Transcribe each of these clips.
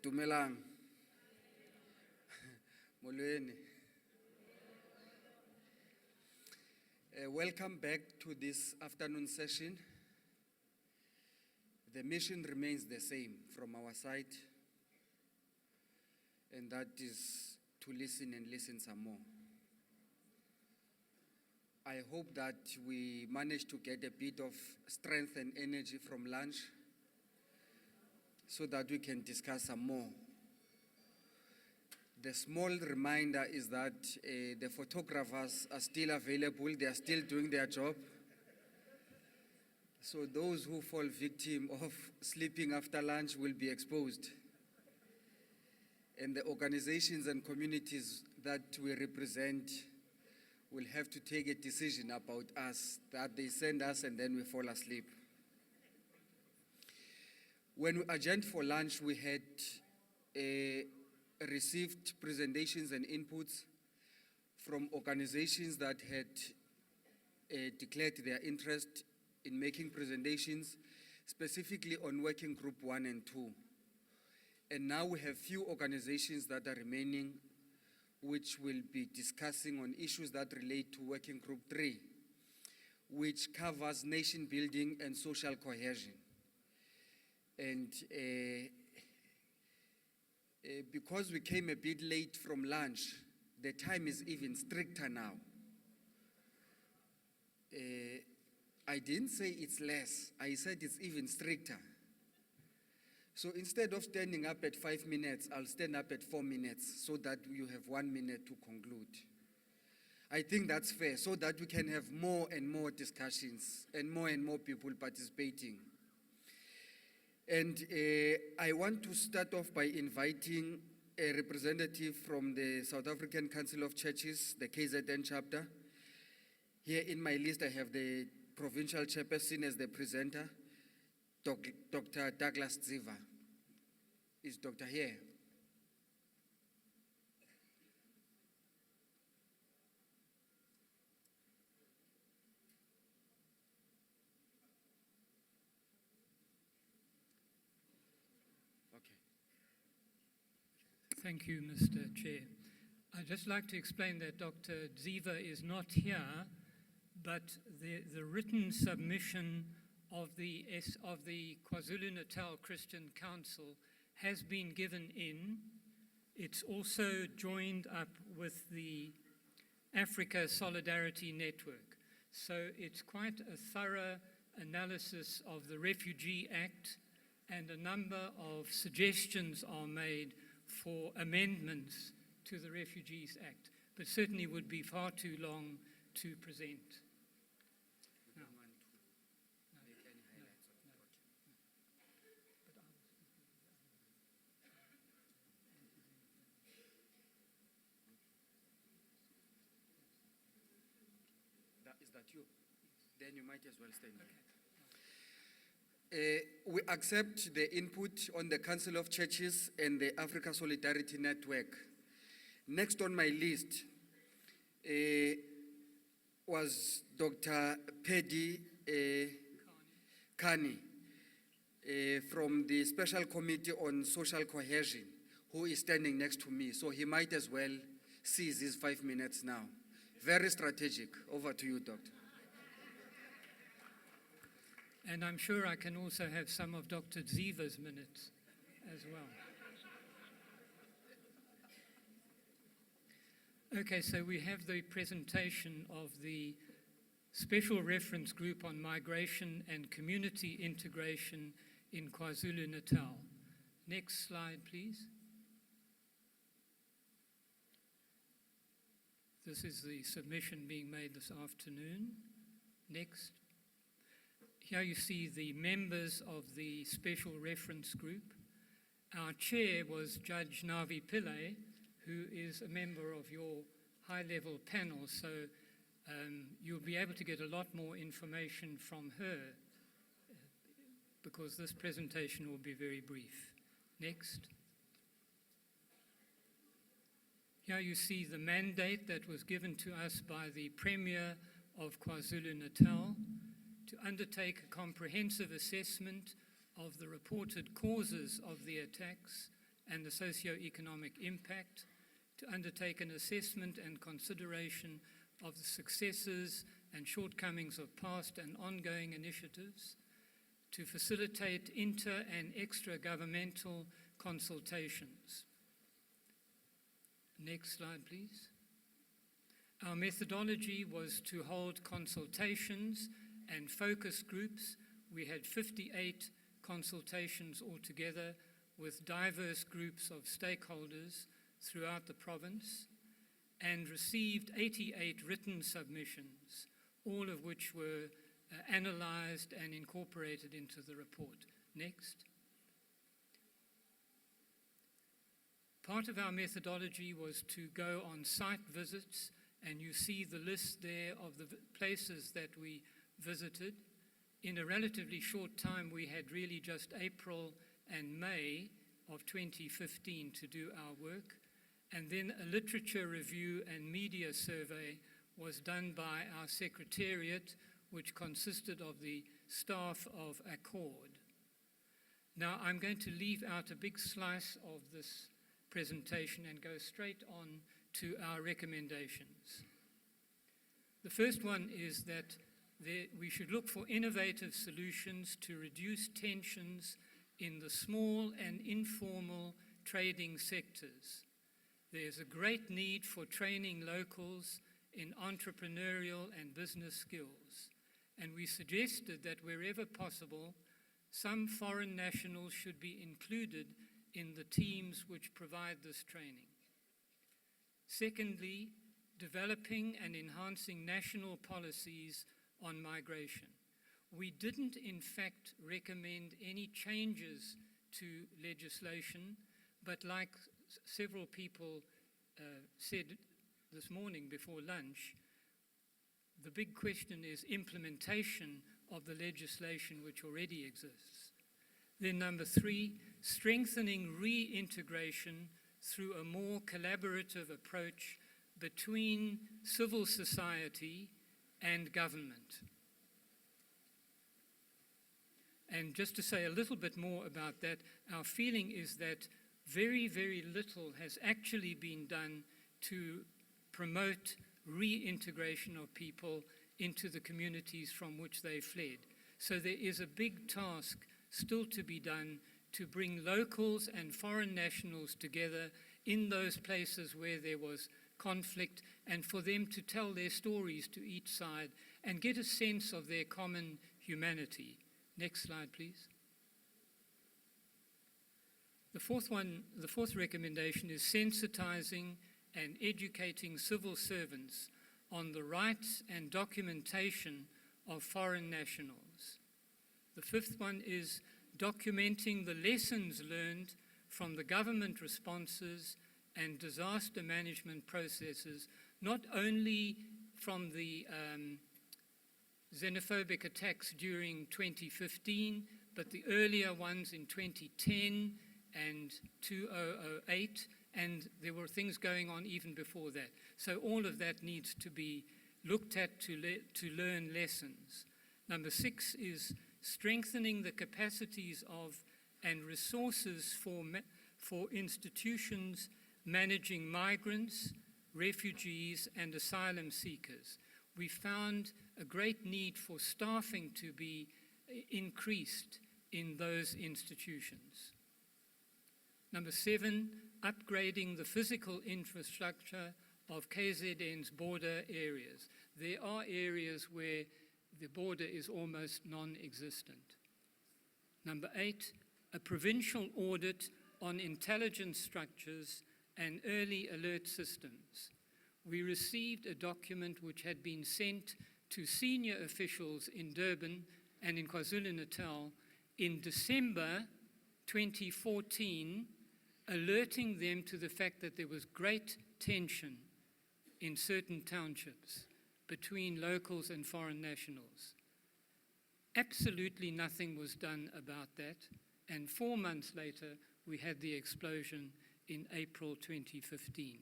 Dumelang. Molweni. Welcome back to this afternoon session. The mission remains the same from our side, and that is to listen and listen some more. I hope that we manage to get a bit of strength and energy from lunch so that we can discuss some more. The small reminder is that the photographers are still available, they are still doing their job. So those who fall victim of sleeping after lunch will be exposed. And the organizations and communities that we represent will have to take a decision about us, that they send us and then we fall asleep. When we adjourned for lunch, we had received presentations and inputs from organizations that had declared their interest in making presentations, specifically on Working Group 1 and 2. And now we have few organizations that are remaining, which will be discussing on issues that relate to Working Group 3, which covers nation building and social cohesion. And because we came a bit late from lunch, the time is even stricter now. I didn't say it's less, I said it's even stricter. So instead of standing up at 5 minutes, I'll stand up at 4 minutes so that you have 1 minute to conclude. I think that's fair, so that we can have more and more discussions and more people participating. And I want to start off by inviting a representative from the South African Council of Churches, the KZN chapter. Here in my list, I have the provincial chairperson as the presenter, Dr. Douglas Ziva. Is Dr. here? Thank you, Mr. Chair. I'd just like to explain that Dr. Ziva is not here, but the written submission of the Kwazulu-Natal Christian Council has been given in. It's also joined up with the Africa Solidarity Network. So it's quite a thorough analysis of the Refugee Act, and a number of suggestions are made for amendments to the Refugees Act, but certainly would be far too long to present. No. Is that you? Then you might as well stand. Okay. We accept the input on the Council of Churches and the Africa Solidarity Network. Next on my list was Dr. Paddy Kani from the Special Committee on Social Cohesion, who is standing next to me. So he might as well seize his 5 minutes now. Very strategic. Over to you, Doctor. And I'm sure I can also have some of Dr. Ziva's minutes as well. Okay, so we have the presentation of the Special Reference Group on Migration and Community Integration in KwaZulu-Natal. Next slide, please. This is the submission being made this afternoon. Next. Here you see the members of the Special Reference Group. Our chair was Judge Navi Pillay, who is a member of your high-level panel, so you'll be able to get a lot more information from her because this presentation will be very brief. Next. Here you see the mandate that was given to us by the Premier of KwaZulu-Natal to undertake a comprehensive assessment of the reported causes of the attacks and the socio-economic impact, to undertake an assessment and consideration of the successes and shortcomings of past and ongoing initiatives, to facilitate inter- and extra-governmental consultations. Next slide, please. Our methodology was to hold consultations and focus groups. We had 58 consultations altogether with diverse groups of stakeholders throughout the province, and received 88 written submissions, all of which were analysed and incorporated into the report. Next. Part of our methodology was to go on site visits, and you see the list there of the places that we visited. In a relatively short time, we had really just April and May of 2015 to do our work. And then a literature review and media survey was done by our secretariat, which consisted of the staff of Accord. Now, I'm going to leave out a big slice of this presentation and go straight on to our recommendations. The first one is that we should look for innovative solutions to reduce tensions in the small and informal trading sectors. There's a great need for training locals in entrepreneurial and business skills, and we suggested that wherever possible, some foreign nationals should be included in the teams which provide this training. Secondly, developing and enhancing national policies on migration. We didn't, in fact, recommend any changes to legislation, but like several people said this morning before lunch, the big question is implementation of the legislation which already exists. Then number three, strengthening reintegration through a more collaborative approach between civil society and government. And just to say a little bit more about that, our feeling is that very, very little has actually been done to promote reintegration of people into the communities from which they fled. So there is a big task still to be done to bring locals and foreign nationals together in those places where there was conflict, and for them to tell their stories to each side and get a sense of their common humanity. Next slide, please. The fourth recommendation is sensitizing and educating civil servants on the rights and documentation of foreign nationals. The fifth one is documenting the lessons learned from the government responses and disaster management processes, not only from the xenophobic attacks during 2015, but the earlier ones in 2010 and 2008, and there were things going on even before that. So all of that needs to be looked at to learn lessons. Number 6 is strengthening the capacities of and resources for institutions managing migrants, refugees, and asylum seekers. We found a great need for staffing to be increased in those institutions. Number 7, upgrading the physical infrastructure of KZN's border areas. There are areas where the border is almost non-existent. Number 8, a provincial audit on intelligence structures and early alert systems. We received a document which had been sent to senior officials in Durban and in Kwazulu-Natal in December 2014, alerting them to the fact that there was great tension in certain townships between locals and foreign nationals. Absolutely nothing was done about that, and 4 months later, we had the explosion in April 2015.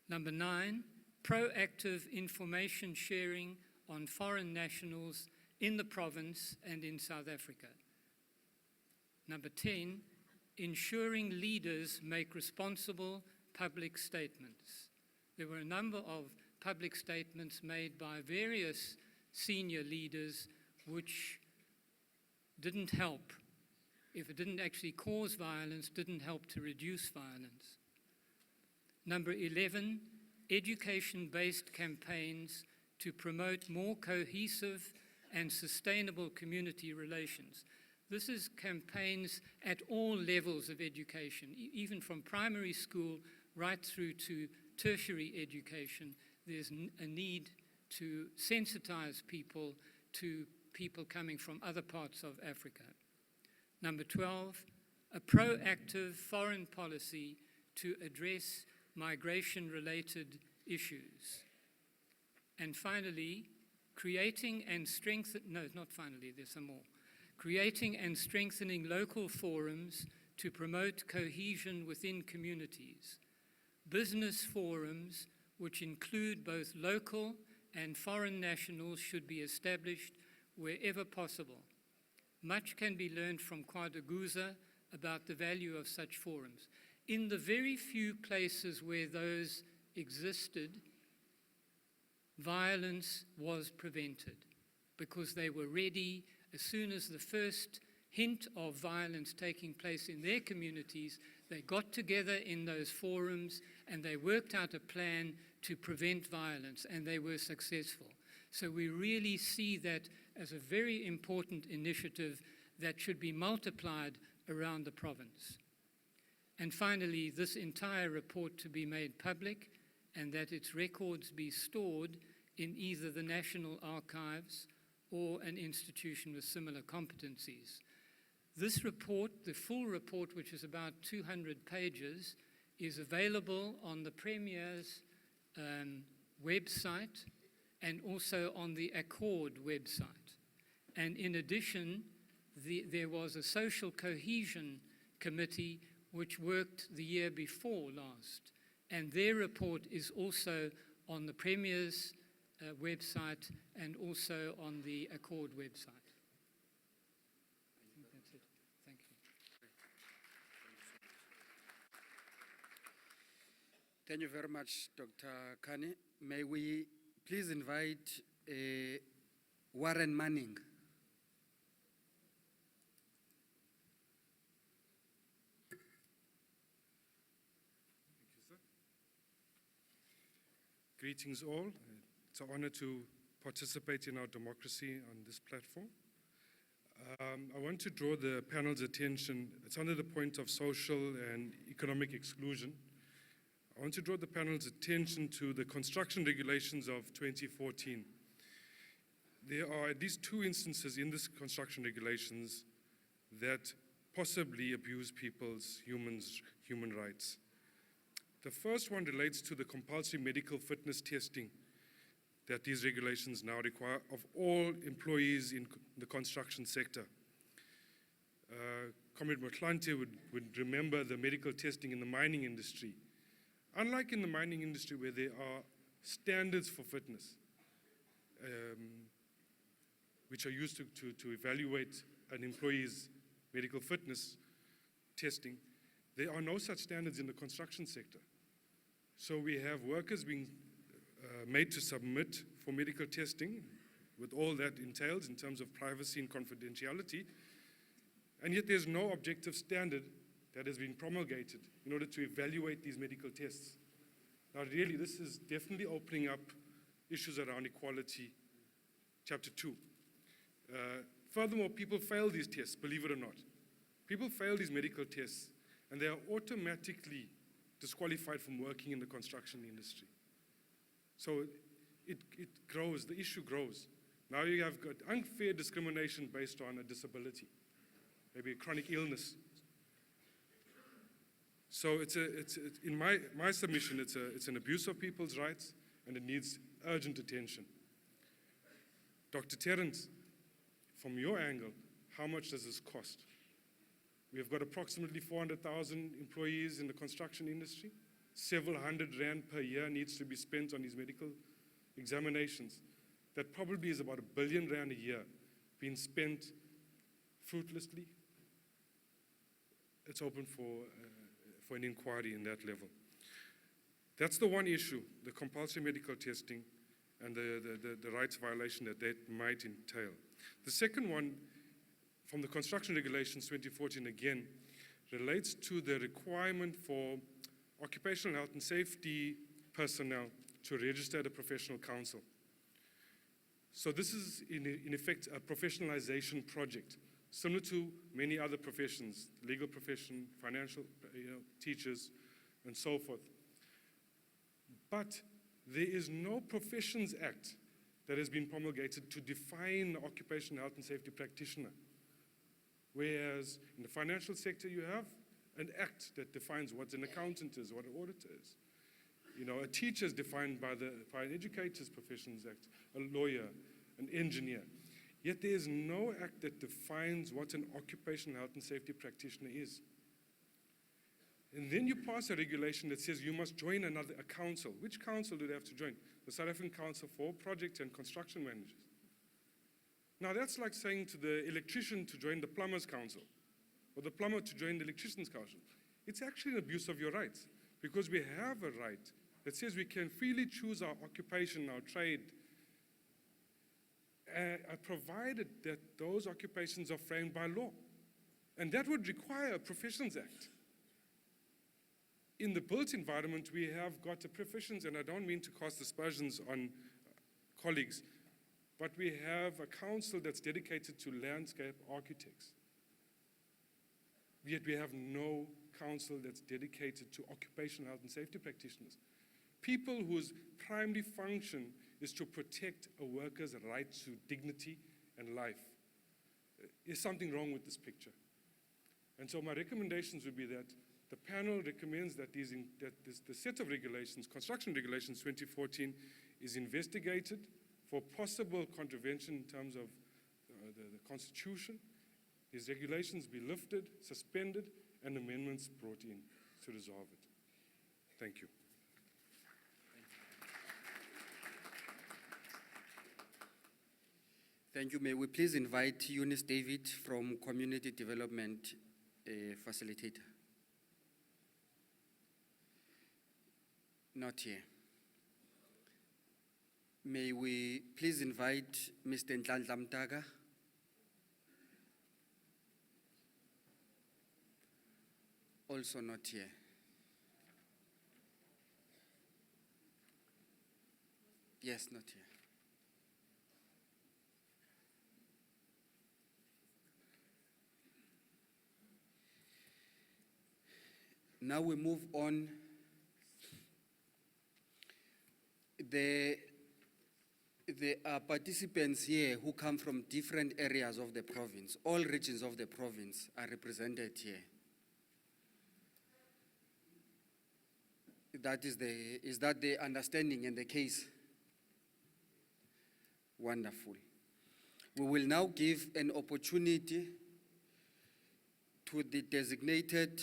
Number 9, proactive information sharing on foreign nationals in the province and in South Africa. Number 10, ensuring leaders make responsible public statements. There were a number of public statements made by various senior leaders which didn't help. If it didn't actually cause violence, didn't help to reduce violence. Number 11, education-based campaigns to promote more cohesive and sustainable community relations. This is campaigns at all levels of education, even from primary school right through to tertiary education. There's a need to sensitize people to people coming from other parts of Africa. Number 12, a proactive foreign policy to address migration-related issues. And finally, creating and strengthening local forums to promote cohesion within communities. Business forums, which include both local and foreign nationals, should be established wherever possible. Much can be learned from Kwazulu-Natal about the value of such forums. In the very few places where those existed, violence was prevented because they were ready. As soon as the first hint of violence taking place in their communities, they got together in those forums and they worked out a plan to prevent violence, and they were successful. So we really see that as a very important initiative that should be multiplied around the province. And finally, this entire report to be made public and that its records be stored in either the National Archives or an institution with similar competencies. This report, the full report, which is about 200 pages, is available on the Premier's website and also on the Accord website. And in addition, there was a social cohesion committee which worked the year before last, and their report is also on the Premier's website and also on the Accord website. I think that's it. Thank you. Thank you very much, Dr. Kane. May we please invite Warren Manning. Greetings all. It's an honor to participate in our democracy on this platform. I want to draw the panel's attention. It's under the point of social and economic exclusion. I want to draw the panel's attention to the construction regulations of 2014. There are at least two instances in this construction regulations that possibly abuse people's human rights. The first one relates to the compulsory medical fitness testing that these regulations now require of all employees in the construction sector. Comrade Motlanthe would remember the medical testing in the mining industry. Unlike in the mining industry where there are standards for fitness, which are used to evaluate an employee's medical fitness testing, there are no such standards in the construction sector. So we have workers being made to submit for medical testing with all that entails in terms of privacy and confidentiality, and yet there's no objective standard that has been promulgated in order to evaluate these medical tests. Now really, this is definitely opening up issues around equality, chapter 2. Furthermore, people fail these tests, believe it or not. People fail these medical tests, and they are automatically disqualified from working in the construction industry. So it grows, the issue grows. Now you have got unfair discrimination based on a disability, maybe a chronic illness. So in my submission, it's an abuse of people's rights, and it needs urgent attention. Dr. Terrence, from your angle, how much does this cost? We have got approximately 400,000 employees in the construction industry. Several hundred rand per year needs to be spent on these medical examinations. That probably is about R1 billion a year being spent fruitlessly. it's open for an inquiry in that level. That's the one issue, the compulsory medical testing and the rights violation that might entail. The second one, from the construction regulations 2014 again, relates to the requirement for occupational health and safety personnel to register at a professional council. So this is in effect a professionalization project, similar to many other professions, legal profession, financial, teachers, and so forth. But there is no Professions Act that has been promulgated to define occupational health and safety practitioner. Whereas in the financial sector, you have an act that defines what an accountant is, what an auditor is. A teacher is defined by an Educators Professions Act, a lawyer, an engineer. Yet there is no act that defines what an occupational health and safety practitioner is. And then you pass a regulation that says you must join a council. Which council do they have to join? The South African Council for Project and Construction Managers. Now that's like saying to the electrician to join the Plumbers Council, or the plumber to join the Electricians Council. It's actually an abuse of your rights, because we have a right that says we can freely choose our occupation, our trade, provided that those occupations are framed by law. And that would require a Professions Act. In the built environment, we have got the professions, and I don't mean to cast aspersions on colleagues, but we have a council that's dedicated to landscape architects. Yet we have no council that's dedicated to occupational health and safety practitioners. People whose primary function is to protect a worker's right to dignity and life. There's something wrong with this picture. And so my recommendations would be that the panel recommends that the set of regulations, construction regulations 2014, is investigated for possible contravention in terms of the Constitution. These regulations be lifted, suspended, and amendments brought in to resolve it. Thank you. Thank you. May we please invite Eunice David from Community Development Facilitator? Not here. May we please invite Mr. Nhlanhla Mtaga? Also not here. Yes, not here. Now we move on. There are participants here who come from different areas of the province. All regions of the province are represented here. Is that the understanding and the case? Wonderful. We will now give an opportunity to the designated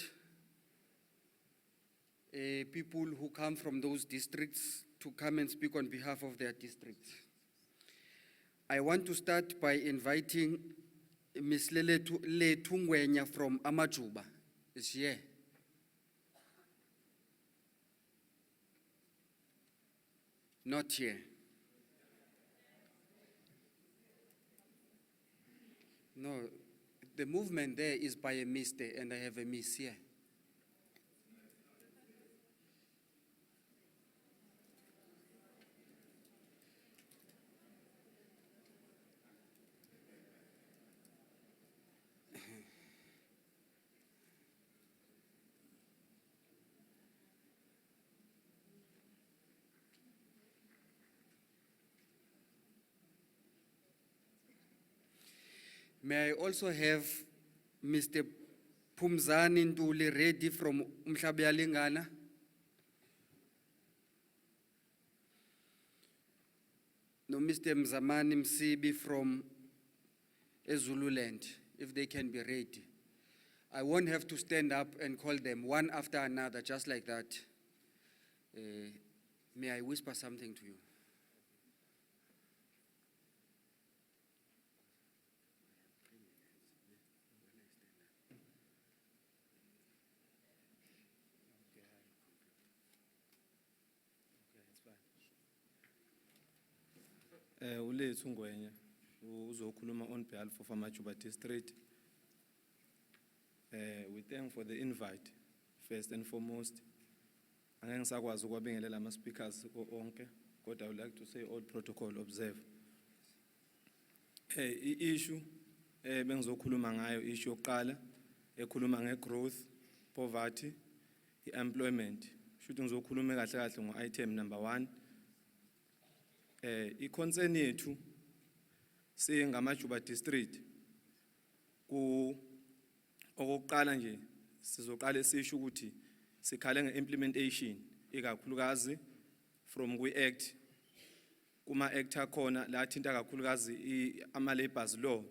people who come from those districts to come and speak on behalf of their districts. I want to start by inviting Ms. Letungwenya from Amajuba. Is she here? Not here. No, the movement there is by a miss there, and I have a miss here. May I also have Mr. Pumzani Ntuli ready from Umhlabyalingana? No, Mr. Mzamani Msibi from Zululand, if they can be ready. I won't have to stand up and call them one after another, just like that. May I whisper something to you? Ulethu Ngwenya uzokhuluma on behalf of Amajuba District. We thank for the invite first and foremost. Angeke ngisakwazi ukwabingelela ama speakers onke, kodwa I would like to say all protocol observe. I-issue bengizokhuluma ngayo issue yokuqala ekhuluma ngegrowth, poverty, employment. Shuthi ngizokhuluma kahle kahle ngo-item number 1. I-concern yethu singamajuba district okokuqala nje sizoqala sisho ukuthi sikhale nge-implementation ikakhulukazi from kwi-act kuma-act akhona la thinta kakhulukazi ama-labours law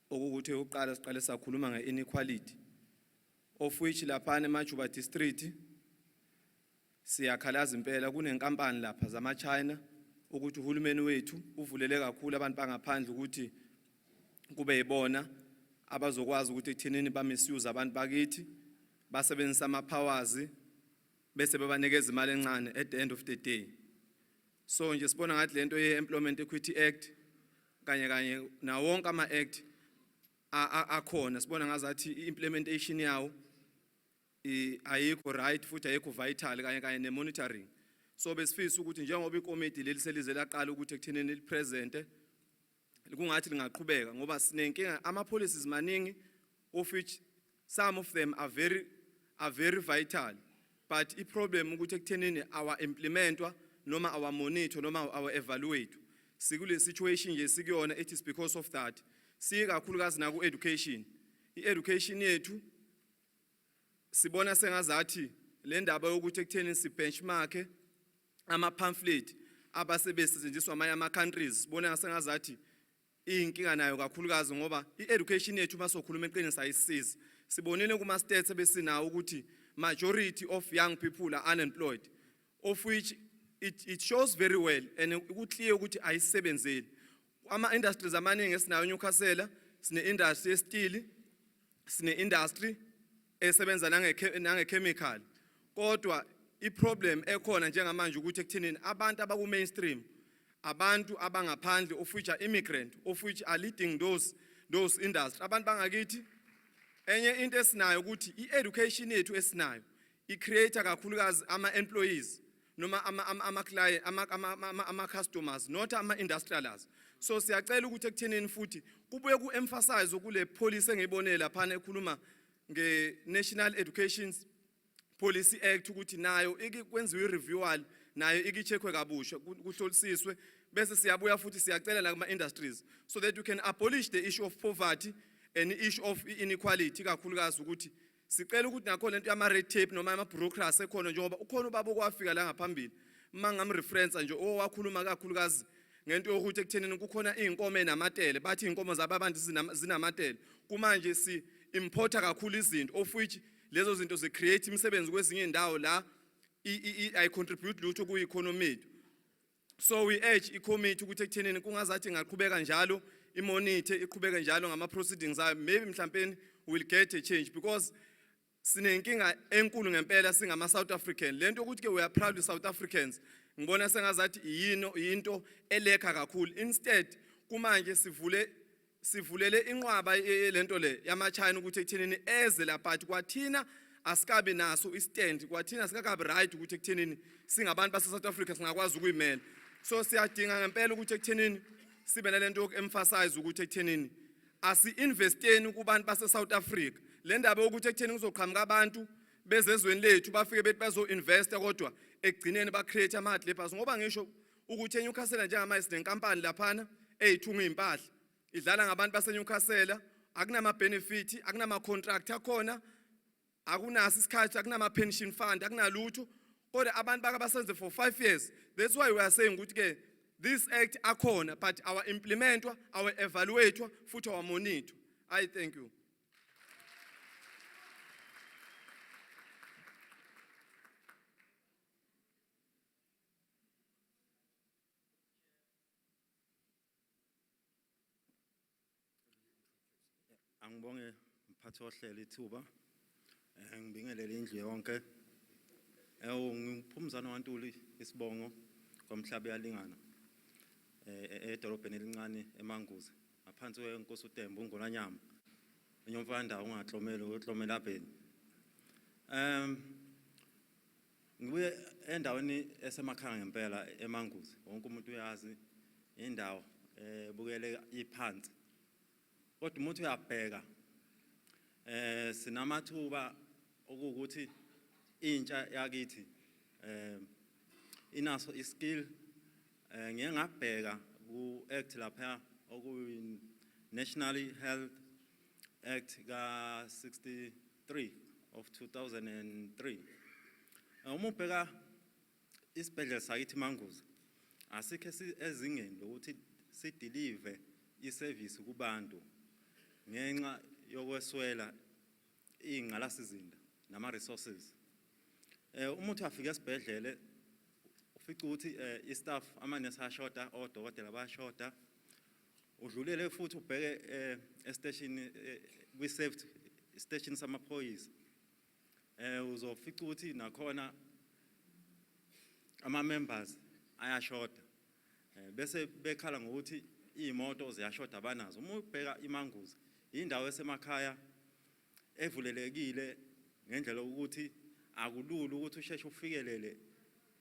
okuthi okokuqala siqale sakhuluma nge-inequality of which laphana emajuba district siyakhalaza impela kunenkampani lapha zama-China ukuthi uhulumeni wethu uvulele kakhulu abantu bangaphandle ukuthi kube yibona abazokwazi ukuthi ekuthenini ba-misuse abantu bakithi basebenzisa ama-powers bese bebanikeza imali encane at the end of the day. So nje sibona ngathi lento ye-Employment Equity Act kanye na wonke ama-act akhona sibona ngazathi i-implementation yawo ayikho right futhi ayikho vital kanye ne-monitoring. So besifisa ukuthi njengoba ikomiti leli selize laqala ukuthi ekuthenini lipresente kungathi lingaqhubeka ngoba sinenkinga ama-policies maningi of which some of them are very vital, but i-problem ukuthi ekuthenini our implementwa noma our monitor noma our evaluate sikule situation nje sikuyona, it is because of that sikakhulukazi na ku-education. I-education yethu sibona sengazathi le ndaba yokuthi ekuthenini si-benchmark ama-pamphlet abasebesetshenziswa amanye ama-countries sibona sengazathi iyinkinga nayo kakhulukazi ngoba i-education yethu masokhuluma eqinisa ayisizi. Sibonile kuma-stats ebesinawo ukuthi majority of young people are unemployed, of which it shows very well and ukuthiye ukuthi ayisebenzeli. Ama-industries amaningi esinayo eNyukhasela, sine-industry ye-steel, sine-industry esebenza nange-chemical. Kodwa i-problem ekhona njengamanje ukuthi ekuthenini abantu abaku-mainstream, abantu abangaphandle of which are immigrant, of which are leading those industries, abantu bangakithi. Enye into esinayo ukuthi i-education yethu esinayo i-create kakhulukazi ama-employees noma ama-client ama-customers not ama-industrialists. So siyacela ukuthi ekuthenini futhi kubuye ku-emphasize kule policy engiyibonile laphana ekhuluma nge-National Education Policy Act ukuthi nayo kwenziwe i-reviewal nayo ikicheckwe kabusha kuhlolisiswe bese siyabuya futhi siyacela la kuma-industries so that you can abolish the issue of poverty and the issue of inequality kakhulukazi ukuthi sicela ukuthi nakho lento yama-red tape noma ama-bureaucracy ekhona njengoba ukhona ubaba okwafika la ngaphambili mangamreferensa nje owakhuluma kakhulukazi ngento yokuthi ekuthenini kukhona iy'nkomo enamatele bathi iy'nkomo zabantu zinamatele kumanje si-importa kakhulu izinto of which lezo zinto zi-create imisebenzi kwezinye indawo la I-contribute lutho ku-economy yethu. So we urge i-committee ukuthi ekuthenini kungazathi ingaqhubeka njalo imonithe iqhubeke njalo ngama-proceedings ayo, maybe mhlampeni will get a change because sinenkinga enkulu ngempela singama-South African. Lento ukuthi ke we are proud South Africans ngibona sengazathi yinto elekha kakhulu. Instead kumanje sivulele inqwaba lento le yama-China ukuthi ekuthenini eze lapha kwathina asikabi naso istand, kwathina sikakabi right ukuthi ekuthenini singabantu base-South Africa singakwazi ukuyimela. So siyadinga ngempela ukuthi ekuthenini sibe nalento yoku-emphasize ukuthi ekuthenini asi-investeni kubantu base-South Africa. Le ndaba yokuthi ekuthenini kuzoqhamuka abantu bezezweni lethu bafike bethi bazo-investa kodwa ekugcineni ba-create ama-hard labours ngoba ngisho ukuthi eNyukhasela njengamanje sinenkampani laphana eyithunga iy'mpahla idlala ngabantu baseNyukhasela, akunama-benefit, akunama-contract akhona, akunaso isikhathi, akunama-pension fund, akunalutho kodwa abantu bake basenze for 5 years. That's why we are saying ukuthi ke this act akhona but our implementwa, our evaluatwa futhi our monitor. I thank you. Angibonge mphathi ohlelo ithuba ngibingelele indlu yonke ngiphumzana waNtuli isibongo kwamhlaba yalingana edolobheni elincane eManguzi ngaphansi kwenkosi uTembu uNgolanyama enyomfanda ungahlomela uhlomela abheni. Ngibuye endaweni esemakhaya ngempela eManguzi, wonke umuntu uyazi indawo ebukele iphansi. Kodwa umuntu uyabheka sinamathuba okuwukuthi intsha yakithi inaso iskill ngiye ngabheka ku act lapha okuyi National Health Act ka 63 of 2003. Uma ubheka isibhedlela sakithi Manguzi asikho ezingeni lokuthi sideliver iservice kubantu ngenxa yokweswela ingqalasizinda nama resources. Umuntu afika esibhedlela ufica ukuthi istaff amanesi ashota, odokotela bayashota. Udlulele futhi ubheke estation kwi-safety station samaphoyisa. Uzofica ukuthi nakhona ama-members ayashota. Bese bekhala ngokuthi iy'moto ziyashota abanazo. Uma ubheka iManguzi, indawo esemakhaya evulelekile ngendlela ukuthi akulula ukuthi usheshe ufikelele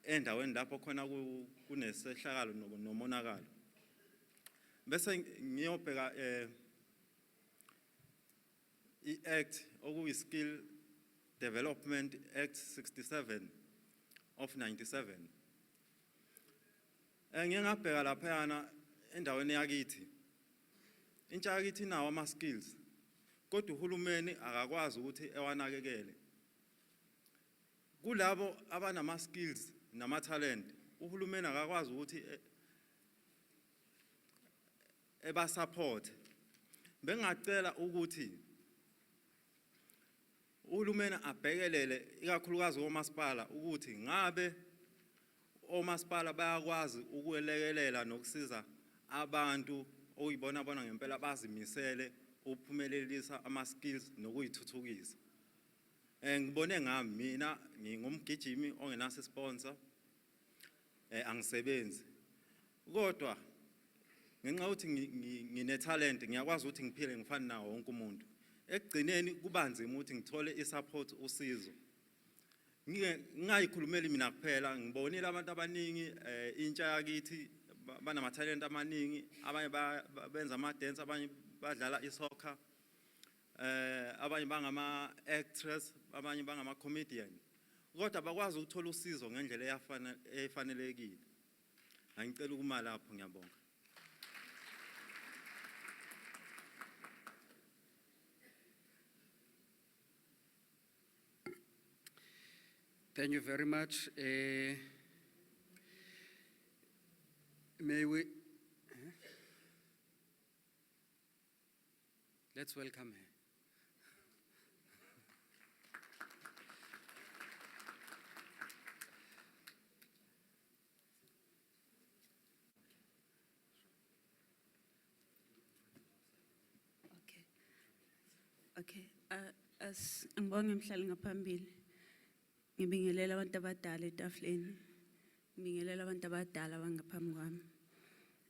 endaweni lapho khona kunesehlakalo nomonakalo. Bese ngiyobheka i-Act okuyi-Skill Development Act 67 of 97. Ngiye ngabheka laphayana endaweni yakithi. Intsha yakithi inawo ama-skills, kodwa uhulumeni akakwazi ukuthi ewanakekele. Kulabo abanama-skills nama-talent, uhulumeni akakwazi ukuthi eba-support. Bengacela ukuthi uhulumeni abhekelele ikakhulukazi omasipala ukuthi ngabe omasipala bayakwazi ukwelekelela nokusiza abantu oyibona bona ngempela bazimisele ukuphumelelisa ama-skills nokuyithuthukisa. Ngibone ngami mina ngingumgijimi ongenaso sponsor, angisebenzi. Kodwa ngenxa ukuthi ngine-talent ngiyakwazi ukuthi ngiphile ngifane nawo wonke umuntu. Ekugcineni kuba nzima ukuthi ngithole i-support, usizo. Ngingayikhulumeli mina kuphela, ngibonile abantu abaningi intsha yakithi banama-talent amaningi, abanye benza ama-dance, abanye badlala isoccer, abanye bangama-actress, abanye bangama-comedian. Kodwa bakwazi ukuthola usizo ngendlela efanelekile. Angicela ukuma lapho, ngiyabonga. Thank you very much. May we? Let's welcome her. Okay. As ngibonge mhlali ngaphambili. Ngibingelela abantu abadala etafuleni. Ngibingelela abantu abadala abangaphambi kwami.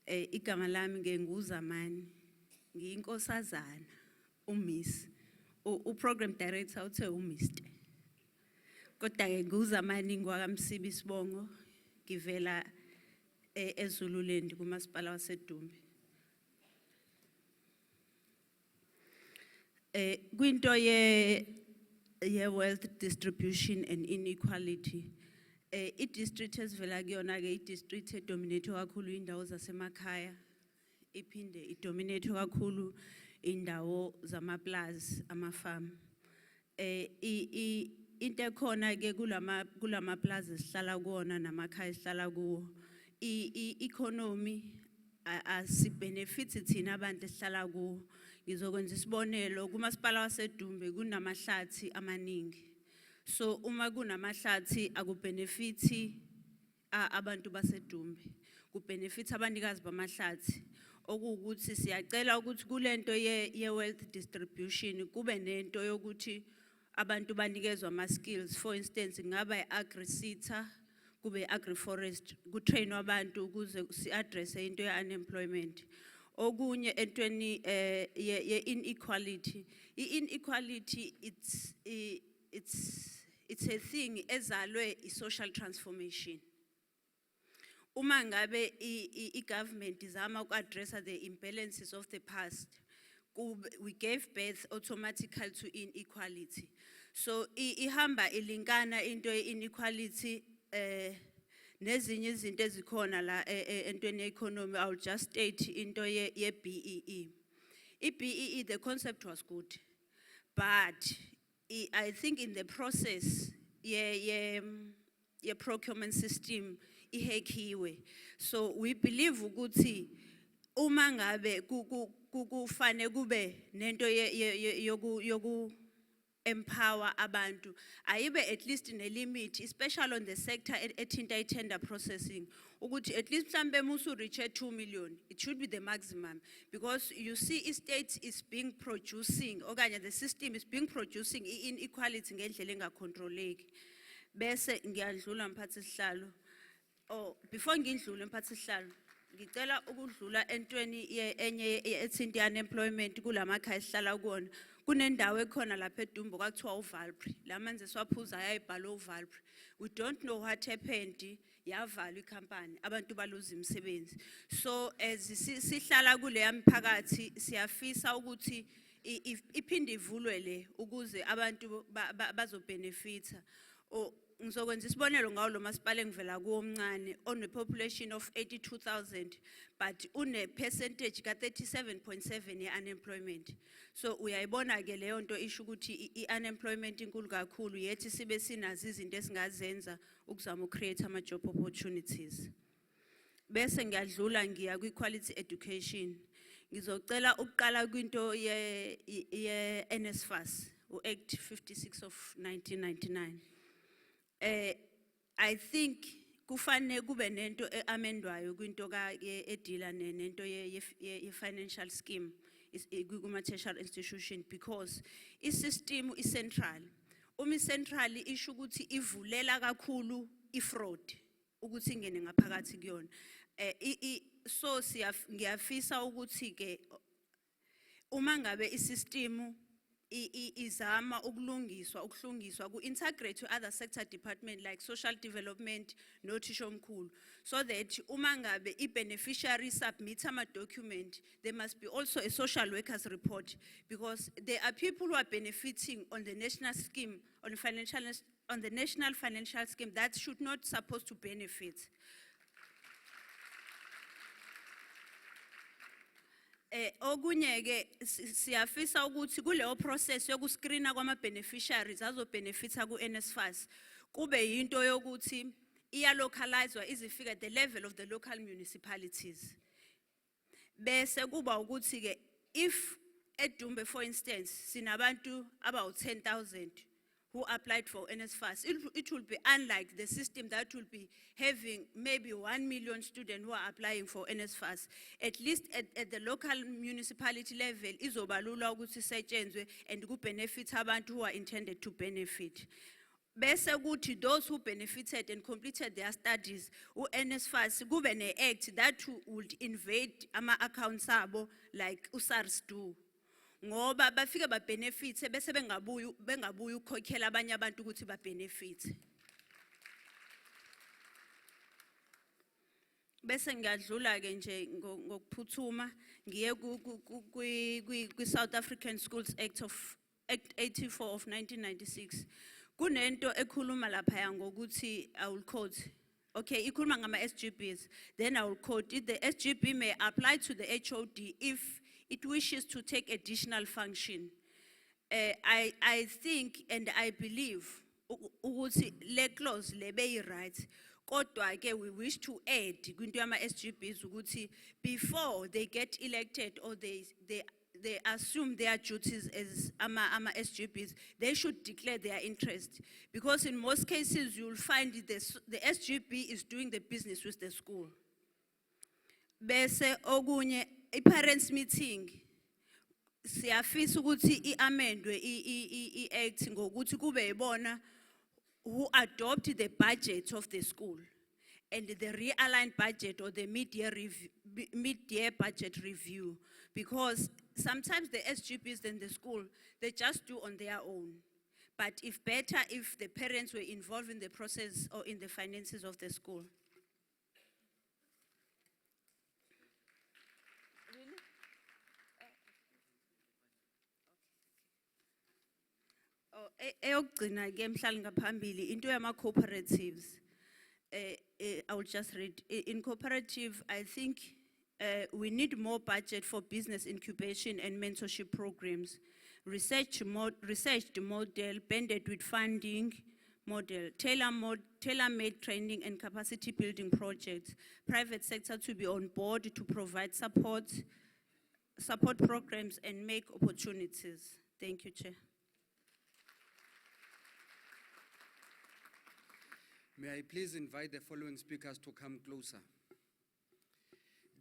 Igama lami ngenguzamani. Ngiyinkosazana, uMiss. Program director uthe uMr. Kodwa ke nguzamani ngwakamsibi isibongo. Ngivela eZululand kumasipala waseDumbe. Kwinto wealth distribution and inequality, i-district esivela kuyona ke i-district edominate kakhulu indawo zasemakhaya, iphinde idominate kakhulu indawo zamaplazi, amafarm. Into ekhona ke kulama plaza sihlala kuwona namakhaya sihlala kuwo, i-economy asibenefits thina abantu esihlala kuwo. Ngizokwenza isibonelo, kumasipala waseDumbe kunamahlathi amaningi. So uma kunamahlathi akubenefithi abantu baseDumbe, kubenefithi abanikazi bamahlathi. Okuwukuthi siyacela ukuthi kulento ye-wealth distribution kube nento yokuthi abantu banikezwe ama-skills. For instance, ngaba i-agri-sitter, kube agroforest, kutrain abantu ukuze si-address into ye-unemployment. Okunye entweni ye-inequality. I-inequality, it's a thing ezalwe i-social transformation. Uma ngabe i-government izama uku-addressa the imbalances of the past, we gave birth automatically to inequality. So ihamba ilingana into ye-inequality nezinye izinto ezikhona la entweni ye-economy. I'll just state into ye-BEE. I-BEE, the concept was good, but I think in the process procurement system ihekhiwe. So we believe ukuthi uma ngabe kufane kube nento yoku empower abantu, ayibe at least in a limit, especially on the sector ethinta tender processing, ukuthi at least mhlambe musu reach 2 million, it should be the maximum, because you see state is being producing, okanye the system is being producing inequality ngendlela engacontroleki. Bese ngiyadlula mphathi sihlalo. Oh, before ngidlule mphathi sihlalo, ngicela ukudlula entweni enye ethinta unemployment kulamakhaya esihlala kuona. Kunendawo ekhona lapha eDumbo kwakuthiwa uValpri. Lamanzi swaphuza ayibhala uValpri. We don't know what happened. Yavalwa ikhampani, abantu baluza imisebenzi. So as sihlala kule yamphakathi siyafisa ukuthi iphinde ivulwe le ukuze abantu bazobenefita. Ngizokwenza isibonelo ngawo lo masipala engivela kuwo omncane on a population of 82,000, but une percentage ka 37.7 ye unemployment. So uyayibona ke leyo nto isho ukuthi i-unemployment inkulu kakhulu, yethi sibe sinazo izinto esingazenza ukuzama ucreate ama job opportunities. Bese ngiyadlula ngiya kwi-quality education. Ngizocela ukuqala kwinto ye NSFAS, u-Act 56 of 1999. I think kufane kube nento amendwayo kwinto edila nento ye financial scheme kuma tertiary institution, because i-system is-central. Central isho ukuthi ivulela kakhulu i-fraud ukuthi ingene ngaphakathi kuyona. So ngiyafisa ukuthi ke uma ngabe i-system izama ukulungiswa ku-integrate other sector department like social development nothisha omkhulu, so that uma ngabe i-beneficiary submit ama-document, there must be also a social workers report, because there are people who are benefiting on the national scheme, on the national financial scheme that should not supposed to benefit. Okunye ke siyafisa ukuthi kuleyo process yokuscreena kwama beneficiaries azobenefita ku NSFAS kube yinto yokuthi iyalocalizwa izifika at the level of the local municipalities. Bese kuba ukuthi ke if eDumbe for instance sinabantu about 10,000 who applied for NSFAS, it will be unlike the system that will be having maybe 1 million students who are applying for NSFAS. At least at the local municipality level, izobalula ukuthi setshenzwe and ku benefit abantu who are intended to benefit. Bese kuthi those who benefited and completed their studies, NSFAS kube ne act that would invade ama accounts abo like uSARS do. Ngoba bafika ba benefits bese bengabuyi ukukhokhela abanye abantu ukuthi ba benefits. Bese ngiyadlula ke nje ngokuphuthuma ngiye ku South African Schools Act 84 of 1996. Kunento ekhuluma lapha ngokuthi I will quote. Okay, ikhuluma ngama SGBs. Then I will quote, the SGB may apply to the HOD if it wishes to take additional function. I think and I believe ukuthi le clause lebe right. Kodwa ke we wish to add kwinto yama SGBs ukuthi before they get elected or they assume their duties as ama SGBs, they should declare their interest, because in most cases you will find the SGB is doing the business with the school. Bese okunye i-parents meeting siyafisa ukuthi i-amendwe i-act ngokuthi kube yibona who adopt the budget of the school and the realigned budget or the mid-year budget review, because sometimes the SGPs and the school, they just do on their own. But if better, if the parents were involved in the process or in the finances of the school. Eyokugcina ke mhlali ngaphambili into yama cooperatives. I will just read. In cooperative, I think we need more budget for business incubation and mentorship programs, researched model, blended with funding model, tailor-made training and capacity building projects, private sector to be on board to provide support programs and make opportunities. Thank you, Chair. May I please invite the following speakers to come closer?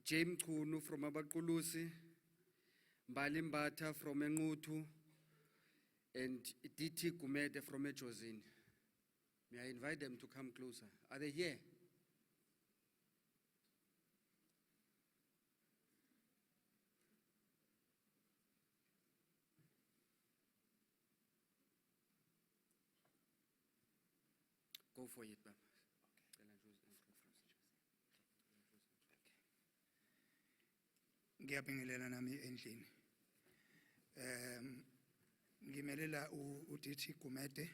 James Kunu from Abaqulusi, Mbali Mbata from Engutu, and DT Kumede from Echozini. May I invite them to come closer? Are they here? Go for it, Baba. Ngiyabingelela nami endlini. Ngimelela uDT Kumede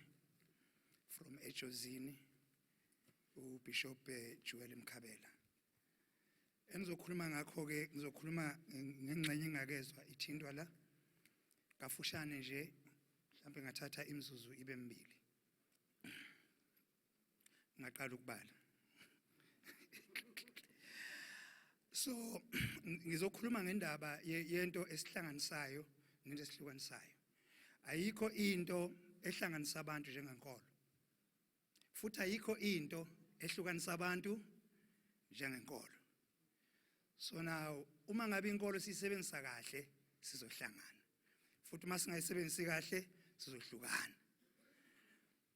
from Echozini, uBishop Joel Mkhabela. Engizokhuluma ngakho ke ngizokhuluma ngengxenye engakezwa ithindwa la. Kafushane nje mhlawumbe ngathatha imizuzu ibe mbili. Ngaqala ukubala. So ngizokhuluma ngendaba yento esihlanganisayo nento esihlukanisayo. Ayikho into ehlanganisa abantu njengenkolo. Futhi ayikho into ehlukanisa abantu njengenkolo. So now uma ngabe inkolo sisebenzisa kahle sizohlangana. Futhi uma singayisebenzisi kahle sizohlukana.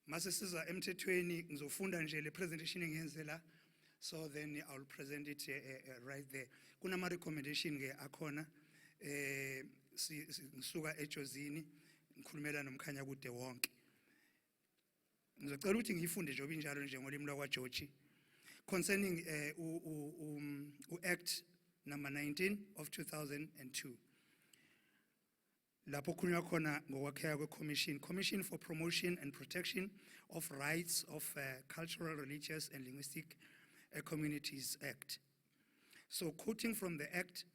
Mase siza emthethweni ngizofunda nje le presentation engiyenze la, so then I'll present it right there. Kunama recommendation ke akhona ngisuka eJozini ngikhulumela nomkhanya kude wonke. Ngizocela ukuthi ngiyifunde nje obinjalo njengolimi lwaKwaJoji concerning Act number 19 of 2002. Lapho kukhulunywa khona ngokwakheka Commission for Promotion and Protection of Rights of Cultural, Religious and Linguistic Communities Act. So quoting from the Act,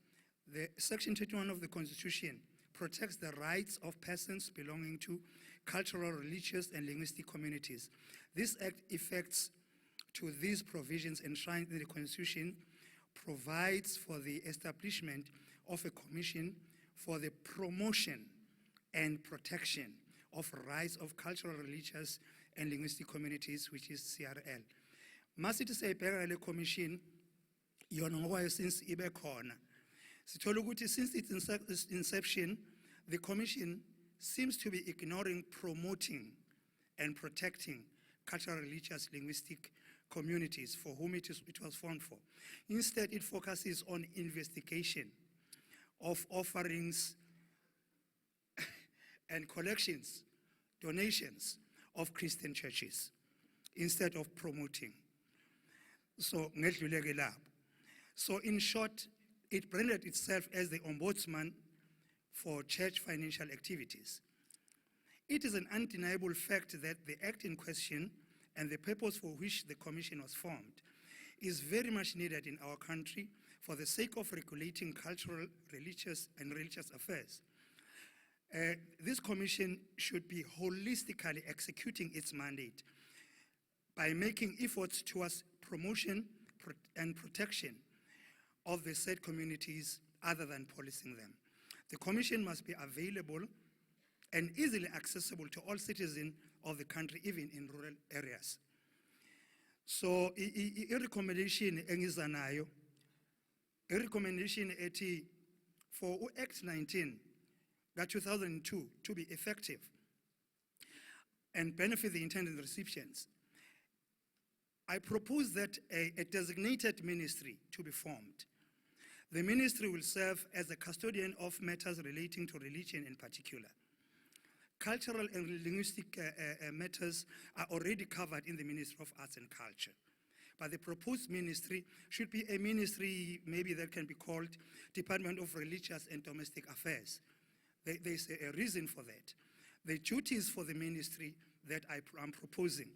the Section 21 of the Constitution protects the rights of persons belonging to cultural, religious and linguistic communities. This Act effects to these provisions enshrined in the Constitution provides for the establishment of a commission for the promotion and protection of rights of cultural, religious, and linguistic communities, which is CRL. Masithi sayibheka le commission yona ngokwayo since ibe khona. Sithola ukuthi since its inception, the commission seems to be ignoring promoting and protecting cultural, religious, linguistic communities for whom it was formed for. Instead, it focuses on investigation of offerings and collections, donations of Christian churches, instead of promoting. So, so in short, it branded itself as the ombudsman for church financial activities. It is an undeniable fact that the act in question and the purpose for which the commission was formed is very much needed in our country for the sake of regulating cultural, religious affairs. This commission should be holistically executing its mandate by making efforts towards promotion and protection of the said communities other than policing them. The commission must be available and easily accessible to all citizens of the country, even in rural areas. So, a recommendation engizanayo, a recommendation eti for Act 19, that 2002 to be effective. and benefit the intended recipients. I propose that a designated ministry to be formed. The ministry will serve as a custodian of matters relating to religion in particular. Cultural and linguistic matters are already covered in the Ministry of Arts and Culture. But the proposed ministry should be a ministry maybe that can be called Department of Religious and Domestic Affairs. There's a reason for that. The duties for the ministry that I'm proposing,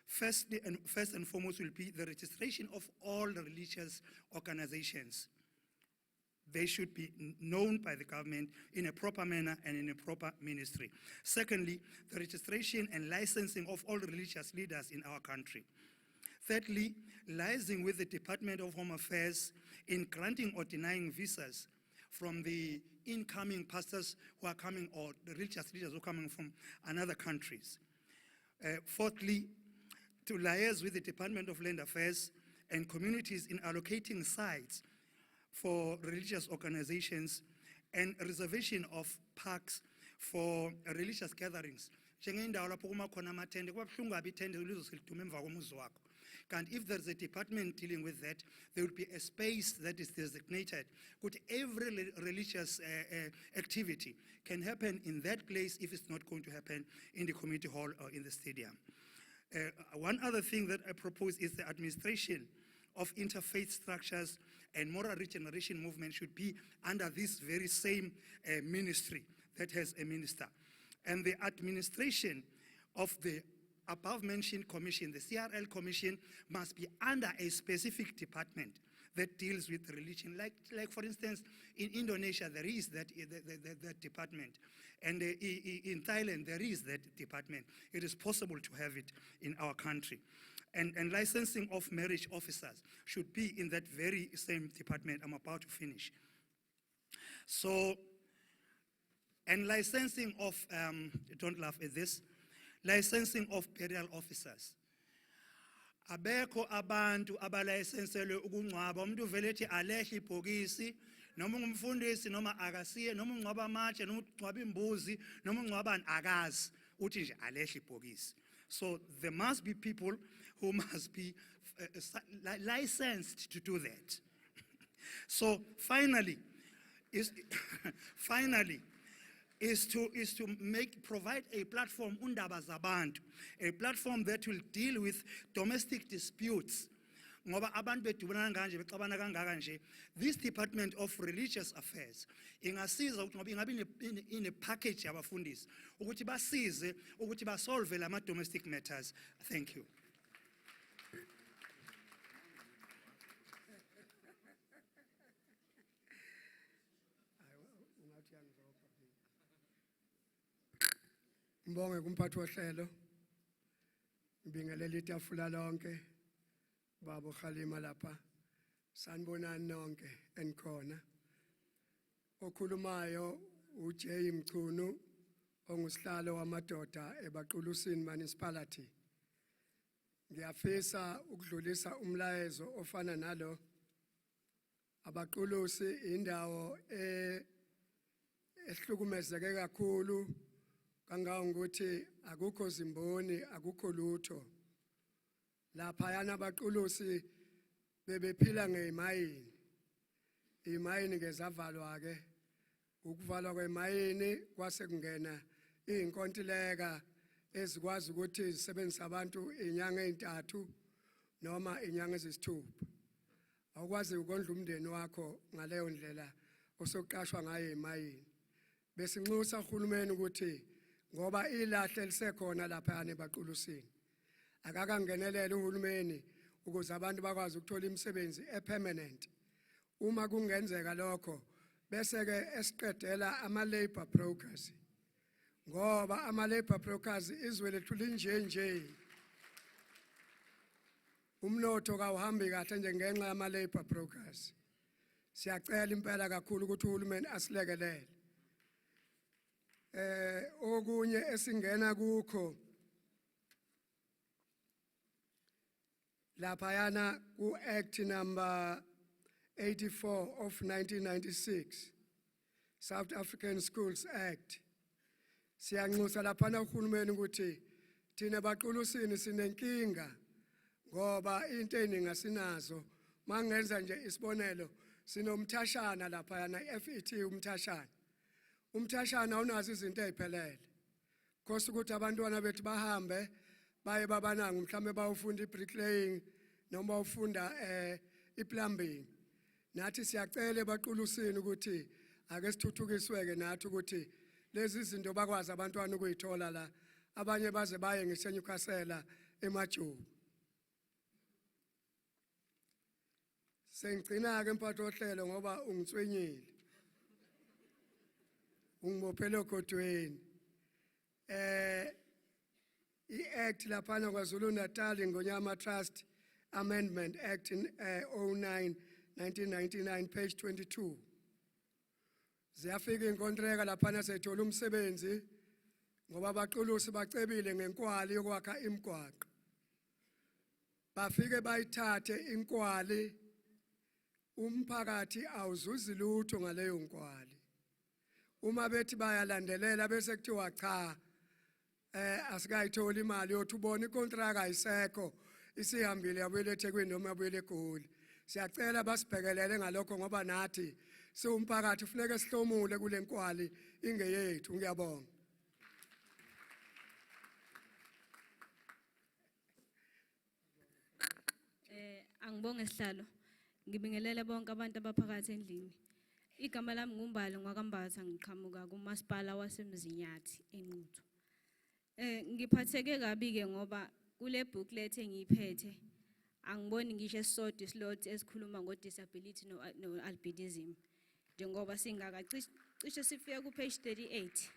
first and foremost will be the registration of all the religious organizations. They should be known by the government in a proper manner and in a proper ministry. Secondly, the registration and licensing of all religious leaders in our country. Thirdly, liaising with the Department of Home Affairs in granting or denying visas from the incoming pastors who are coming, or the religious leaders who are coming from other countries. Fourthly, to liaise with the Department of Land Affairs and communities in allocating sites for religious organizations and reservation of parks for religious gatherings. And if there's a department dealing with that, there will be a space that is designated. Every religious activity can happen in that place if it's not going to happen in the community hall or in the stadium. One other thing that I propose is the administration of interfaith structures and moral regeneration movement should be under this very same ministry that has a minister. And the administration of the above-mentioned commission, the CRL commission, must be under a specific department that deals with religion. Like for instance, in Indonesia, there is that department. And in Thailand, there is that department. It is possible to have it in our country. And licensing of marriage officers should be in that very same department. I'm about to finish. So, and licensing of, don't laugh at this, licensing of burial officers. Abekho abantu abalayisenselwe ukungcwaba, umuntu vele ethi alehle ibhokisi, noma ungumfundisi noma akasiye, noma ungcwaba amatshe, noma ungcwaba imbuzi, noma ungcwabani akazi, uthi nje alehle ibhokisi. So there must be people who must be licensed to do that. So finally, is to provide a platform, undaba zabantu, a platform that will deal with domestic disputes. Ngoba abantu bedubana kanje bexabana kangaka nje, this Department of Religious Affairs ingasiza ukuthi ngoba ingabe in a package yabafundisi ukuthi basize ukuthi basolve lama domestic matters. Thank you. Mbonge kumphathi wohlelo, ngibingelela itafula lonke, babo Khalima lapha, sanibonani nonke enikhona. Okhulumayo uJay Mchunu, ongusihlalo wamadoda eBaqulusini Municipality. Ngiyafisa ukudlulisa umlayezo ofana nalo. Abaqulusi indawo ehlukumezeke kakhulu. Kangangokuthi akukho zimboni, akukho lutho. Lapha yana abaqulusi bebephila ngemayini. Imayini ke zavalwa ke. Ukuvalwa kwemayini kwase kungena inkontileka ezikwazi ukuthi zisebenzisa abantu inyanga ezintathu noma inyanga ezisithupha. Awukwazi ukondla umndeni wakho ngaleyo ndlela osoqashwa ngayo imayini. Besinxusa uhulumeni ukuthi ngoba ilahle lisekhona lapha eBaqulusini, akakangenelele uhulumeni ukuze abantu bakwazi ukuthola imisebenzi epermanent. Uma kungenzeka lokho bese ke esiqedela ama-labor brokers, ngoba ama-labor brokers izwe lethu linje umnotho kawuhambi kahle nje ngenxa yama-labor brokers. Siyacela impela kakhulu ukuthi uhulumeni asilekelele. Okunye esingena kukho lapha yana ku-Act number 84 of 1996, South African Schools Act. Siyanxusa lapha uhulumeni ukuthi thina baqulusini sinenkinga ngoba into eningi asinazo. Mangenza nje isibonelo, sinomthashana lapha yana FET umthashana. Umthashana unazo izinto eziphelele. Khosi ukuthi abantwana bethu bahambe baye babananga mhlambe bawufunda ibricklaying noma ufunda iplumbing. Nathi siyacela baqulusini ukuthi ake sithuthukisweke nathi ukuthi lezi zinto bakwazi abantwana ukuyithola la. Abanye baze baye ngesenyukasela emajuba. Sengigcina ke impatho ohlelo ngoba ungitswenyile. Ungibophele ogodweni. I-Act laphana KwaZulu-Natal ngonyama Trust Amendment Act in 1999 page 22. Ziyafika inkontreka laphana sethola umsebenzi ngoba baqulusi bacebile ngenkwali yokwakha imigwaqo. Bafike bayithathe inkwali, umphakathi awuzuzi lutho ngaleyo nkwali. Uma bethi bayalandelela bese kuthiwa cha asikayithola imali yothi ubone ikontraka ayisekho isihambile yabuyele eThekwini noma yabuyele eGoli. Siyacela basibhekelele ngalokho ngoba nathi siwumphakathi ufuneka sihlomule kule nkwali ingeyethu. Ngiyabonga. Angibonge sihlalo. Ngibingelela bonke abantu abaphakathi endlini. Igama lami nguMbali ngwaKambatha, ngiqhamuka kuMasipala waseMzinyathi eNquthu. Ngiphatheke kabi ke ngoba kule booklet engiyiphethe angiboni ngisho esisodwa islot esikhuluma ngo-disability no-albinism. Njengoba singakacishe sifike ku-page 38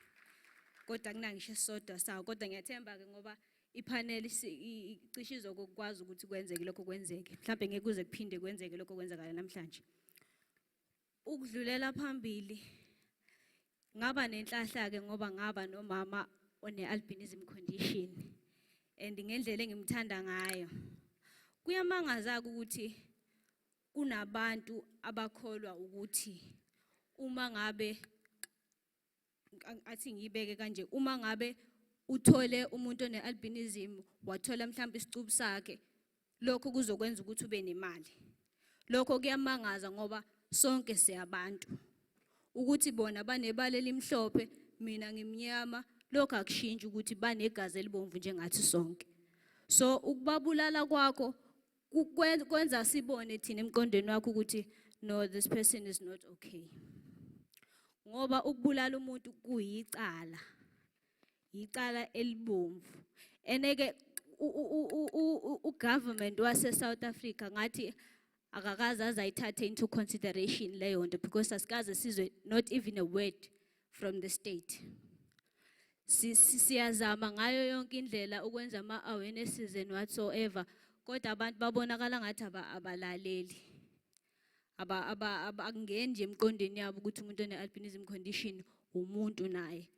kodwa kunangisho esisodwa sawo, kodwa ngiyathemba ke ngoba ipanel icishe izokwazi ukuthi kwenzeke lokho kwenzeke. Mhlawumbe ngeke kuze kuphinde kwenzeke lokho kwenzakala namhlanje. Ukudlulela phambili ngaba nenhlahla ke ngoba ngaba nomama one-albinism condition and ngendlela engimthanda ngayo. Kuyamangaza ukuthi kunabantu abakholwa ukuthi uma ngabe athi ngibeke kanje, uma ngabe uthole umuntu one-albinism wathola mhlawumbe isicubu sakhe, lokho kuzokwenza ukuthi ube nemali. Lokho kuyamangaza ngoba sonke siyabantu. Ukuthi bona banebala elimhlophe, mina ngimnyama, lokho akushintshi ukuthi banegazi elibomvu njengathi sonke. So ukubabulala kwakho kwenza sibone thina emqondweni wakho ukuthi no, this person is not okay. Ngoba ukubulala umuntu kuyicala. Icala elibomvu. Eneke ugovernment wase South Africa ngathi akakaze azayithathe into consideration leyo nto because asikaze sizwe not even a word from the state. Siyazama ngayo yonke indlela ukwenza ama-awarenesses and whatsoever, kodwa abantu babonakala ngathi abalaleli. Akungeni nje emqondweni yabo ukuthi umuntu one-albinism condition umuntu naye.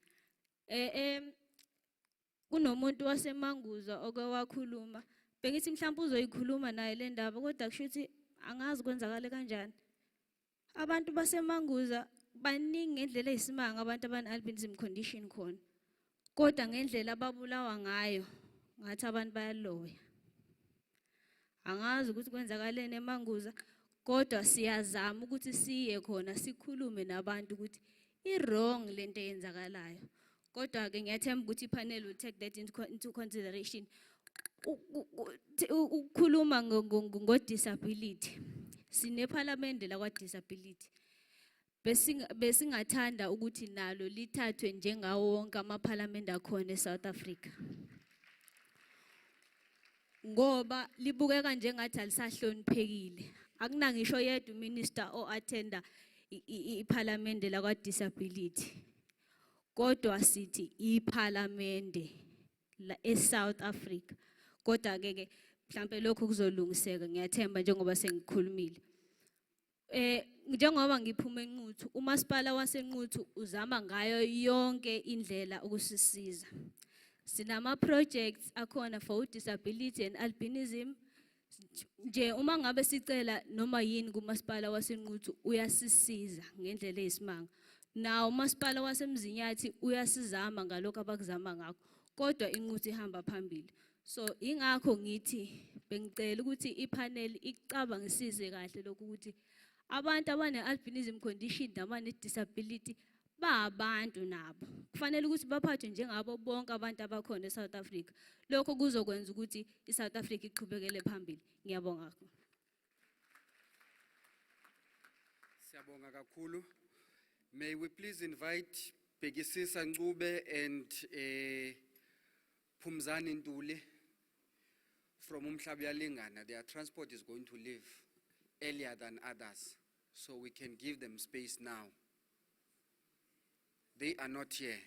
Kunomuntu waseManguza okwakhuluma, bengithi mhlawumbe uzoyikhuluma naye le ndaba, kodwa kusho ukuthi angazi kwenzakala kanjani. Abantu baseManguza baningi ngendlela eyisimanga abantu abane-albinism condition khona, kodwa ngendlela ababulawa ngayo ngathi abantu bayaloya. Angazi ukuthi kwenzakaleni eManguza, kodwa siyazama ukuthi siye khona sikhulume nabantu ukuthi i-wrong lento eyenzakalayo. Kodwa ke ngiyathemba ukuthi ipanel will take that into consideration. Ukukhuluma ngo-disability, sineparlamente lakwa-disability. Besingathanda ukuthi nalo lithathwe njengawo wonke amaphalamende akhona eSouth Africa. Ngoba libukeka njengathi alisahloniphekile. Akunangisho yedwa uminister o-attenda iparlamente lakwa-disability. Kodwa sithi iparlamente eSouth Africa. Kodwa ke mhlambe lokho kuzolungiseka, ngiyathemba njengoba sengikhulumile. Njengoba ngiphuma eNquthu, uMasipala waseNquthu uzama ngayo yonke indlela ukusisiza. Sinama projects akhona for disability and albinism. Nje uma ngabe sicela noma yini kuMasipala waseNquthu uyasisiza ngendlela eyisimanga. Now uMasipala waseMzinyathi uyasizama ngalokho abakuzama ngakho. kodwa inquthi ihamba phambili. So ingakho ngithi bengicela ukuthi ipanel icabangisise kahle lokhu ukuthi abantu abane-albinism condition nabane-disability abantu nabo kufanele ukuthi baphathwe njengabo bonke abantu abakhona eSouth Africa. Lokho kuzokwenza ukuthi iSouth Africa iqhubekele phambili. Ngiyabonga. Siyabonga kakhulu. May we please invite Bhekisisa Ncube and Phumzani Ntuli from Umhlabuyalingana. Their transport is going to leave earlier than others, so we can give them space now. They are not here.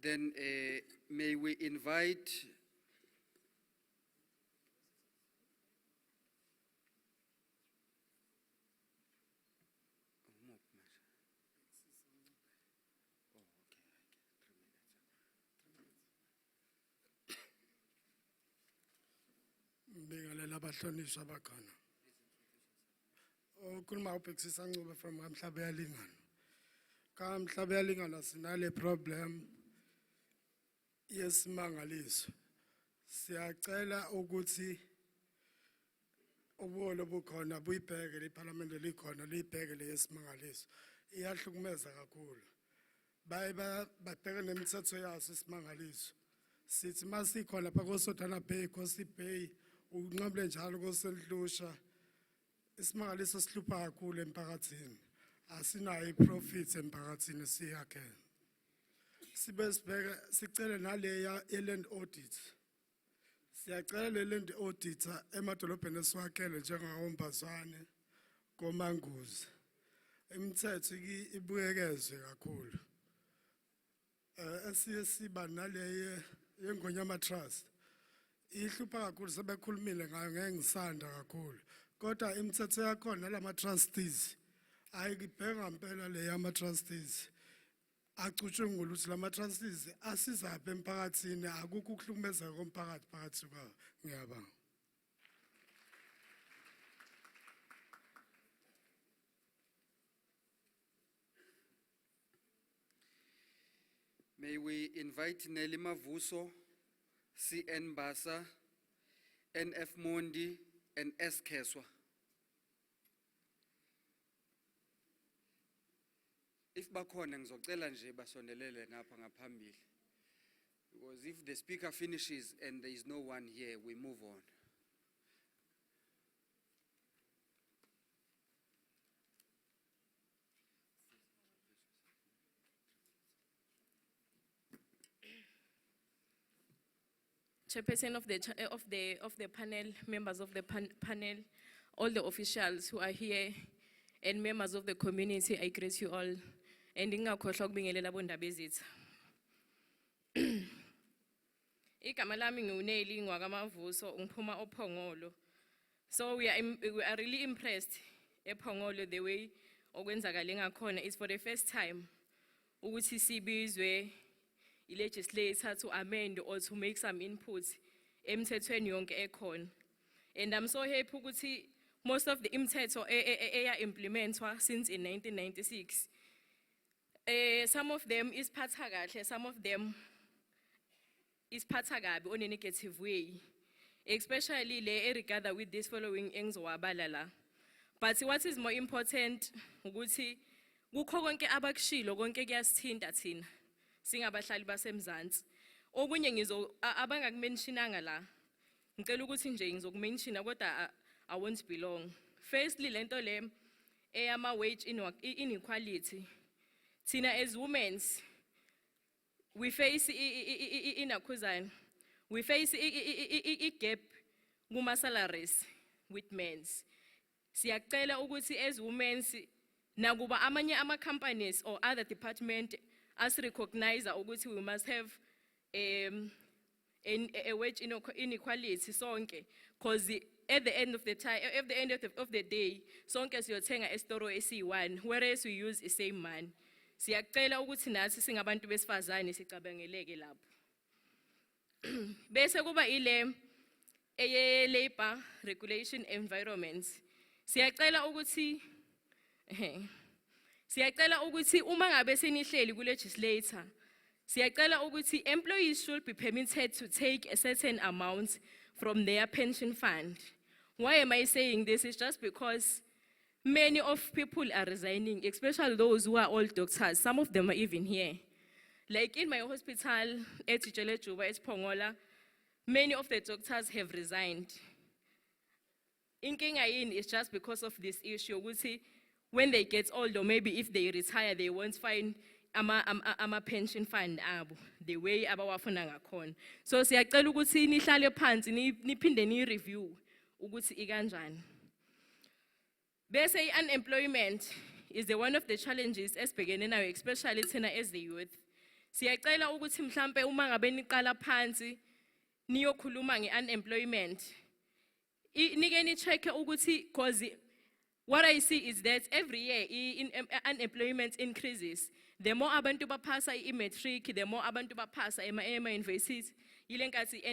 Then may we invite Bingalela abahlonishwa bakhona. Ukhuluma uBhekisisa Ncube from Umhlabuyalingana. Umhlabuyalingana sinale problem yesimangaliso. Siyacela ukuthi ubuholo bukhona buyibheke leParliament likhona libheke lesimangaliso. Iyahlukumeza kakhulu. Babheke nemithetho yaso isimangaliso. Sithi masikhona lapha koSothana Bay, Kosi Bay, unqabule njalo koSendlusha. Isimangaliso sihlupha kakhulu emphakathini. Asinayo iprofit emphakathini siyakhe. Sibe sibheke sicela naleya land audit. Siyacela le land auditor emadolobheni esiwakhele njengawoMbazwane, koManguzi. Imithetho ibuyekezwe kakhulu. Siba naleye yeNgonyama Trust. Ihlupha kakhulu sebekhulumile ngayo ngeke ngisanda kakhulu. Kodwa imithetho yakhona lama trustees ayibheka ngempela le yama trustees. Acutshungula ukuthi lama trustees asiza apha emphakathini akukho ukuhlukumezeka komphakathi phakathi kwawo. Ngiyabonga. may we invite Nelly Mavuso, CN Basa, NF Mondi, and S Keswa. If bakhona ngizocela nje basondelele ngapha ngaphambili. Because if the speaker finishes and there is no one here, we move on. Chairperson of the panel, members of the panel, all the officials who are here, and members of the community, I greet you all. And ngingakhohlwa ukubingelela abondaba ezitha. Igama lami ngiUneli ngwakamavuso ngiphuma oPhongolo. So we are really impressed ePhongolo the way okwenzakala ngakhona is for the first time ukuthi sibizwe legislator to amend or to make some inputs emthethweni yonke ekhona. And I'm so happy ukuthi most of the imithetho eya implementwa since in 1996. Some of them is phatha kahle, some of them is phatha kabi on a negative way. Especially le regard with this following engizowabala la. But what is more important ukuthi kukho konke abakushilo konke kuyasithinta thina singabahlali baseMzansi. Okunye abangakumentionanga la. Ngicela ukuthi nje ngizokumentiona kodwa I won't belong. Firstly, lento le eyama wage inequality. Tina as women, we face inakhuzana. We face a gap kuma salaries with men. Siyacela ukuthi as women nakuba amanye ama companies or other department as recognize ukuthi we must have a wage inequality sonke, because at the end of the time, at the end of the day, sonke siyothenga estoro esi1, whereas we use the same man. Siyacela ukuthi nathi singabantu besifazane sicabangeleke lapho. Bese kuba ile labor regulation environment. Siyacela ukuthi Siyacela ukuthi uma ngabe senihleli ku legislator, siyacela ukuthi employees should be permitted to take a certain amount from their pension fund. Why am I saying this? It's just because many of people are resigning, especially those who are old doctors. Some of them are even here. Like in my hospital at Juba, at Pongola, many of the doctors have resigned. Inkinga yini is just because of this issue. When they get old, or maybe if they retire, they won't find ama pension fund abo the way abawafuna ngakhona. So siyacela ukuthi nihlale phansi niphinde ni review ukuthi ikanjani. Bese unemployment is one of the challenges esibhekene nayo, especially thina as the youth. Siyacela ukuthi mhlambe uma ngabe niqala phansi niyokhuluma nge-unemployment, nike ni-check ukuthi, because what I see is that every year unemployment increases. The more abantu bapasa i-matric, the more abantu bapasa ema-universities, yile nkathi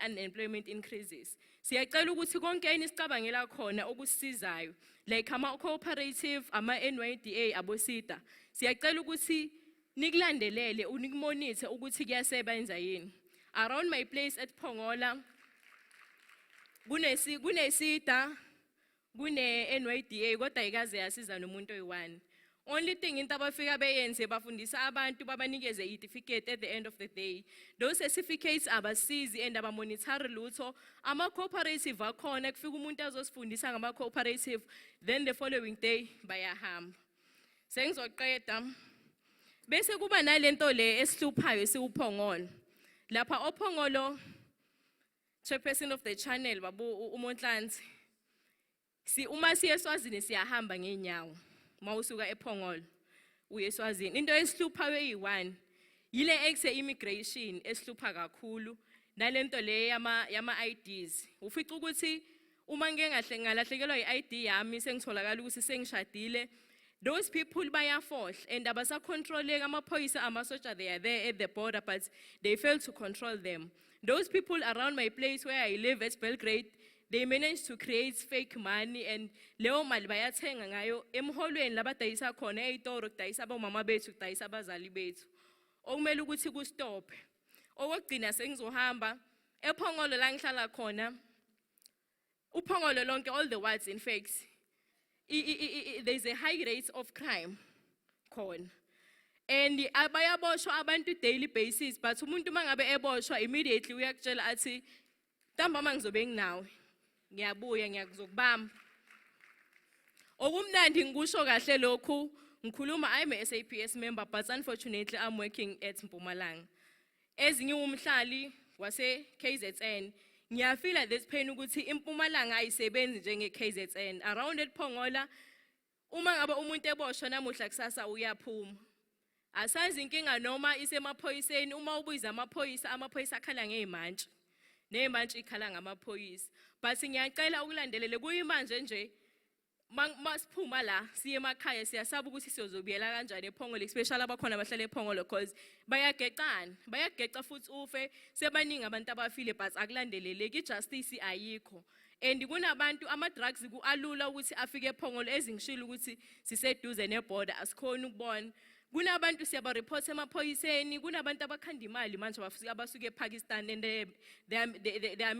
unemployment increases. Siyacela ukuthi konke enisicabangela khona okusisizayo, like ama-cooperative, ama-NYDA, abosita. Siyacela ukuthi nikulandelele, unikumonitor ukuthi kuyasebenza yini. Around my place at Pongola, kunesita, kune-NYDA, kodwa ayikaze yasiza nomuntu oyi-1. Only thing into abafika beyenze bafundisa abantu babanikeze i-certificate at the end of the day. Those certificates abasizi and abamonitor lutho. Ama-cooperative akhona, kufika umuntu azosifundisa ngama-cooperative, then the following day bayahamba. Sengizoqeda. Bese kuba nalento le esihluphayo siuPhongolo. Lapha oPhongolo, Chairperson of the channel, Babu uMonhlanhla. Uma siya eSwazini siyahamba ngenyawo. Mawusuka ePhongolo uye eSwazini. Into esihluphayo eyi-1 yile exe-immigration esihlupha kakhulu, nalento le yama-IDs. Ufica ukuthi uma ngalahlekelwa i-ID yami sengitholakala ukuthi sengishadile, those people bayafohla and abasacontroleka amaphoyisa amasotsha, they are there at the border but they fail to control them. Those people around my place where I live at Belgrade, they managed to create fake money and leyo mali bayathenga ngayo emholweni labadayisa khona ey'toro, kudayisa abomama bethu, kudayisa abazali bethu. Okumele ukuthi kustop. Okugcina sengizohamba ePhongolo la ngihlala khona. uPhongolo lonke, all the wards in fact, there's a high rate of crime khona. And bayaboshwa abantu daily basis, but umuntu mangabe eboshwa immediately uyakutshela athi ntambama ngizobe nginawe. Ngiyabuya ngiyakuzokubamba. Okumnandi ngikusho kahle lokhu, ngikhuluma I'm a SAPS member but unfortunately I'm working at Mpumalanga. Ezinye umhlali wase KZN, ngiyafila this pain ukuthi iMpumalanga ayisebenzi njenge KZN. Around at Pongola, uma ngabe umuntu eboshwa namuhla kusasa uyaphuma. Asazi inkinga noma isemaphoyiseni, uma ubuza amaphoyisa akhala ngezimantshi. Nemantshi ikhala ngamaphoyisa. But ngiyacela ukulandelele kuyimanje nje masiphuma la siye emakhaya siyasaba ukuthi sizobuyela kanjani ePhongolo, especially abakhona abahlala ePhongolo because bayageca futhi ufe, sebaningi abantu abafile but akulandeleleki, ijustice ayikho. And kunabantu ama-drugs alula ukuthi afike ePhongolo, ezingishilo ukuthi siseduze neborder asikhona ukubona. Kunabantu siyabareport emaphoyiseni, kunabantu abakhanda imali manje abasuka ePakistan and they are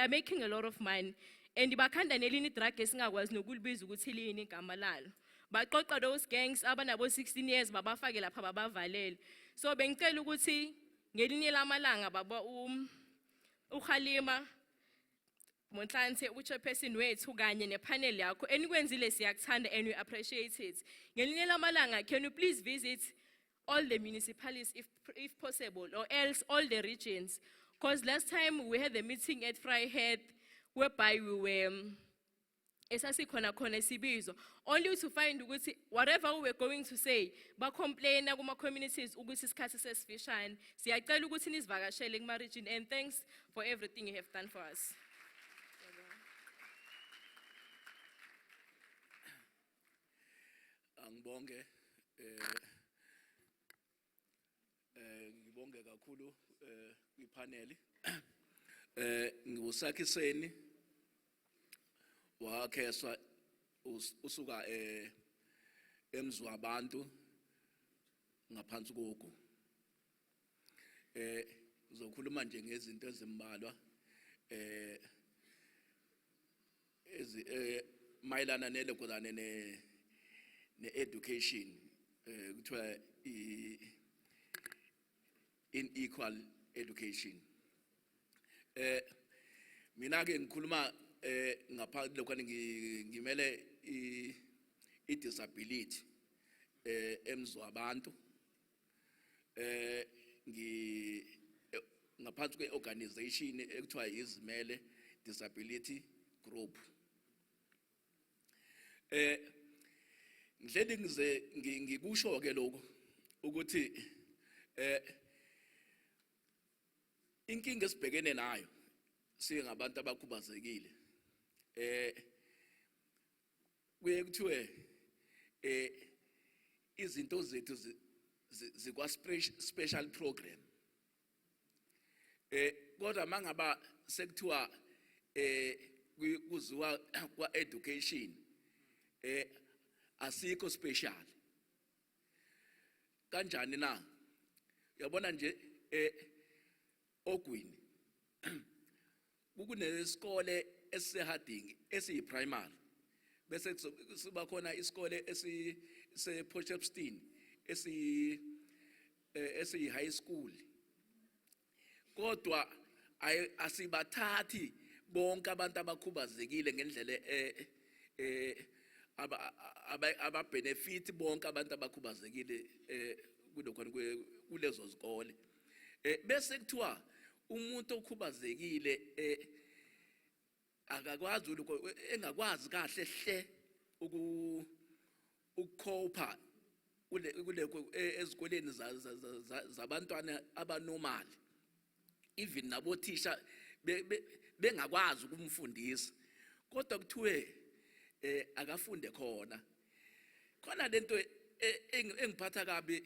making a lot of money. And bakhanda nelinye drug esingakwazi nokulibiza ukuthi lini igama lalo. Baqoqa those gangs abanabo 16 years babafake lapha babavalele. So bengicela ukuthi ngelinye lamalanga baba uKhalima Monhlanhla uChairperson wethu kanye nepanel yakho enikwenzile siyakuthanda and we appreciate it. Ngelinye lamalanga, can you please visit all the municipalities if possible, or else all the regions? Because last time we had a meeting at Vryheid whereby we were esasikhona sibizo only to find ukuthi whatever we were going to say complain kuma communities ukuthi isikhathi sesifishane. Siyacela ukuthi nisivakashele kuma region, and thanks for everything you have done for us. Ngibonge kakhulu ipaneli. Ngusakhiseni wakheswa usuka emzwabantu ngaphansi kogu. Ngizokhuluma nje ngezinto ezimbalwa mayelana nelokhuzane ne-education kuthiwa in-equal education. Mina-ke ngikhuluma ngaphansi lokhwana ngimele i-disability emzwabantu ngaphansi kwe-organization ekuthiwa izimele disability group. Ngihleli ngikusho ke lokho ukuthi inkinga esibhekene nayo singabantu abakhubazekile kuye kuthiwe izinto zethu zikwa special program kodwa mangaba sekuthiwa kuziwa kwa education asikho special kanjani na uyabona nje Ogwini kunesikole esehadingi esiyiprimary bese siba khona isikole ese-Potchefstroom esi high school kodwa asibathathi bonke abantu abakhubazekile ngendlela aba-benefit bonke abantu abakhubazekile kulezo zikole bese kuthiwa umuntu okhubazekile akakwazi engakwazi kahle hle ukukhopha ezikoleni zabantwana abanormal even nabothisha bengakwazi ukumfundisa kodwa kuthiwe akafunde khona lento engiphatha kabi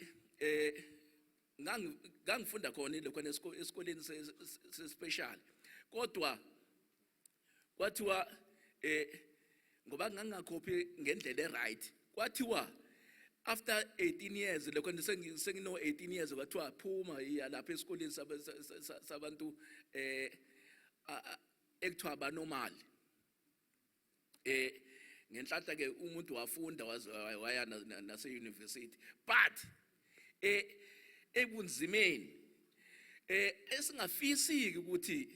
ngangifunda khona lokho esikoleni special kodwa kwathiwa ngoba ngangakhophi ngendlela eright kwathiwa after 18 years lokho sengino 18 years kwathiwa phuma lapha esikoleni sabantu ekuthiwa abanormal ngenhlanhla ke umuntu wafunda waya nase university but ebunzimeni esingafisiki ukuthi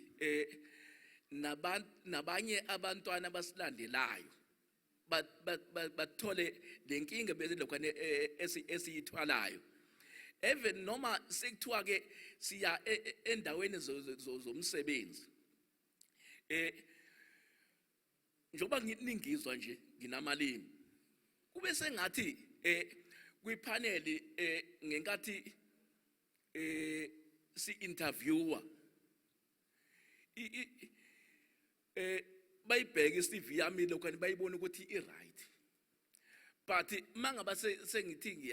nabanye abantwana abasilandelayo bathole lenkinga bezilokwane esiyithwalayo even noma sekuthiwa ke siya endaweni zomsebenzi njengoba ningizwa nje nginamalimi kube sengathi kwipaneli ngenkathi si-interviewer bayibheke i-CV yami lokhani bayibona ukuthi i-right but mangaba sengithi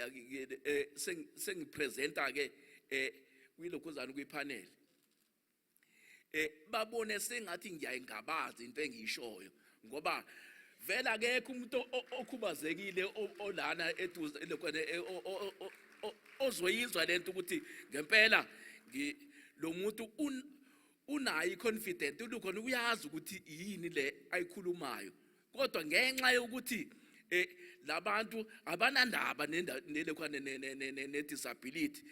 sengipresenta ke kwilokhuzana kwipaneli babone sengathi ngiyayingabazi into engiyishoyo ngoba vela akekho umuntu okhubazekile olana eduze lokhane ozoyizwa lento ukuthi ngempela lo muntu unayi confident ukhona uyazi ukuthi yini le ayikhulumayo kodwa ngenxa yokuthi labantu abanandaba nelekhwane ne-disability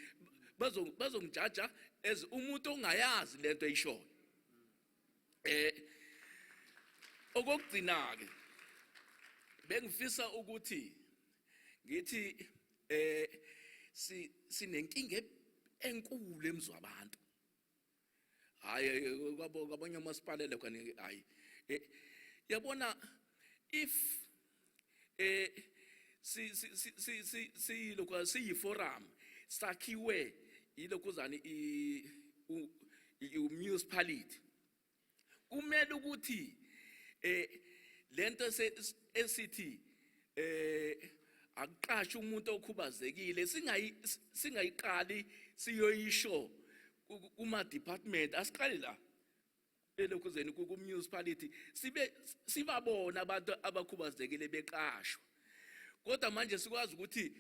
bazongijaja as umuntu ongayazi lento eyishoyo okugcina ke bengifisa ukuthi ngithi sinenkinga enkulu emzwabantu hayi kwabonye umasipalele khona hayi yabona if lokho siyiforum sakhiwe yilokhuzana i-municipality kumele ukuthi lento esithi aqashe umuntu okhubazekile singayiqali siyoyisho kuma department asiqale la elokhuzeni ku municipality sibabona abantu abakhubazekile beqashwa Kodwa manje sikwazi ukuthi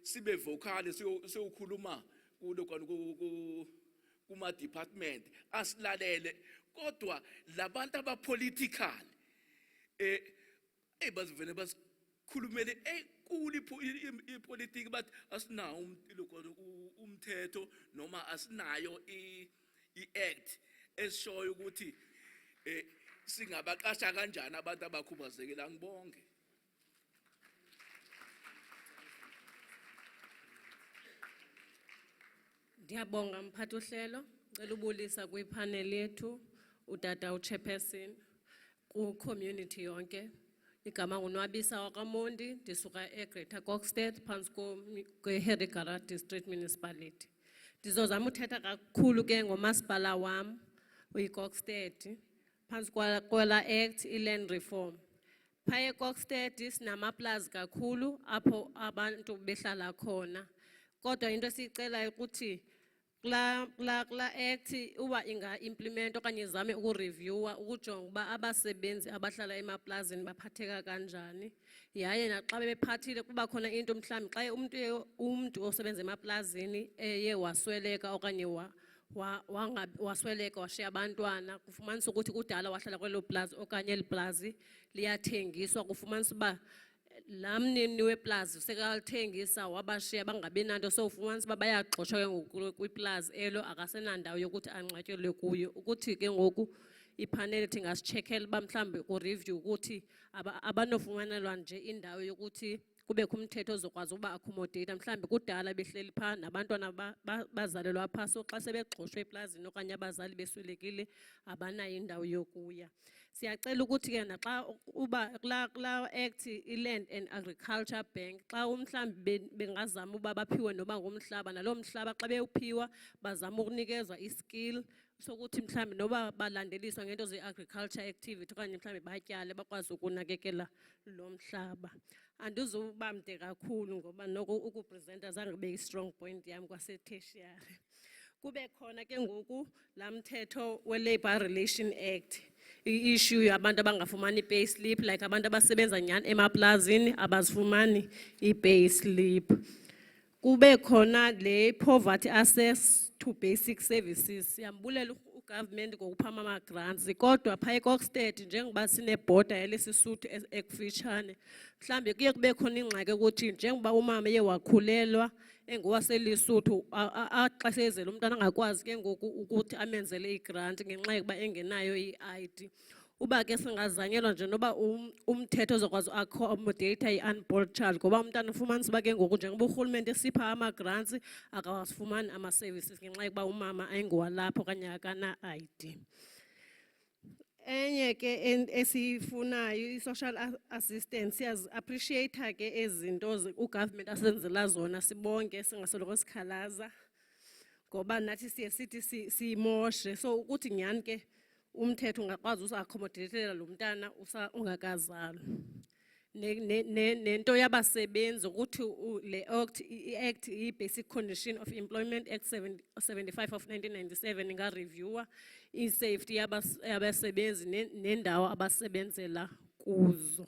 sibe vocal siyokhuluma kuma department asilalele kodwa labantu abapolitical bazivele basikhulumele ipolitiki but asinawo umthetho noma asinayo i-act eshoyo ukuthi singabaqasha kanjani abantu abakhubazekile. Ngibonge. Ndiyabonga mphathi uhlelo, ngicela ubulisa kwipanel yethu utata uChairperson ku community yonke. Igama ngunwabisa wakamondi ndisuka eGreater Kokstad phansi kweHerigara District Municipality. Ndizozama uthetha kakhulu ke ngomasipala wam uyiKokstad phansi kwela act iLand Reform. Phaya eKokstad sinamaplazi kakhulu apho abantu behlala khona. Kodwa into esiyicelayo ukuthi kula act uba inga implement okanye izame ukureviewa ukujonga uba abasebenzi abahlala emaplazini baphatheka kanjani. Yaye naxa bephathile kuba khona into mhlawumbi xa umuntu osebenza emaplazini eye wasweleka okanye wasweleka washiya abantwana kufumanisa ukuthi kudala wahlala kwelo plazi okanye eli plazi liyathengiswa kufumanisa uba laa mnini weplazi sekalithengisa wabashiya bangabi nanto sowufumanisa uba bayagxoshwa ke ngoku kwiplazi elo akasenandawo yokuthi angcwatyelwe kuyo. Ukuthi ke ngoku ipanel ingasitshekela uba mhlawumbi kureview ukuthi abanofumanelwa nje indawo yokuthi kubekho umthetho ozokwazi uba accommodate mhlawumbi kudala behleli phaa nabantwana bazalelwa phaa so xa sebegxoshwe eplazini okanye abazali beswelekile abanayo indawo yokuya. Siyacela ukuthi ke naxa uba kula act iLand and Agriculture Bank xa mhlawumbi bengazama uba baphiwe noba ngumhlaba naloo mhlaba xa bewuphiwa bazama ukunikezwa iskill sokuthi mhlawumbi noba balandeliswa ngento ze-agriculture activity okanye mhlawumbi batyale bakwazi ukunakekela lo mhlaba. Andizuba mde kakhulu ngoba noko ukupresenta zange be strong point yam kwase-tertiary. Kube khona ke ngoku laa mthetho we-Labour Relation Act i-issue yabantu abangafumani i-pay slip like abantu abasebenza nyhani emaplazini abazifumani i-pay slip. Kube khona le poverty access to basic services. Siyambulela ugovernment ngokuphama ama-grants kodwa phaya eKokstad njengoba sinebhoda yalesisuthu ekufitshane mhlawumbi kuye kube khona ingxaki ukuthi njengoba umama eye wakhulelwa engowaselisuthu xa sezele umntwana angakwazi ke ngoku ukuthi amenzele igrant ngenxa yokuba engenayo i-ID. Uba ke singazanyelwa nje noba umthetho ozokwazi accommodate i-unborn child ngoba umntana ufumanisa uba ke ngoku njengoba urhulumente esipha ama-grants akawasifumani ama-services ngenxa yokuba umama ayingowalapho okanye akana-ID. Enye ke esifunayo i-social assistance siyazi-appreciate ke ezinto ugovernment asenzela zona sibonke singasoloko sikhalaza ngoba nathi siye sithi siyimoshe so ukuthi nyhani ke umthetho ungakwazi usa-accommodatela lo mntana ungakazalwa. Nento yabasebenzi ukuthi le act i-Basic Condition of Employment Act 75 of 1997 ingareviewa i-safety yabasebenzi nendawo abasebenzela kuzo.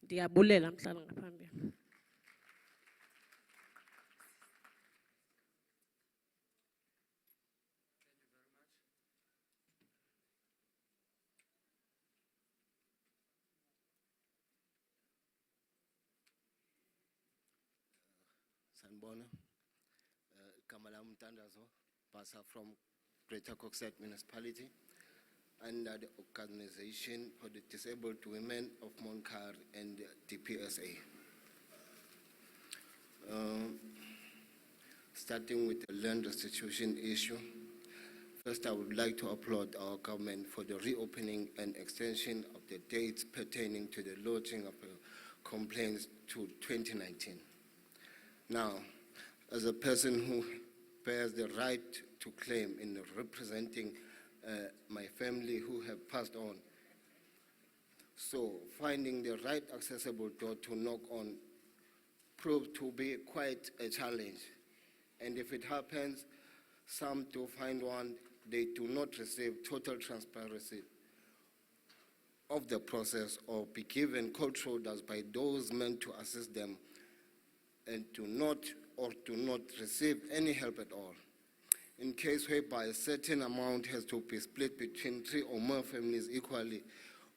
Ndiyabulela mhlala ngaphambili. Sanibona, Kamala Mtandazo, Basa from Greater Kokstad Municipality, under the Organization for the Disabled Women of Monkar and DPSA. Starting with the land restitution issue, first I would like to applaud our government for the reopening and extension of the dates pertaining to the lodging of complaints to 2019. Now, as a person who bears the right to claim in representing my family who have passed on, so finding the right accessible door to knock on proved to be quite a challenge. And if it happens, some do find one, they do not receive total transparency of the process or be given cold shoulders by those meant to assist them and do not receive any help at all. In case whereby a certain amount has to be split between 3 or more families equally,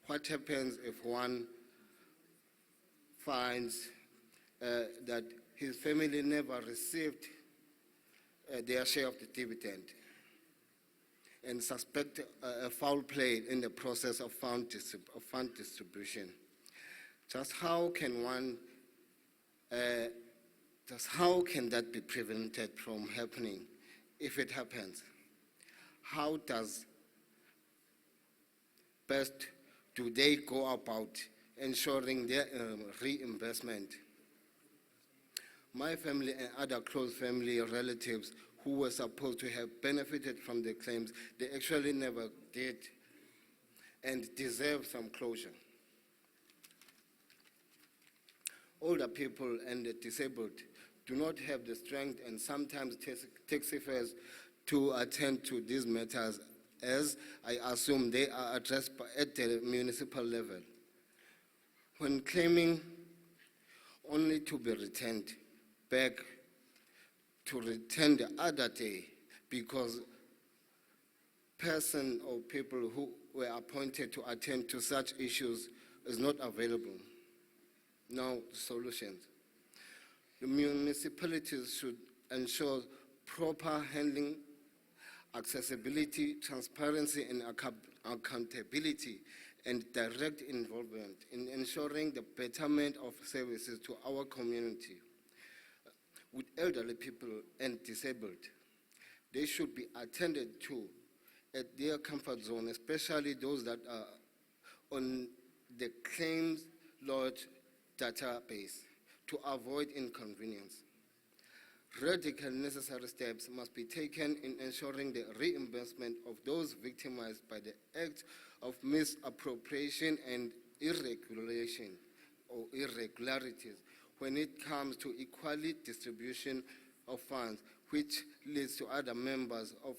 what happens if one finds that his family never received their share of the dividend and suspect a foul play in the process of fund distribution? Just how can that be prevented from happening if it happens? How does best do they go about ensuring their reimbursement? My family and other close family relatives who were supposed to have benefited from the claims, they actually never did and deserve some closure. Older people and the disabled do not have the strength and sometimes taxi fares to attend to these matters, as I assume they are addressed at the municipal level. When claiming only to be returned back to return the other day because person or people who were appointed to attend to such issues is not available. Now, solutions. The municipalities should ensure proper handling, accessibility, transparency, and accountability, and direct involvement in ensuring the betterment of services to our community. With elderly people and disabled, they should be attended to at their comfort zone, especially those that are on the claims lodge database, to avoid inconvenience. Radical necessary steps must be taken in ensuring the reimbursement of those victimized by the act of misappropriation and irregulation or irregularities when it comes to equality distribution of funds, which leads to other members of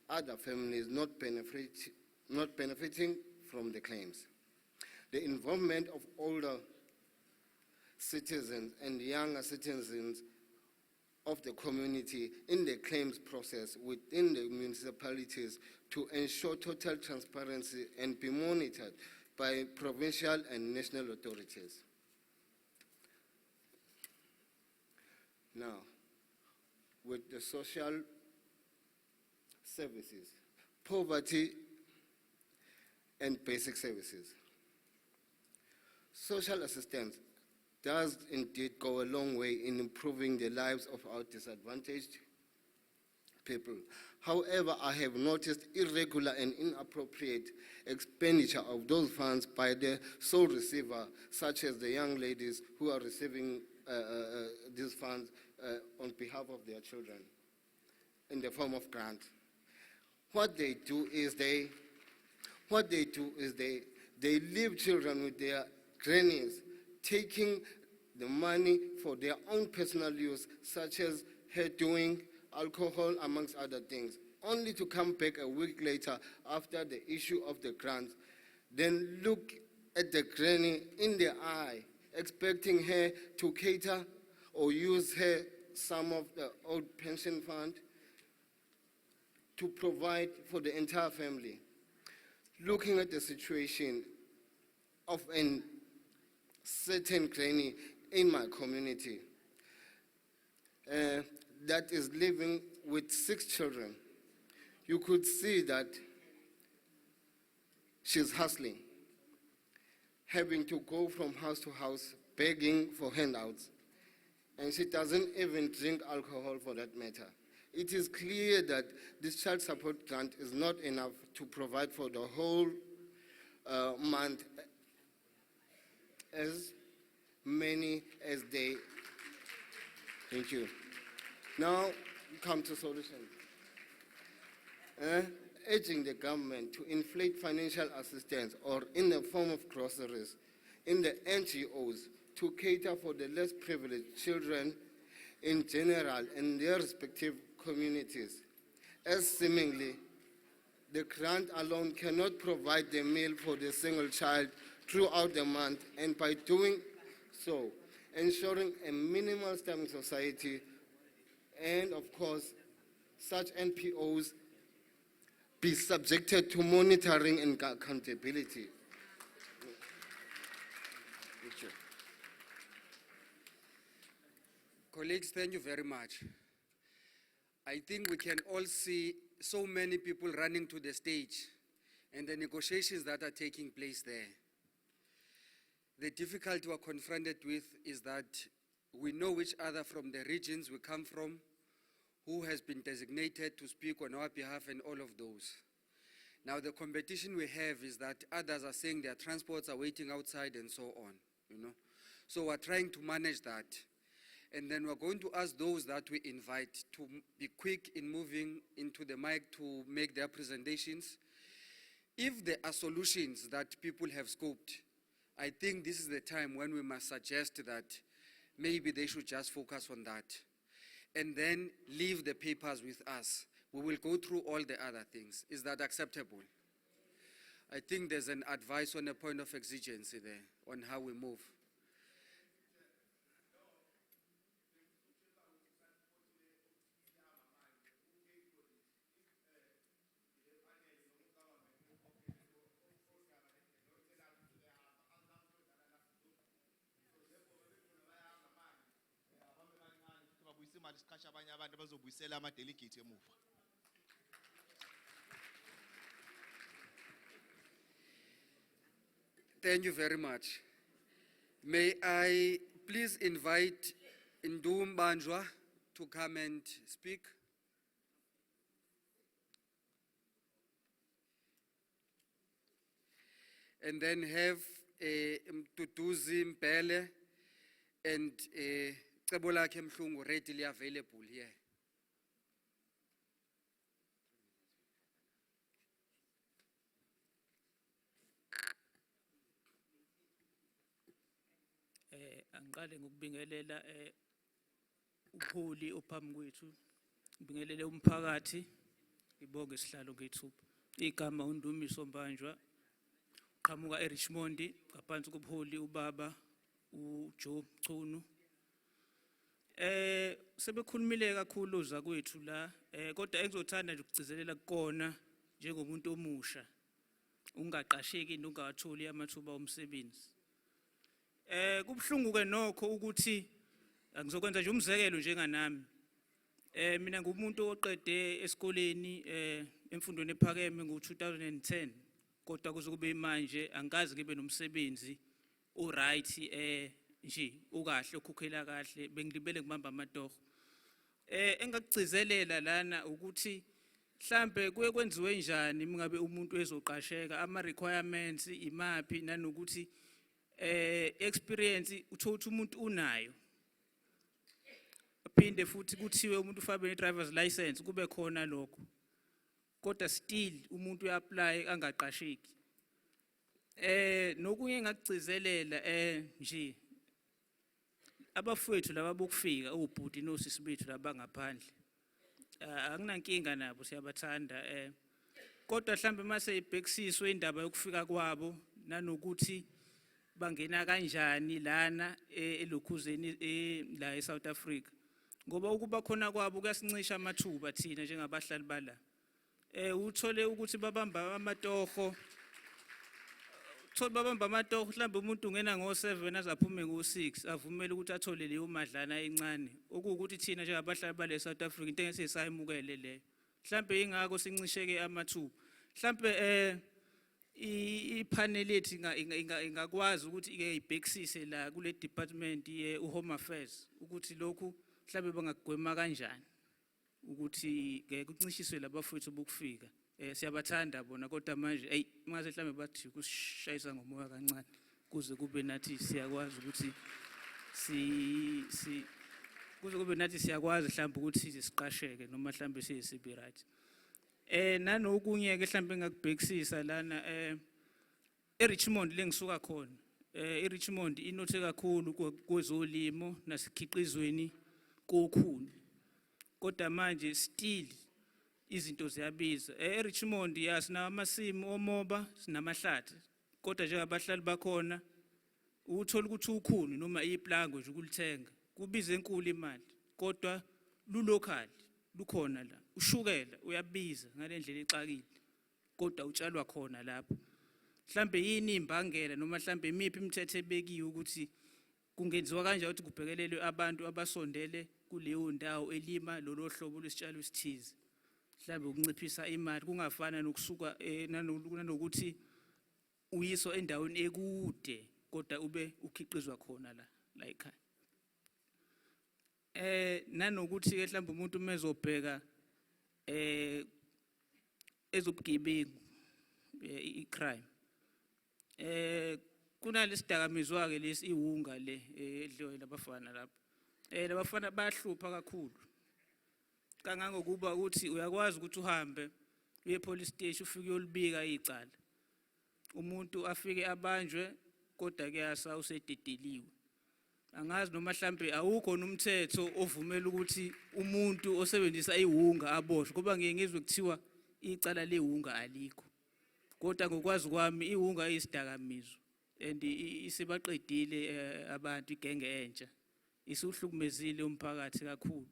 other families not benefiting from the claims. The involvement of older citizens and younger citizens of the community in the claims process within the municipalities to ensure total transparency and be monitored by provincial and national authorities. Now, with the social services, poverty and basic services. Social assistance does indeed go a long way in improving the lives of our disadvantaged people. However, I have noticed irregular and inappropriate expenditure of those funds by the sole receiver, such as the young ladies who are receiving these funds on behalf of their children in the form of grants. What they do is they leave children with their grannies, taking the money for their own personal use, such as hairdoing, alcohol, amongst other things, only to come back a week later after the issue of the grants, then look at the granny in the eye, expecting her to cater or use her some of the old pension fund to provide for the entire family. Looking at the situation of a certain granny in my community that is living with 6 children, you could see that she's hustling, having to go from house to house begging for handouts, and she doesn't even drink alcohol for that matter. It is clear that this child support grant is not enough to provide for the whole month as many as they. Thank you. Now, come to solutions. Urging the government to inflate financial assistance or in the form of groceries in the NGOs to cater for the less privileged children in general in their respective communities, as seemingly The grant alone cannot provide the meal for the single child throughout the month, and by doing so, ensuring a minimal STEM society, and of course, such NPOs be subjected to monitoring and accountability. Thank you. Colleagues, thank you very much. I think we can all see so many people running to the stage and the negotiations that are taking place there. The difficulty we're confronted with is that we know each other from the regions we come from, who has been designated to speak on our behalf and all of those. Now the competition we have is that others are saying their transports are waiting outside and so on, you know. So we're trying to manage that. And then we're going to ask those that we invite to be quick in moving into the mic to make their presentations. If there are solutions that people have scoped, I think this is the time when we must suggest that maybe they should just focus on that and then leave the papers with us. We will go through all the other things. Is that acceptable? I think there's an advice on a point of exigency there on how we move. Thank you very much. May I please invite Ndum Banjwa to come and speak? And then have Mtutuzi Mpele and Cebola Kemhlungu readily available here. Angiqale ngokubingelela upholi ophambi kwethu, ngibingelele umphakathi, ngibonge isihlalo ngethuba. Igama uNdumiso Mbanjwa, qhamuka eRichmond, ngaphansi kobuholi ubaba uJoe Mchunu. Sebekhulumile kakhulu zakwethu la, kodwa engizothanda nje ukugcizelela kukona njengomuntu omusha, ungaqasheki ungawatholi amathuba omsebenzi. Kubhlungu ke nokho ukuthi ngizokwenza nje umzekelo njenganami. Mina ngumuntu oqede esikoleni emfundweni ephakeme ngo-2010, kodwa kuze kube manje angikaze ngibe nomsebenzi oright nje ukahle okhokhela kahle, bengilibele ngibamba amatoho. Engakugcizelela lana ukuthi mhlambe kuye kwenziwe njani mingabe umuntu ezoqasheka, ama requirements imaphi, nanokuthi experience uthola umuntu unayo. Phinde futhi kuthiwe umuntu ufake ne driver's license kube khona lokho, kodwa still umuntu uyapply angaqasheki. Nokunye engakugcizelela nje abafowethu laba bokufika obhuti nosisi bethu laba ngaphandle, anginankinga nabo, siyabathanda. Kodwa mhlambe mase ibhekisiswe indaba yokufika kwabo nanokuthi bangena kanjani lana elokhuzeni la eSouth Africa, ngoba ukuba khona kwabo kuyasincisha amathuba thina njengabahlali bala. Uthole ukuthi babamba amatoho, mhlambe umuntu ungena ngo-7 azaphume ngo-6 avumele ukuthi athole leyo madlana encane, okuwukuthi thina njengabahlali bale South Africa into engesisayimukele leyo. Mhlambe ingako sincisheke amathuba. Mhlambe ipanel ethi ingakwazi ukuthi ke ibhekisise la kule department ye Home Affairs ukuthi lokhu mhlambe bangagwema kanjani ukuthi ke kuncishiswe labafowethu bokufika. Siyabathanda bona, kodwa manje mase mhlambe bathi kusishayisa ngomoya kancane kuze kube nathi siyakwazi ukuthi siyakwazi mhlambe ukuthi siqasheke noma mhlambe sibe right. Nanokunye ke mhlambe ngakubhekisisa lana eRichmond lengisuka khona. eRichmond inothe kakhulu kwezolimo nasikhiqizweni kokhuni, kodwa manje still izinto ziyabiza. Richmond ya sinamasimu omoba sinamahlathi. Kodwa njengabahlali bakhona uthola ukuthi ukhuni noma iplango nje ukulithenga kubiza enkulu imali. Kodwa lulocal lukhona la. Ushukela uyabiza ngalendlela exakile. Kodwa utshalwa khona lapho. Mhlambe yini imbangela noma mhlambe imiphi imithetho ebekiwe ukuthi kungenziwa kanjani ukuthi kubhekelelwe abantu abasondele kuleyo ndawo elima lolo hlobo lwesitshalo esithize. Mhlambe ukunciphisa imali kungafana nokusuka nanokuthi uyiso endaweni ekude kodwa ube ukhiqizwa khona la ekhaya. Nanokuthi ke mhlambe umuntu mezobheka ezobugebengu icrime. Kunalesidakamizwa ke lesi iwunga le edliwe labafana lapha. Labafana bayahlupha kakhulu. Kangangokuba ukuthi uyakwazi ukuthi uhambe uye police station ufike uyolibika icala. Umuntu afike abanjwe kodwa ke asa usededeliwe. Angazi noma mhlambe awukho umthetho ovumela ukuthi umuntu osebenzisa iwunga aboshwe kuba ngeke ngizwe kuthiwa icala lewunga alikho. Kodwa ngokwazi kwami iwunga isidakamizo and isebaqedile abantu igenge entsha. Isuhlukumezile umphakathi kakhulu.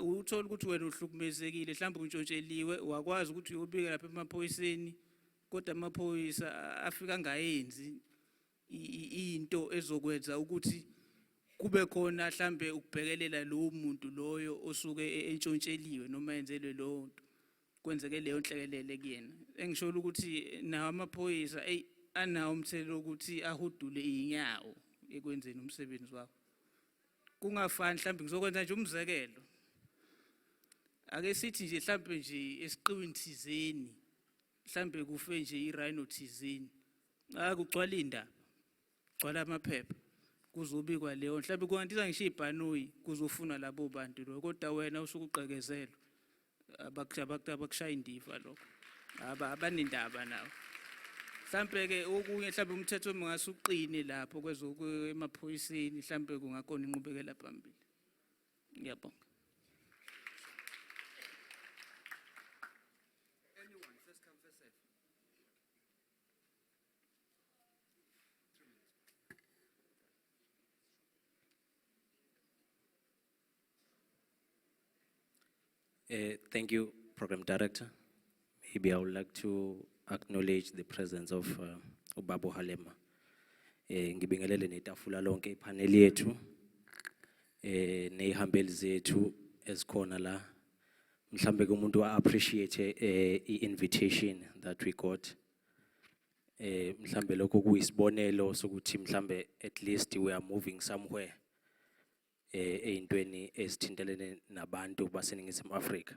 Uthola ukuthi wena uhlukumezekile mhlawumbe untshontshelwe wakwazi ukuthi uyobika lapha emaphoyiseni kodwa amaphoyisa afika ngayenzi into ezokwenza ukuthi kube khona mhlambe ukubhekelela lo muntu loyo osuke entshontshelwe noma enzelwe lo nto kwenzeke leyo nhlekelele kuyena. Engisho ukuthi nawo amaphoyisa anawo umthelo ukuthi ahudule inyawo ekwenzeni umsebenzi wakhe. Kungafani mhlambe ngizokwenza nje umzekelo. Ake sithi nje mhlambe nje esiqiwini thizeni mhlambe kufe nje irhino thizeni. Akugcwala indaba. Gcwala amaphepha. Kuzobikwa leyo mhlambe kwantiza ngisho ibhanoyi kuzofuna labo bantu lo kodwa wena usukuqekezela abakushaya indiva lokho. Abanindaba nawo. Mhlambe ke okunye mhlambe umthetho ongasuqine lapho kwemaphoyiseni mhlambe kungakona inqubekela phambili. Ngiyabonga. Anyone, first come, first serve. Thank you, Program Director. Maybe I would like to acknowledge the presence of Ubabo Halema. Ngibingelele netafula lonke ipanel yethu nehambeli zethu ezikhona la. Mhlambe kumuntu wa appreciate i-invitation that we got. Mhlambe lokho kuyisibonelo sokuthi mhlambe at least we are moving somewhere. Eyintweni esithintelene nabantu baseningizimu Afrika.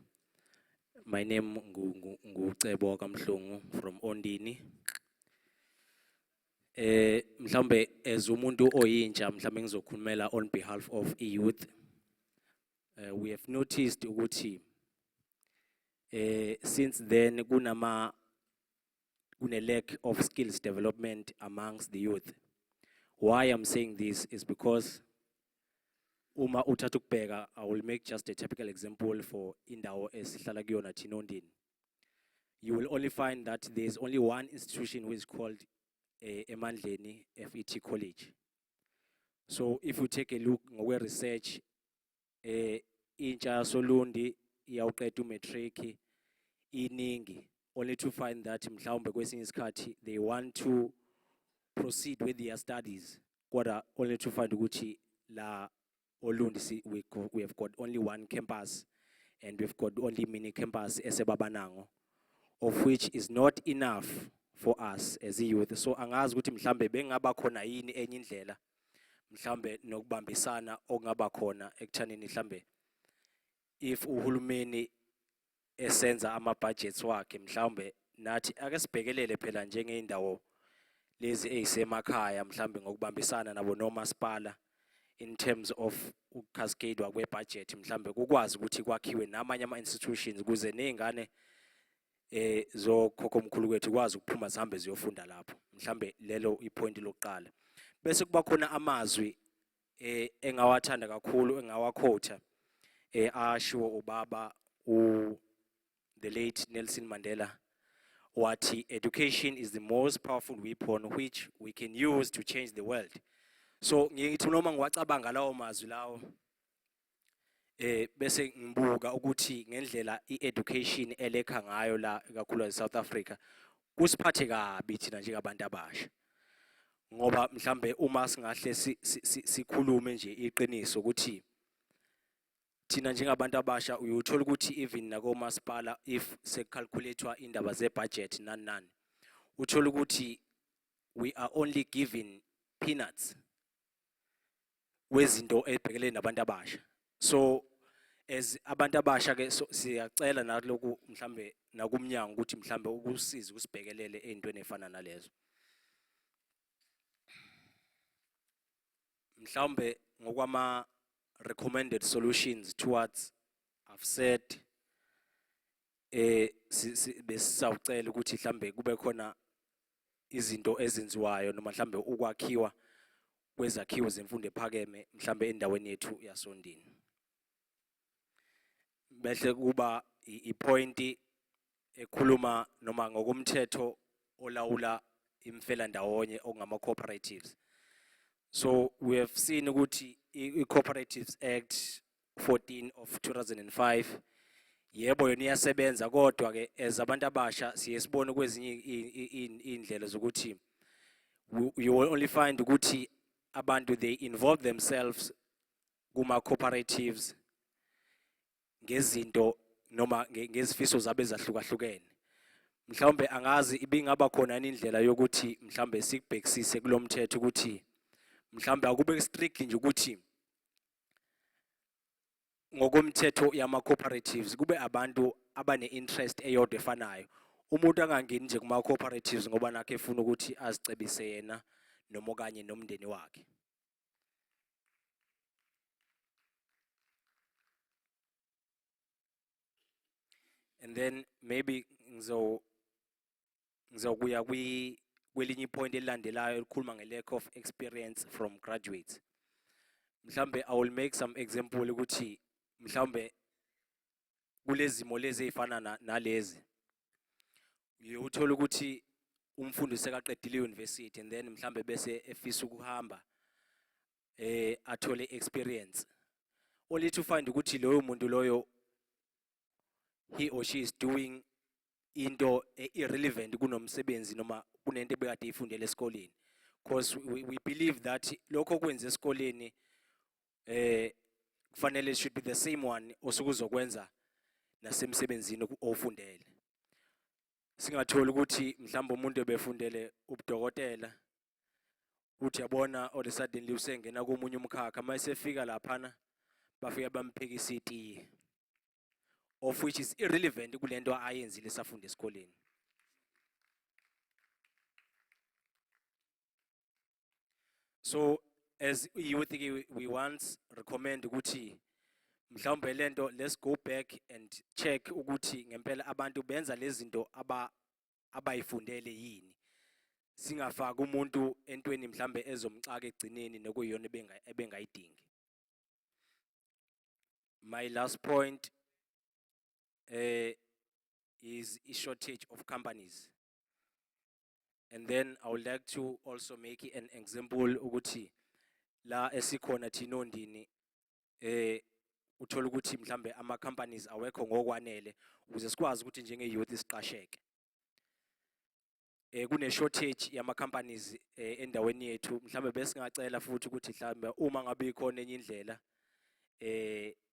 My name nguCebo Kamhlungu from Ondini. Mhlambe as umuntu oyintsha mhlambe ngizokhulumela on behalf of youth. We have noticed ukuthi since then kuna lack of skills development amongst the youth. Why I'm saying this is because Uma uthatha ukubheka, I will make just a typical example for indawo esihlala kuyona thina Ondini. You will only find that there is only one institution which is called Emandleni FET College. So if you take a look ngokwe research, intsha Solundi iyawuqeda umatric iningi, only to find that mhlawumbe kwesinye isikhathi they want to proceed with their studies, kodwa only to find ukuthi la Olundi we have got only one campus and we've got only mini campus esebabanango, of which is not enough for us as a youth. So angazi ukuthi mhlambe bengaba khona yini enye indlela mhlambe nokubambisana okungaba khona ekuthaneni mhlambe if uhulumeni esenza ama budgets wakhe mhlambe nathi ake sibhekelele phela njengeindawo lezi ezisemakhaya mhlambe ngokubambisana nabo nomasipala in terms of cascade kwe budget mhlambe kukwazi ukuthi kwakhiwe namanye ama institutions kuze nezingane zokhokho omkhulu kwethu kwazi ukuphuma zihambe ziyofunda lapho. Mhlambe lelo ipoint lokuqala. Bese kuba khona amazwi engawathanda kakhulu engawaquote ashiwo ubaba the late Nelson Mandela, wathi education is the most powerful weapon which we can use to change the world. So ngithi noma ngiwacabanga lawo mazwi lawo bese ngibuka ukuthi ngendlela i-education elekha ngayo la kakhulu eSouth Africa kusiphathe kabi thina njengabantu abasha. Ngoba mhlambe uma singahle sikhulume nje iqiniso ukuthi thina njengabantu abasha uyothola ukuthi even nakomasipala if secalculatewa indaba ze-budget nani uthola ukuthi we are only given peanuts wezinto ebhekelene nabantu abasha. So as abantu abasha ke siyacela naloku mhlambe nakumnyango ukuthi mhlambe ukusiza usibhekelele ezintweni efana nalezo. Mhlambe ngokwama recommended solutions towards I've said besawucela ukuthi mhlambe kube khona izinto ezenziwayo noma mhlambe ukwakhiwa kwezakhiwo zemfundo ephakeme mhlambe endaweni yethu yaSondini. Behle kuba ipoint ekhuluma noma ngokomthetho olawula imfela ndawonye okungama cooperatives. So we have seen ukuthi i-Cooperatives Act 14 of 2005 yebo yona iyasebenza kodwa ke as abantu abasha siyesibona kwezinye indlela zokuthi you will only find ukuthi abantu they involve themselves kuma cooperatives ngezinto noma ngezifiso zabo ezahlukahlukene. Mhlawumbe angazi ibingaba khona indlela yokuthi mhlawumbe sikubhekisise kulomthetho ukuthi mhlawumbe akube strictly nje ukuthi ngokomthetho yama cooperatives kube abantu abane interest eyodwa efanayo. Umuntu angangeni nje kuma cooperatives ngoba nakhe efuna ukuthi azicebise yena noma kanye nomndeni wakhe. And then maybe ngizokuya kwelinye point elandelayo elikhuluma nge-lack of experience from graduates. Mhlambe I will make some example ukuthi mhlambe kulezimo lezi ezifana nalezi uyothola ukuthi umfundi sekaqedile university and then mhlambe bese efisa ukuhamba athole experience. Only to find ukuthi loyo muntu loyo he or she is doing into irrelevant kunomsebenzi noma kunento ebekade ifundele esikoleni. Because we believe that lokho kwenza esikoleni kufanele should be the same one osukuzokwenza nasemsebenzini ofundele. Singathola ukuthi mhlawumbe umuntu ebefundele ubudokotela uthi yabona all suddenly usengena komunye umkhakha mayesefika laphana bafika bamphekisa itiye of which is irrelevant kulento ayenzile safunda esikoleni. So as youth we once recommend ukuthi mhlawumbe lento let's go back and check ukuthi ngempela abantu benza lezi zinto abayifundele yini. Singafaka umuntu entweni mhlambe ezomxaka egcineni nekuyiyona ebengayidingi. My last point is a shortage of companies. And then I would like to also make an example ukuthi la esikhona thinondini uthola ukuthi mhlambe ama companies awekho ngokwanele ukuze sikwazi ukuthi njenge youth siqasheke. Kune shortage yama companies endaweni yethu mhlambe besingacela futhi ukuthi mhlambe uma ngabe ikhona enye indlela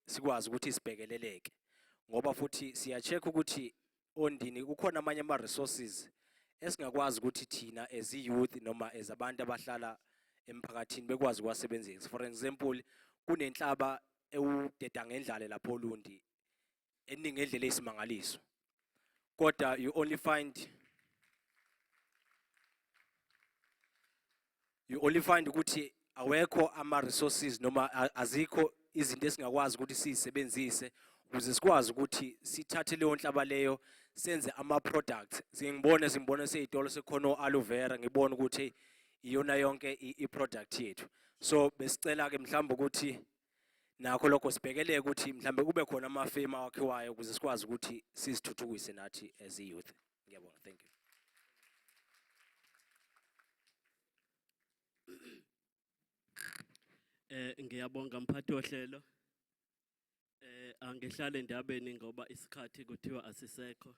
sikwazi ukuthi sibhekeleleke. Ngoba futhi siya check ukuthi ondini kukhona amanye ama resources esingakwazi ukuthi thina as youth noma as abantu abahlala emphakathini bekwazi kwasebenzisa. For example kunenhlaba ewudeda ngendlala lapho Lundi eningi ngendlela esimangaliso. Kodwa you only find ukuthi awekho ama resources noma azikho izinto esingakwazi ukuthi sisebenzise ukuze sikwazi ukuthi sithathe leyo nhlaba leyo senze ama products. Simbone seyitolo sekhona aloe vera ngibona ukuthi iyona yonke i product yethu. So besicela ke mhlawumbe ukuthi nakho lokho sibhekeleke ukuthi mhlambe kube khona amafema awakhiwayo ukuze sikwazi ukuthi sizithuthukise nathi as a youth. Ngiyabonga, thank you. Ngiyabonga mphathi ohlelo. Angihlale endabeni ngoba isikhathi kuthiwa asisekho.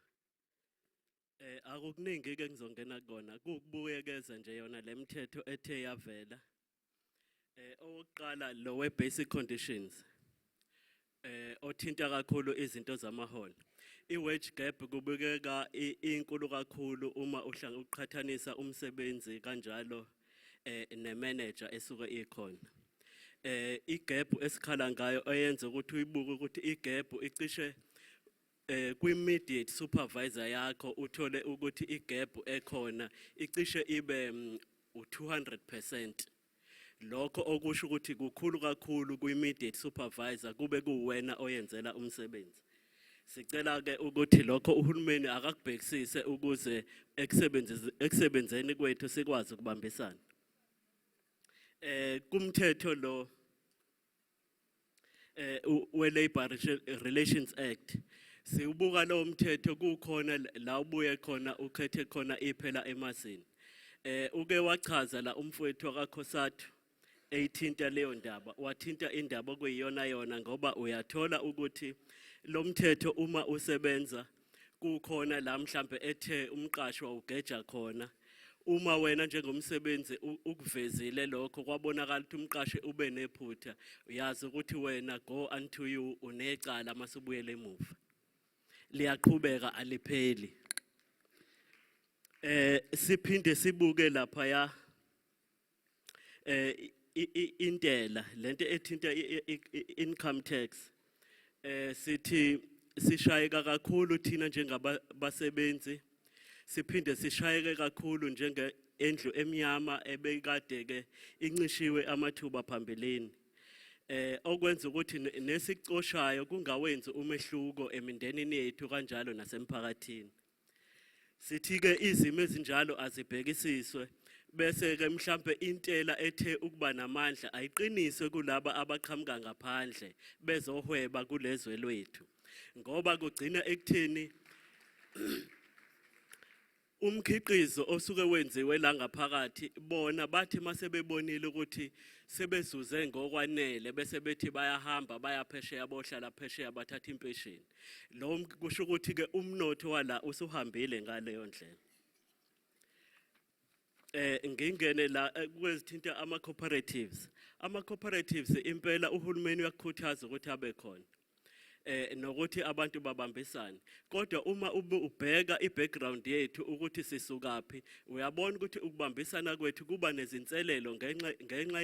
Akukuningi ke ngizongena kona ukubuyekeza nje yona lemithetho ethe yavela. Oqala lo we basic conditions. Othinta kakhulu izinto zamaholo. I-wage gap kubukeka inkulu kakhulu uma uqhathanisa umsebenzi kanjalo ne-manager esuke ikhona. I-gap esikhala ngayo eyenza ukuthi uyibuke ukuthi i-gap icishe kwi-immediate supervisor yakho uthole ukuthi i-gap ekhona icishe ibe u-200%. Lokho okusho ukuthi kukhulu kakhulu kwi-immediate supervisor kube kuwena oyenzela umsebenzi. Sicela ke ukuthi lokho uhulumeni akakubhekisise ukuze ekusebenzeni kwethu sikwazi ukubambisana. Kumthetho lo we-Labor Relations Act siubuka lo mthetho kukhona la ubuye khona ukhethe khona iphela emasini. Uke wachaza la umfowethu akaKhosathu eyithinta leyo ndaba wathinta indaba okuyiyona yona ngoba uyathola ukuthi lo mthetho uma usebenza kukhona la mhlambe ethe umqashwa ugeja khona. Uma wena njengomsebenzi ukuvezile lokho kwabonakala ukuthi umqashi ube nephutha uyazi ukuthi wena go unto you unecala masubuyele emuva. Liyaqhubeka alipheli. Siphinde sibuke lapha ya intela lento ethinta income tax. Sithi sishayeka kakhulu thina njengabasebenzi. Siphinde sishayeke kakhulu njenge endlu emnyama ebekade ke incishiwe amathuba phambilini. Okwenza ukuthi nesicoshayo kungawenzi umehluko emindenini yethu kanjalo nasemphakathini. Sithi ke izimo ezinjalo azibhekisiswe bese ke mhlambe intela ethe ukuba namandla ayiqiniswe kulaba abaqhamuka ngaphandle bezohweba kulezwe lwethu. Ngoba kugcina ekutheni umkhiqizo osuke wenziwe la ngaphakathi bona bathi mase bebonile ukuthi sebezuze ngokwanele bese bethi bayahamba bayaphesheya bohlala phesheya bathatha impesheni. Lo kusho ukuthi ke umnotho wala usuhambile ngaleyo ndlela. Ngingene la kwezithinta ama cooperatives. Ama cooperatives impela uhulumeni uyakukhuthaza ukuthi abe khona. Nokuthi abantu babambisane. Kodwa uma ubheka i-background yethu ukuthi sisukaphi uyabona ukuthi ukubambisana kwethu kuba nezinselelo ngenxa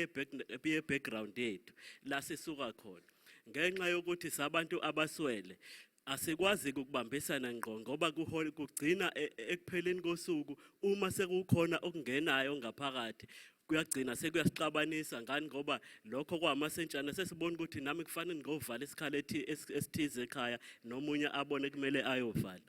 ye-background yethu la sisuka khona. Ngenxa yokuthi sabantu abaswele asikwazi ukubambisana ngqo ngoba kugcina ekupheleni kosuku uma sekukhona okungenayo ngaphakathi kuyagcina sekuyasixabanisa ngani ngoba lokho kwamasentshana sesibona ukuthi nami kufanele ngovala isikhala esithize ekhaya nomunye abone kumele ayovala.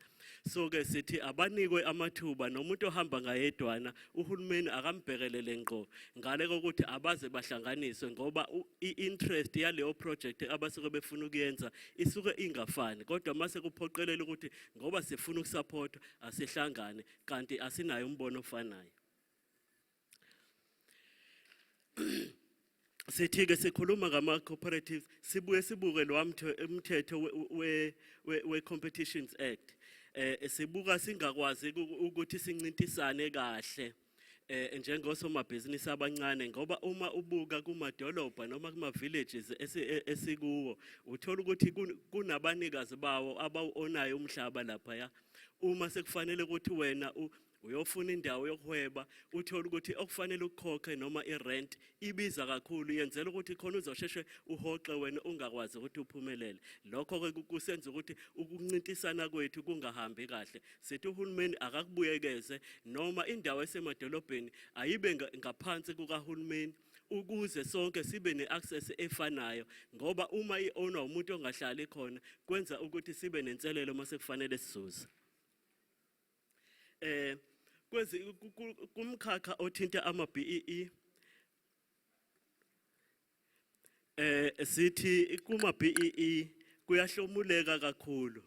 So ke sithi abanikwe amathuba nomuntu ohamba ngayedwana uhulumeni akambhekelele ngqo ngale kokuthi abaze bahlanganiswe ngoba i-interest yaleyo project abasuke befuna ukuyenza isuke ingafani kodwa mase kuphoqelela ukuthi ngoba sifuna ukusupport asihlangane kanti asinayo umbono ofanayo. Sithi ke sikhuluma ngama cooperatives sibuye sibuke lo umthetho we Competitions Act. Sibuka singakwazi ukuthi sincintisane kahle njengosomabhizinisi abancane ngoba uma ubuka kumadolobha noma kuma villages esikuwo uthola ukuthi kunabanikazi bawo abawonayo umhlaba lapha ya uma sekufanele ukuthi wena uyofuna indawo yokuhweba uthola ukuthi okufanele ukukhokhe noma irent ibiza kakhulu yenzela ukuthi khona uzosheshe uhoxe wena ungakwazi ukuthi uphumelele. Lokho ke kusenza ukuthi ukuncintisana kwethu kungahambi kahle. Sithi uhulumeni akakubuyekeze noma indawo esemadolobheni ayibe ngaphansi kukahulumeni ukuze sonke sibe neaccess efanayo ngoba uma i-owner umuntu ongahlali khona kwenza ukuthi sibe nenselelo mase kufanele sizuze. Kumkhakha othinta ama-BEE sithi kuma BEE kuyahlomuleka kakhulu.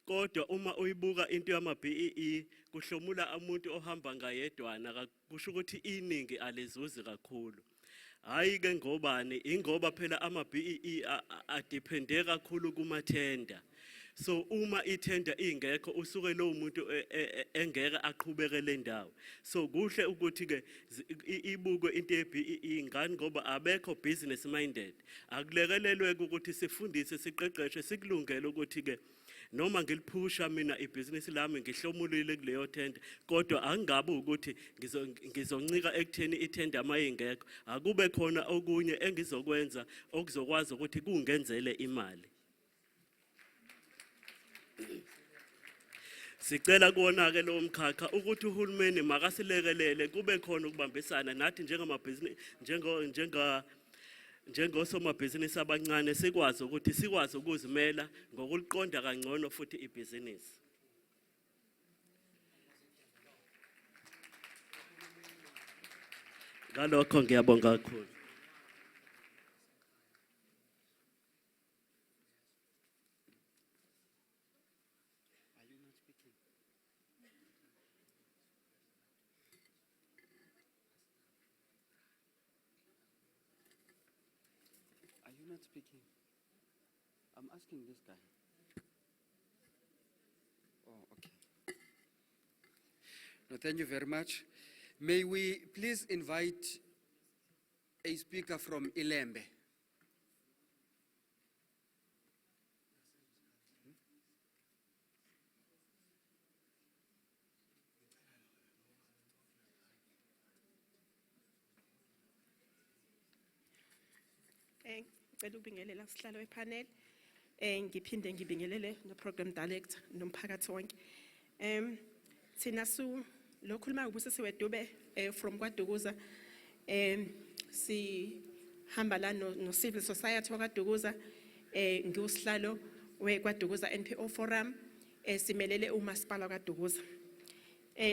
Kodwa uma uyibuka into yama BEE kuhlomula umuntu ohamba ngayedwana kusho ukuthi iningi alizuzi kakhulu. Hayi ke ngobani ingoba phela ama BEE adepende kakhulu kuma tender. So uma itender ingekho usuke lo muntu engeke aqhubeke le ndawo. So kuhle ukuthi ke ibukwe into ye BEE ngani ngoba abekho business minded. Akulekelelwe ukuthi sifundise siqeqeshe sikulungele ukuthi ke noma ngiliphusha mina ibusiness lami ngihlomulile kuleyo tender kodwa angabe ukuthi ngizoncika ekutheni itender mayingekho akube khona okunye engizokwenza okuzokwazi ukuthi kungenzele imali. Sicela kuona ke lo mkhakha ukuthi uhulumeni makasilekelele kube khona ukubambisana nathi njengamabhizinisi njengosomabhizinisi abancane sikwazi ukuthi sikwazi ukuzimela ngokuliqonda kangcono futhi ibhizinisi. Ngalokho ngiyabonga kakhulu. Not speaking. I'm asking this guy. Oh, okay. No, thank you very much. May we please invite a speaker from Ilembe? Ngicela ukubingelela sihlalo wepanel ngiphinde ngibingelele no program director nomphakathi wonke thina lo khuluma ubusisi wedube from kwaDukuza si hamba la no civil society wakwaDukuza ngiusihlalo weKwaDukuza NPO forum simelele umasipala kwaDukuza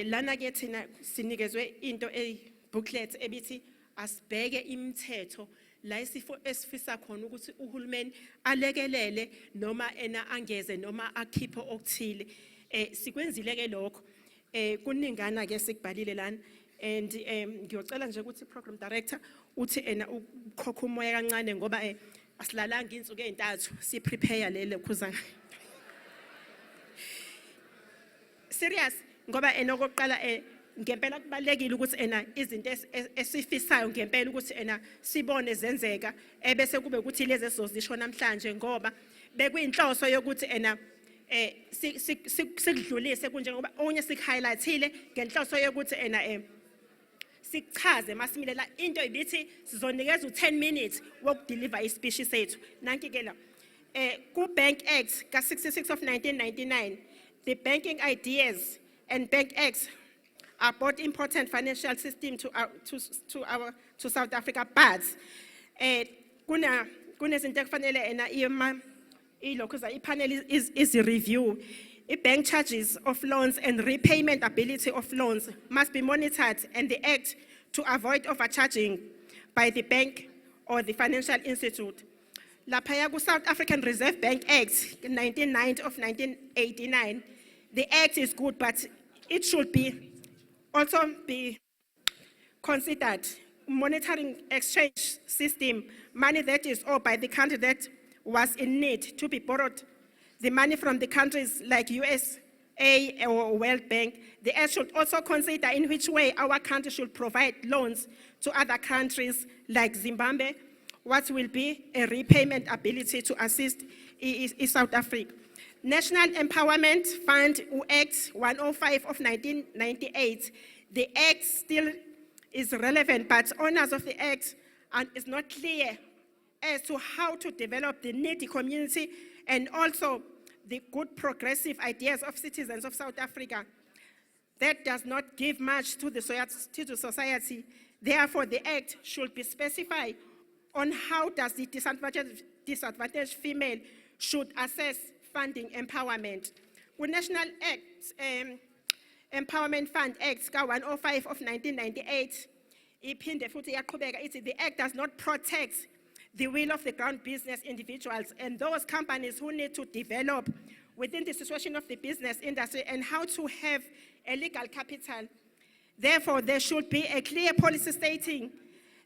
lana ke thina sinikezwe into booklet ebithi asibheke imithetho la isifo esifisa khona ukuthi uhulumeni alekelele noma ena angeze noma akhiphe okuthile sikwenzile ke lokho kuningana ke sikubhalile lana and ngiyocela nje ukuthi program director uthi ena ukhokha umoya kancane ngoba asilalanga insuku ezintathu si prepare lele khuzana serious ngoba enokokuqala ngempela kubalekile ukuthi ena izinto esifisayo ngempela ukuthi ena sibone zenzeka ebese kube ukuthi lezi esizisho namhlanje ngoba bekuyinhloso yokuthi ena sikudlulise kunje ngoba onye sikhighlightile ngenhloso yokuthi ena sichaze masimilela into ibithi sizonikeza u10 minutes wokudeliver ispeech sethu nanki ke la ku Bank Act ka 66 of 1999 the banking ideas and Bank Acts are both important financial system to South Africa, but kunezinto ekufanele ena ipanel is a review. Bank charges of loans and repayment ability of loans must be monitored and the act to avoid overcharging by the bank or the financial institute. Lapha ku South African Reserve Bank Act 1990 of 1989, the act is good, but it should also be considered monitoring exchange system, money that is owed by the country that was in need to be borrowed, the money from the countries like USA or World Bank. The act should also consider in which way our country should provide loans to other countries like Zimbabwe, what will be a repayment ability to assist South Africa. National Empowerment Fund Act 105 of 1998. The act still is relevant, but owners of the act is not clear as to how to develop the needy community and also the good progressive ideas of citizens of South Africa. That does not give much to the society. Therefore, the act should be specified on how does the disadvantaged female should assess funding empowerment. With National Act, Empowerment Fund Act 105 of 1998, the act does not protect the will of the ground business individuals and those companies who need to develop within the situation of the business industry and how to have a legal capital. Therefore, there should be a clear policy stating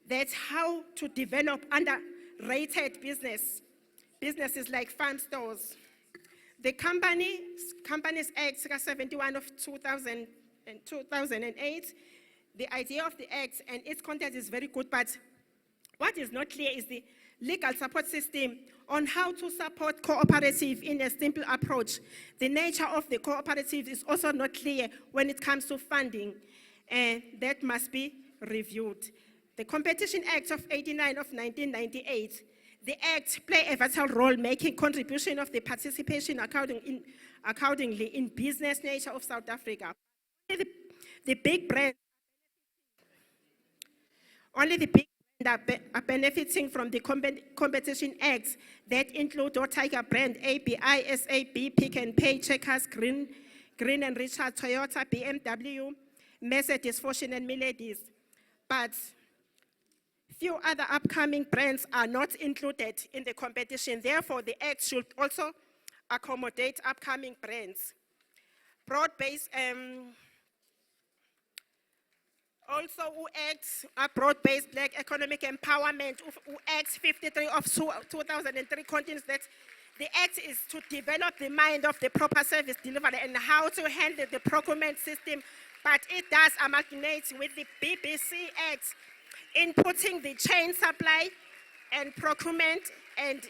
that how to develop underrated businesses like farm stores. The Companies Act 71 of 2008, the idea of the act and its content is very good, but what is not clear is the legal support system on how to support cooperative in a simple approach. The nature of the cooperative is also not clear when it comes to funding, and that must be reviewed. The Competition Act of 89 of 1998, the Act play a vital role making contribution of the participation accordingly in business nature of South Africa. Only the big brands are benefiting from the Competition Act that include Tiger Brand, ABI, SAB, Pick and Pay, Checkers, Green and Richard, Toyota, BMW, Mercedes, Fortune and Miladies. But few other upcoming brands are not included in the competition. Therefore, the Act should also accommodate upcoming brands. Broad-based, also Act broad-based black economic empowerment. Act 53 of 2003 contains that the Act is to develop the mind of the proper service delivery and how to handle the procurement system, but it does amalgamate with the BBC Act in putting the chain supply and procurement and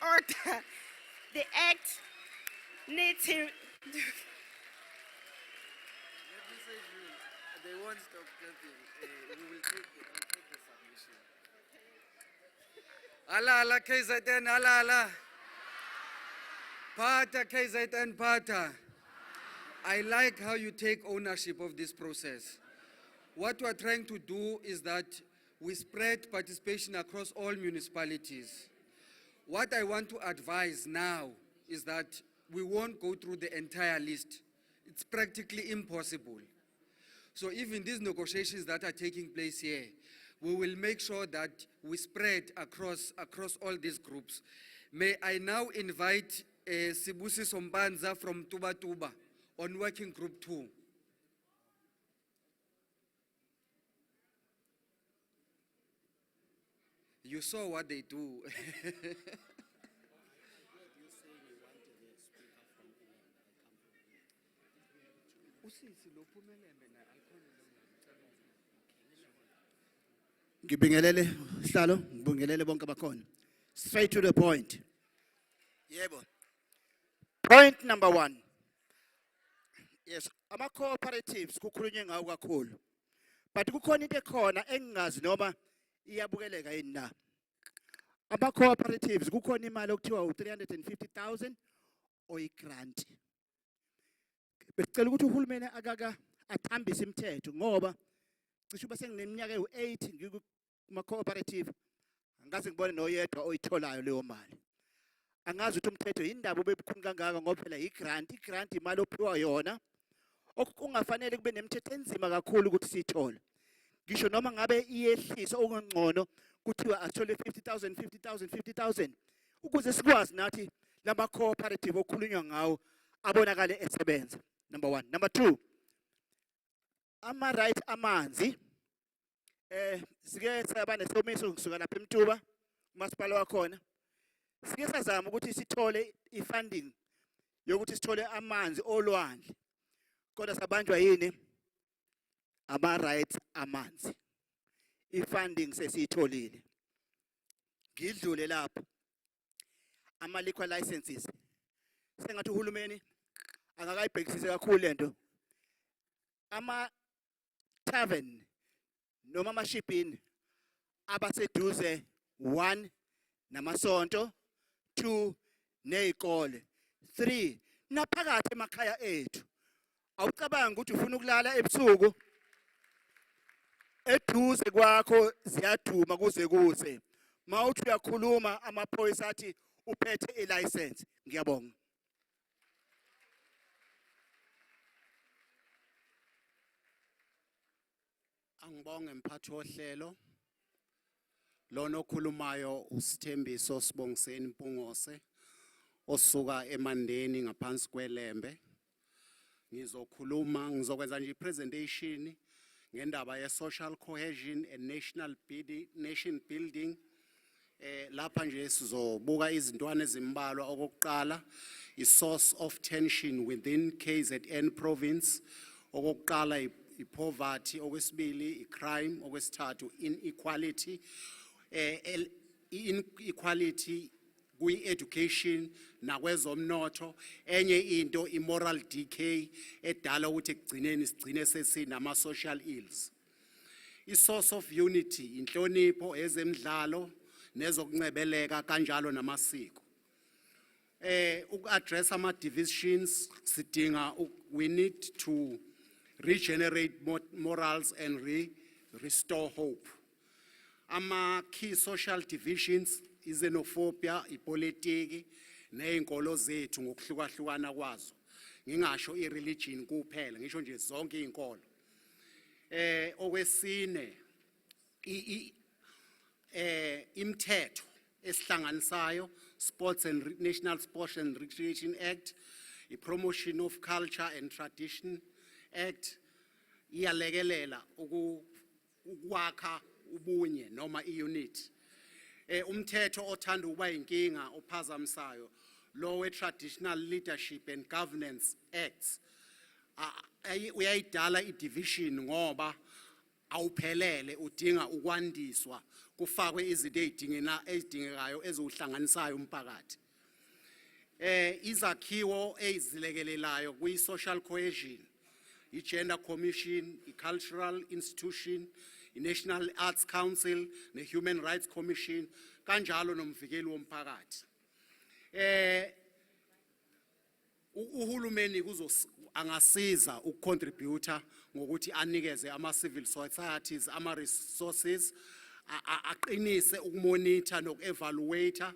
order. The Act needs to... They won't stop clapping. We will take the submission. Ala ala KZN, ala ala. Pata KZN, Pata. I like how you take ownership of this process. What we're trying to do is that we spread participation across all municipalities. What I want to advise now is that we won't go through the entire list. It's practically impossible. So even these negotiations that are taking place here, we will make sure that we spread across all these groups. May I now invite Sibusi Sombanza from Tuba Tuba on Working Group 2. You saw what they do. Ngibingelele sihlalo, ngibingelele bonke abakhona. Straight to the point. Yebo. Point number 1. Yes, ama cooperatives kukhulunywe ngawo kakhulu. But kukhona into ekhona engingazi noma iyabukeleka yini na. Ama cooperatives kukhona imali okuthiwa u350,000 oyigrant. Becela ukuthi uhulumeni akaka athambise imithetho ngoba cishe uba sengineminyaka ewu8 ngikuma cooperative angaze ngibone noyedwa oyitholayo leyo mali. Angazi ukuthi umthetho yindaba obebukhulu kangaka ngoba phela igrant imali ophiwa yona okungafanele kube nemithetho enzima kakhulu ukuthi siyithole. Ngisho noma ngabe iyehliswa okungcono kuthiwa athole 50,000 ukuze sikwazi nathi lama cooperative okhulunywa ngawo abonakale esebenza. Number 1. Number 2, ama right amanzi sike saba nesomiso kusuka lapha eMtuba umasipala wakhona. Sike sazama ukuthi sithole ifunding yokuthi sithole amanzi olwandle. Kodwa sabanjwa yini? Ama rights amanzi. Ifunding sesiyitholile. Ngidlule lapho. Ama liquor licenses. Sengathi uhulumeni angakayibhekisise kakhulu lento. Ama tavern noma amashipini abaseduze 1 namasonto, 2 nezikole, 3 naphakathi emakhaya ethu. Awucabanga ukuthi ufuna ukulala ebusuku eduze kwakho ziyaduma kuze mawuthi uyakhuluma amaphoyisa athi uphethe ilicense. Ngiyabonga. Angibonge mphathi wohlelo. Lona okhulumayo uSithembiso Sibongiseni Mpungose osuka eMandeni ngaphansi kweLembe. Ngizokwenza nje presentation ngendaba ye social cohesion and nation building. Lapha nje sizobuka izintwana ezimbalwa okokuqala source of tension within KZN province. Okokuqala poverty, okwesibili crime, okwesithathu inequality. Inequality kwi-education nakwezomnotho, enye into moral decay edala ukuthi ekugcineni sigcine sesinama-social ills. I-source of unity, inhlonipho, ezemidlalo, nezokuncebeleka kanjalo namasiko. Uku-address ama-divisions, we need to regenerate morals and restore hope. Key social divisions, xenophobia, ipolitiki, ney'nkolo zethu ngokuhlukahlukana kwazo. Ngingasho i-religion kuphela, ngisho nje zonke iy'nkolo. Okwesine, imithetho esihlanganisayo, National Sports and Recreation Act, i-Promotion of Culture and Tradition Act, iyalekelela ukwakha ubunye noma i-unity. Umthetho othanda ukuba inkinga ophazamisayo, Law Traditional Leadership and Governance Acts, uyayidala i-division ngoba awuphelele, udinga ukwandiswa, kufakwe izinto ezidingekayo eziwuhlanganisayo umphakathi. Izakhiwo ezilekelelayo kwi-social cohesion, i-Gender Commission, i-Cultural Institution, i-National Arts Council, ne-Human Rights Commission, kanjalo nomvikeli womphakathi. Uhulumeni angasiza ukucontributor ngokuthi anikeze ama-civil societies ama-resources, aqinise ukumonitor noku-evaluator,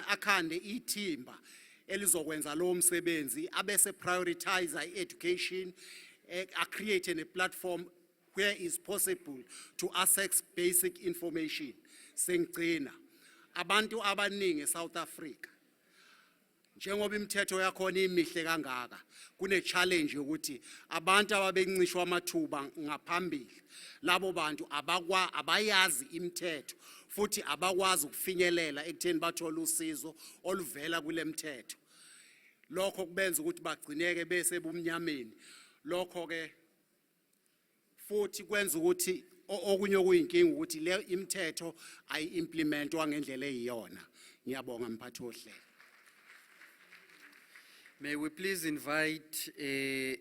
akhande ithimba elizokwenza lowo msebenzi, abese prioritize i-education, create a platform where is possible to access basic information. Sengcina abantu abaningi eSouth Africa, njengoba imithetho yakhona imihle kangaka, kune challenge ukuthi abantu ababencishwa amathuba ngaphambili, labo bantu abayazi imithetho futhi abakwazi ukufinyelela ekutheni bathole usizo oluvela kule mithetho. Lokho kubenza ukuthi bagcineke bese bumnyameni. Lokho ke futhi kwenza ukuthi okunye okuyinkinga ukuthi le imithetho ayi-implementwa ngendlela eyiyona. Ngiyabonga mphathi wohlelo. May we please invite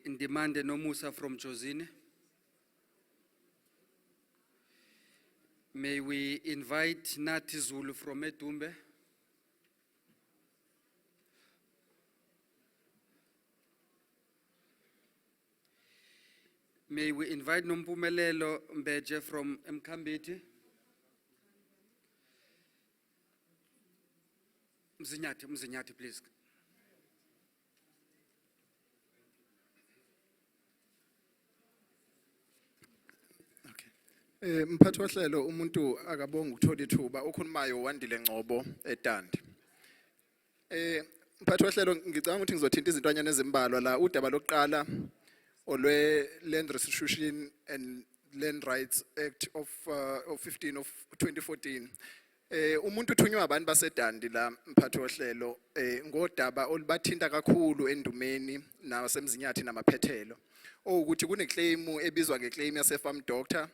Ndimande Nomusa from Jozini. May we invite Nathi Zulu from Edumbe. May we invite Nompumelelo Mbeje from Mkambiti. Mzinyati, please. Mphathi wohlelo umuntu akabonga ukuthola ithuba ukhulumayo wandile Ngcobo eTandi. Mphathi wohlelo ngicabanga ukuthi ngizothinta izintwanyana ezimbalwa la udaba lokuqala olwe Land Restitution and Land Rights Act of 15 of 2014. Umuntu uthunywa abantu baseDandi la mphathi wohlelo ngodaba olubathinta kakhulu endumeni nasemzinyathi namaphethelo. Ukuthi kuneclaim ebizwa ngeclaim yase farm doctor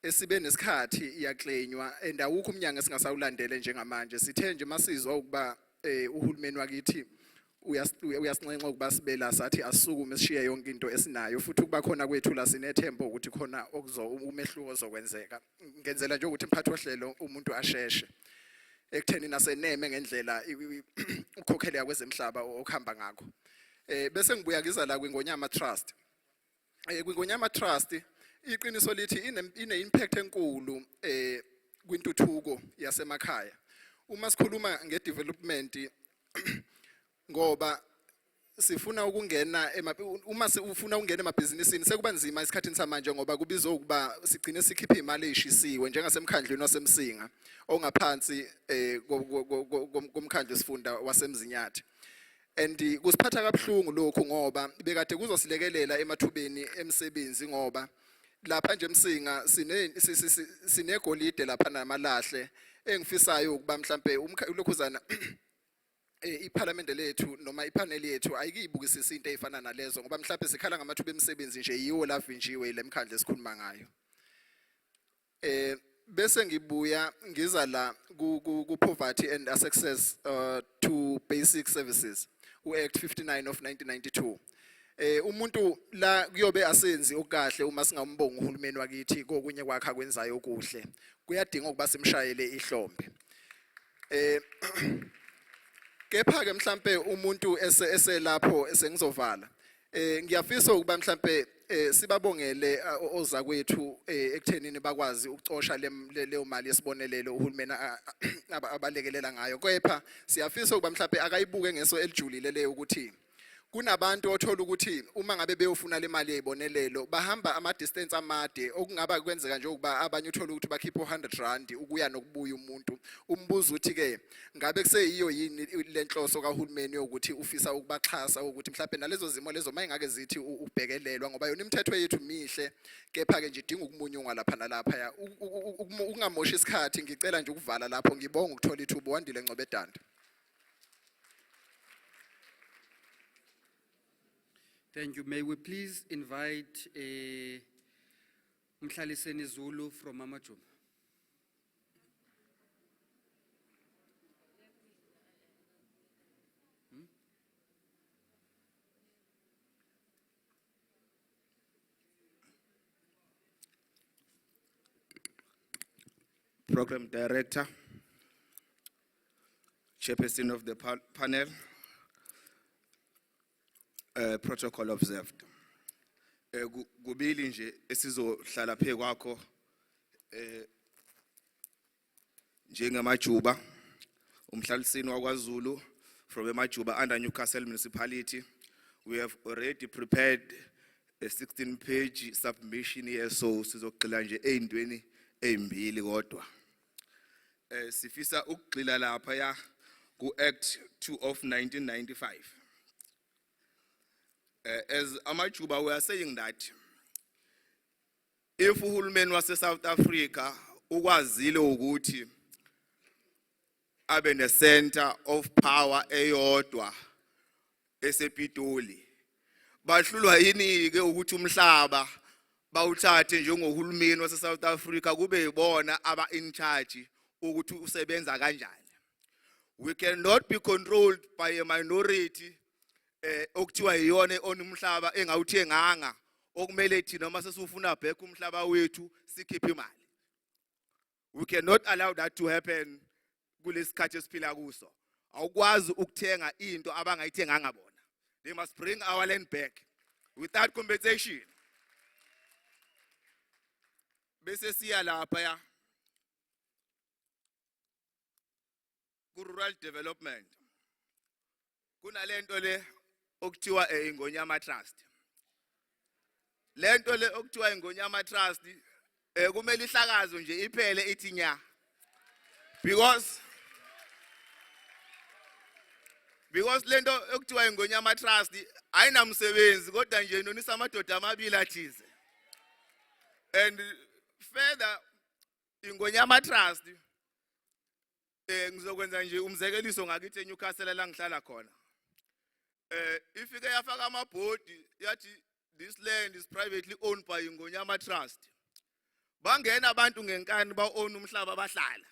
esibe nesikhathi iyaclainywa and awukho umnyango esingasawulandele njengamanje. Sithe nje masizwa ukuba uhulumeni wakithi uyasincenxa ukuba sibela sathi asukume sishiye yonke into esinayo futhi kuba khona kwethu la sinethemba ukuthi khona umehluko ozokwenzeka. Ngenzela nje ukuthi mphathi wohlelo umuntu asheshe ekutheni naseneme ngendlela ukukhokheleka kwezemhlaba okuhamba ngakho. Bese ngibuya kiza la kwingonyama trust. Kwingonyama trust iqiniso lithi ine impact enkulu kwintuthuko yasemakhaya. Uma sikhuluma ngedevelopment ngoba sifuna ukungena uma ufuna ukungena emabhizinisini sekuba nzima esikhathini samanje ngoba kubizwa ukuba sigcine sikhipha imali ezishisiwe njengasemkhandlweni wasemsinga ongaphansi komkhandlu sifunda wasemzinyathi. And kusiphatha kabuhlungu lokho ngoba bekade kuzosilekelela emathubeni emsebenzi ngoba lapha nje emsinga sinegolide lapha namalahle engifisayo ukuba mhlambe ulokhuzana iparlamente lethu noma ipanel yethu ayikibukisisa into ezifana nalezo ngoba mhlawumbe sikhala ngamathuba emisebenzi nje yiwo lavinjiwe lemkhandle esikhuluma ngayo. Bese ngibuya ngiza la ku poverty and access to basic services uAct 59 of 1992. Umuntu la kuyobe asenzi okahle uma singambonga uhulumeni wakithi kokunye kwakhe akwenzayo okuhle kuyadinga ukuba simshayele ihlombe. Kepha ke mhlambe umuntu eselapho esengizovala ngiyafisa ukuba mhlambe sibabongele ozakwethu ekuthenini bakwazi ukucosha leyo mali yesibonelelo uhulumeni abalekelela ngayo. Kepha siyafisa ukuba mhlambe akayibuke ngeso elijulile leyo ukuthi kunabantu othola ukuthi uma ngabe beyofuna le mali yezibonelelo bahamba ama distance amade okungaba kwenzeka nje ukuba abanye uthola ukuthi bakhipha 100 rand ukuya nokubuya umuntu umbuzo uthi ke ngabe kuseyiyo yini lenhloso kahulumeni ukuthi ufisa ukubaxhasa ukuthi mhlawumbe nalezo zimo lezo mayingake zithi ubhekelelwa ngoba yona imithetho yethu mihle kepha ke nje idinga ukumunyungwa lapha nalapha ukungamoshi isikhathi ngicela nje ukuvala lapho ngibonga ukuthola ithuba wandile Ngcobedanda. Thank you. May we please invite Mhlaliseni Zulu from Amajuma. Program Director, Chairperson of the panel, protocol observed. Kubili nje esizohlala phe kwakho njengamajuba umhlaliseni waKwaZulu from eMajuba under Newcastle municipality. We have already prepared a 16-page submission here, so sizogxila nje ezintweni ezimbili kodwa. Sifisa ukugxila lapha ya ku Act 2 of 1995. As Amajuba, we are saying that if uhulumeni wase South Africa ukwazile ukuthi abe ne center of power eyodwa esePitoli, bahlulwa yini ke ukuthi umhlaba bawuthathe njengohulumeni wase South Africa kube yibona aba in charge ukuthi usebenza kanjani? We cannot be controlled by a minority okuthiwa yiyona onumhlaba engawuthi enganga okumele thina uma sesufuna back umhlaba wethu sikhiphe imali. We cannot allow that to happen kulesikhathi esiphila kuso. Awukwazi ukuthenga into abangayithenganga bona. They must bring our land back without compensation. Bese siya lapha ya ku rural development kunalento le okuthiwa ingonyama trust. Lento le okuthiwa ingonyama trust kumele ihlakazo nje iphele ithi nya, because lento okuthiwa ingonyama trust ayinamsebenzi kodwa nje nonisa amadoda amabili athize. And further ingonyama trust ngizokwenza nje umzekeliso ngakithi eNewcastle la ngihlala khona. Ifike yafaka amabhodi yathi this land is privately owned by ingonyama trust. Bangena abantu ngenkani ba own umhlaba abahlala.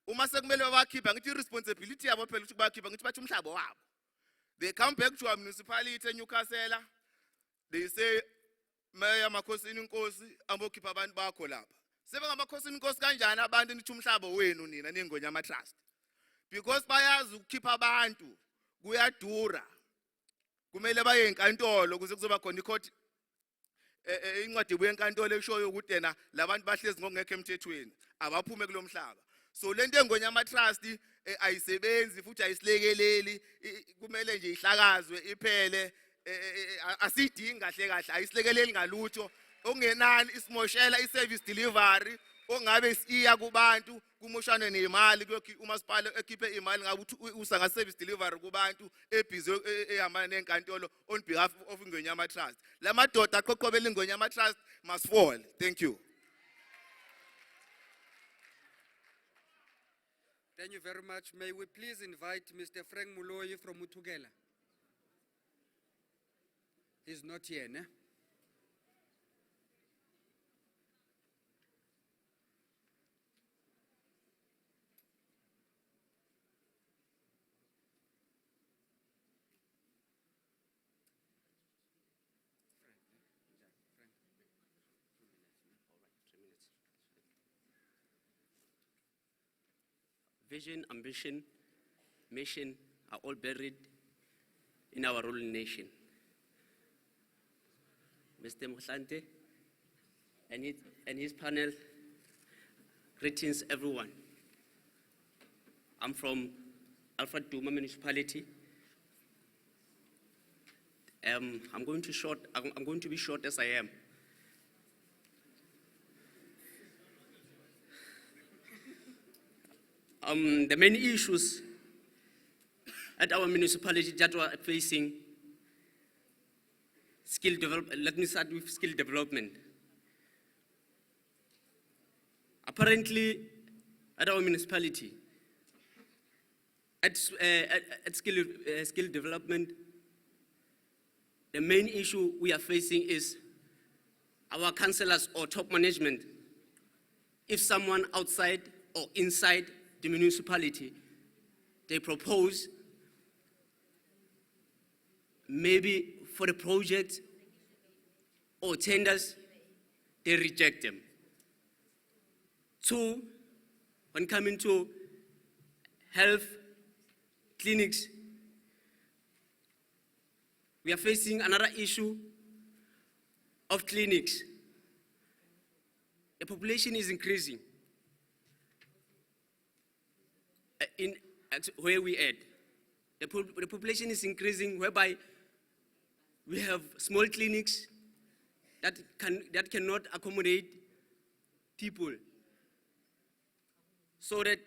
Uma sekumele bakhipha ngithi responsibility yabo phela ukuthi bakhipha ngithi bathi umhlaba wabo. They come back to our municipality eNewcastle. They say Mayor Makhosini Nkosi ambokhipha abantu bakho lapha. Sebengabakhosini Nkosi kanjani abantu nithi umhlaba wenu nina ningonyama trust? Because bayazi ukukhipha abantu kuyadura. Kumele baye enkantolo kuze kuzoba khona icourt incwadi ebuye enkantolo eshoyo ukuthi yena labantu bahlezi ngokungekho emthethweni abaphume kulomhlaba. So lento engonyama trust ayisebenzi futhi ayisilekeleli kumele nje ihlakazwe iphele asidingi kahle kahle ayisilekeleli ngalutho okungenani isimoshela iservice delivery ongabe iya kubantu kumoshane nemali umasipala ekhiphe imali ngabe usa nga service delivery kubantu ebhizi ehamba nenkantolo on behalf of ingonyama trust lamadoda aqoqobela ingonyama trust must fall. Thank you. Thank you very much. May we please invite Mr. Frank Muloyi from Utugela? He's not here, ne? Vision, ambition, mission are all buried in our ruling nation. Mr. Mohlante and his panel, greetings everyone. I'm from Alfred Duma municipality. I'm going to be short as I am. The main issues at our municipality that we are facing, let me start with skill development. Apparently, at our municipality, at skill development, the main issue we are facing is our councillors or top management. If someone outside or inside the municipality, they propose maybe for the project or tenders, they reject them. Two, when coming to health clinics, we are facing another issue of clinics. The population is increasing. In where we at, the population is increasing, whereby we have small clinics that cannot accommodate people. So that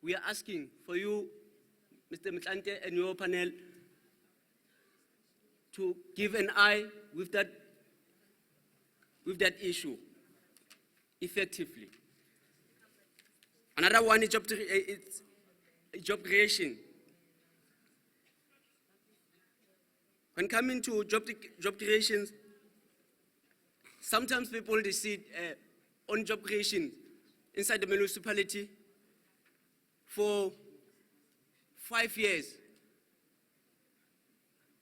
we are asking for you, Mr. Mohlante, and your panel to give an eye with that issue effectively. Another one is job creation. When coming to job creations, sometimes people decide on job creation inside the municipality for 5 years,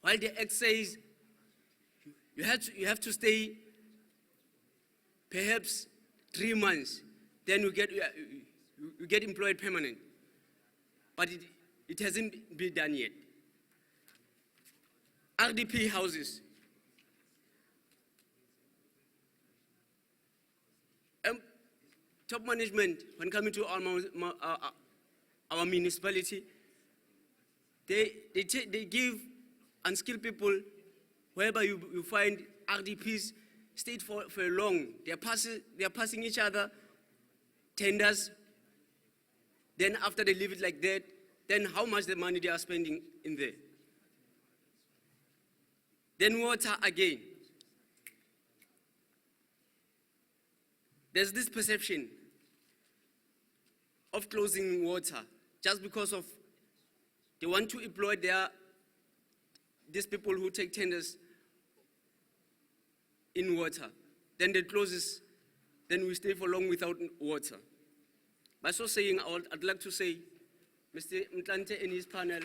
while the Act says you have to stay perhaps 3 months, then you get employed permanent. But it hasn't been done yet. RDP houses. Top management, when coming to our municipality, they give unskilled people, whereby you find RDPs stayed for long. They are passing each other tenders. Then after they leave it like that, then how much the money they are spending in there? Then water again. There's this perception of closing water just because of they want to employ these people who take tenders in water. Then they closes, then we stay for long without water. By so saying, I'd like to say, Mr. Mohlante and his panel,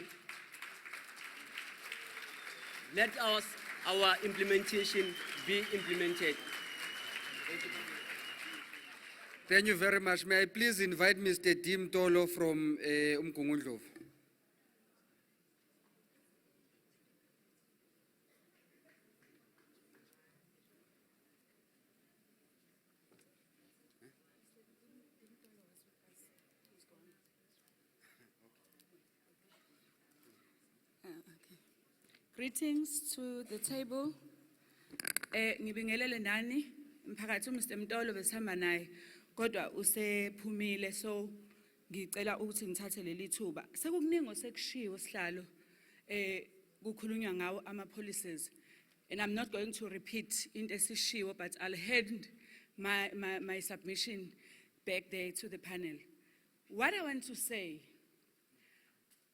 let our implementation be implemented. Thank you very much. May I please invite Mr. Dim Tolo from Umgungundlovu? Greetings to the table. Ngibingelele nani mphakathi uMr Mtolo besihamba naye kodwa usephumile so ngicela ukuthi ngithathe leli thuba. Sekukuningi osekushiwo sihlalo kukhulunywa ngawo ama policies and I'm not going to repeat into esishiwo but I'll hand my submission back there to the panel. What I want to say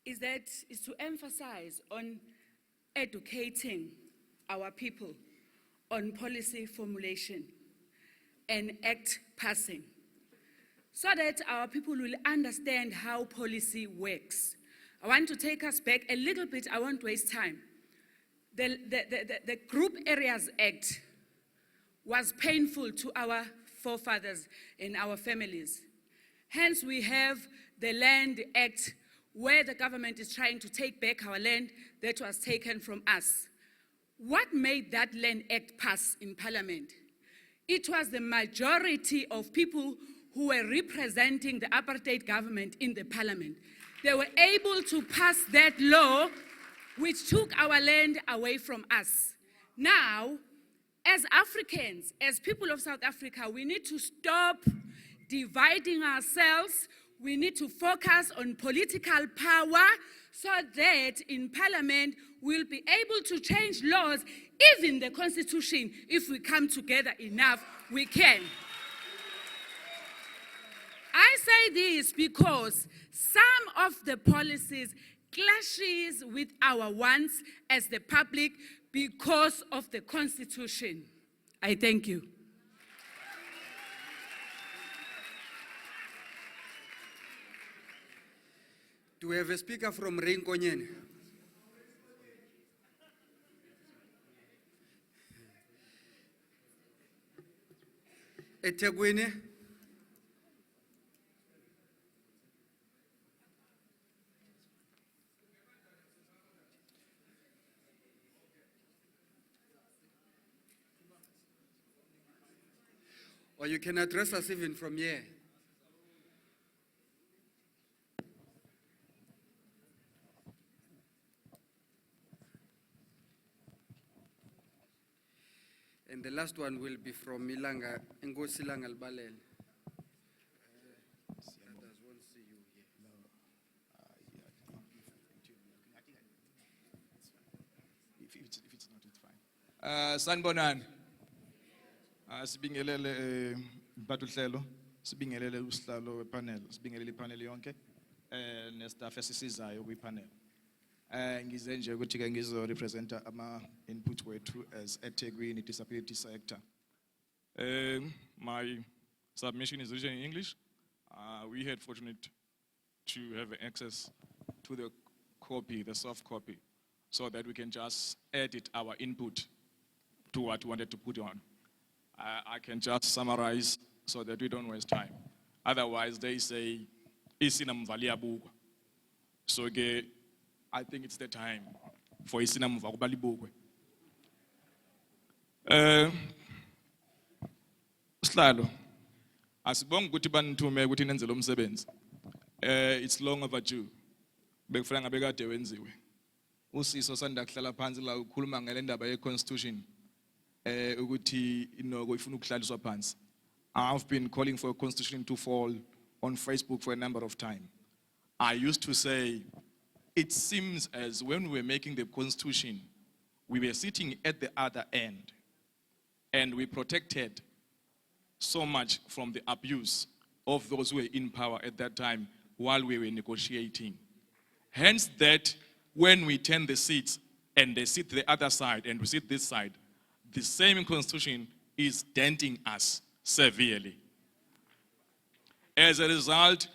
is to emphasize on educating our people on policy formulation and act passing, so that our people will understand how policy works. I want to take us back a little bit, I won't waste time. The Group Areas Act was painful to our forefathers and our families. Hence we have the Land Act, where the government is trying to take back our land that was taken from us. What made that Land Act pass in Parliament? It was the majority of people who were representing the apartheid government in the Parliament. They were able to pass that law which took our land away from us. Now, as Africans, as people of South Africa, we need to stop dividing ourselves. We need to focus on political power so that in Parliament we'll be able to change laws, even the Constitution. If we come together enough, we can. I say this because some of the policies clashes with our wants as the public because of the Constitution. I thank you. Do we have a speaker from Rinkonyen? eThekwini? Or you can address us even from here. And the last one will be from Ilanga, Ngosi Ilanga Albalele. Others won't see you here. If it's not, it's fine. Sanibonani. Sibingelele mphathuhlelo, sibingelele usihlalo wepanel, sibingelele ipanel yonke nestaff esisizayo kwipanel. Ngize nje ukuthi ke ngizo representa ama input wethu as eThekwini disability sector. My submission is written in English. We had fortunate to have access to the copy, the soft copy, so that we can just edit our input to what we wanted to put on. I can just summarize so that we don't waste time. Otherwise, they say, isinamva liyabukwa. So I think it's the time for isinamva ukuba libukwe. Sihlalo, asibonga ukuthi banithume ukuthi nenze lo msebenzi. It's long overdue. Bekufanele ngabe kade wenziwe. Usiso sanda kuhlala phansi la ukhuluma ngale ndaba ye-constitution. Ukuthi inoko ifuna ukuhlaliswa phansi. I've been calling for a constitution to fall on Facebook for a number of times. I used to say, it seems as when we were making the constitution, we were sitting at the other end and we protected so much from the abuse of those who were in power at that time while we were negotiating. Hence that when we turn the seats and they sit the other side and we sit this side, the same constitution is denting us severely. As a result,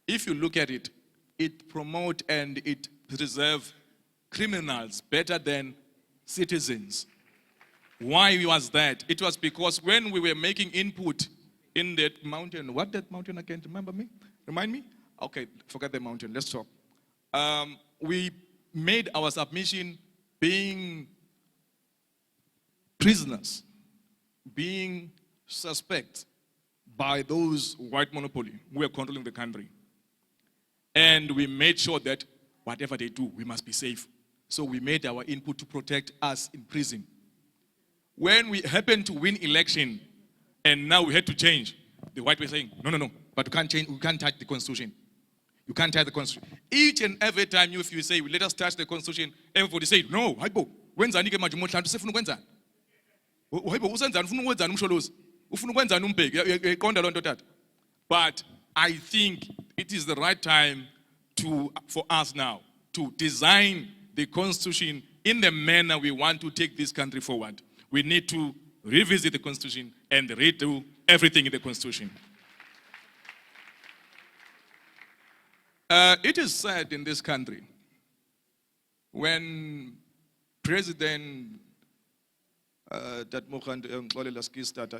if you look at it, it promotes and it preserves criminals better than citizens. Why was that? It was because when we were making input in that mountain, what that mountain again, remind me? Okay, forget the mountain, let's talk. We made our submission being prisoners, being suspect by those white monopoly who were controlling the country. And we made sure that whatever they do, we must be safe. So we made our input to protect us in prison. When we happened to win election, and now we had to change, the white were saying, no, but we can't change, we can't touch the constitution. You can't touch the constitution. Each and every time if you say, let us touch the constitution, everybody say, no, hayibo, wenzani ke manje uMohlala usefuna ukwenzani? Hayibo usenzani ufuna ukwenzani umsholozi? Ufuna ukwenzani umbheki? Yayiqonda lonto tata. But I think it is the right time for us now to design the constitution in the manner we want to take this country forward. We need to revisit the constitution and redo everything in the constitution. It is said in this country, when President that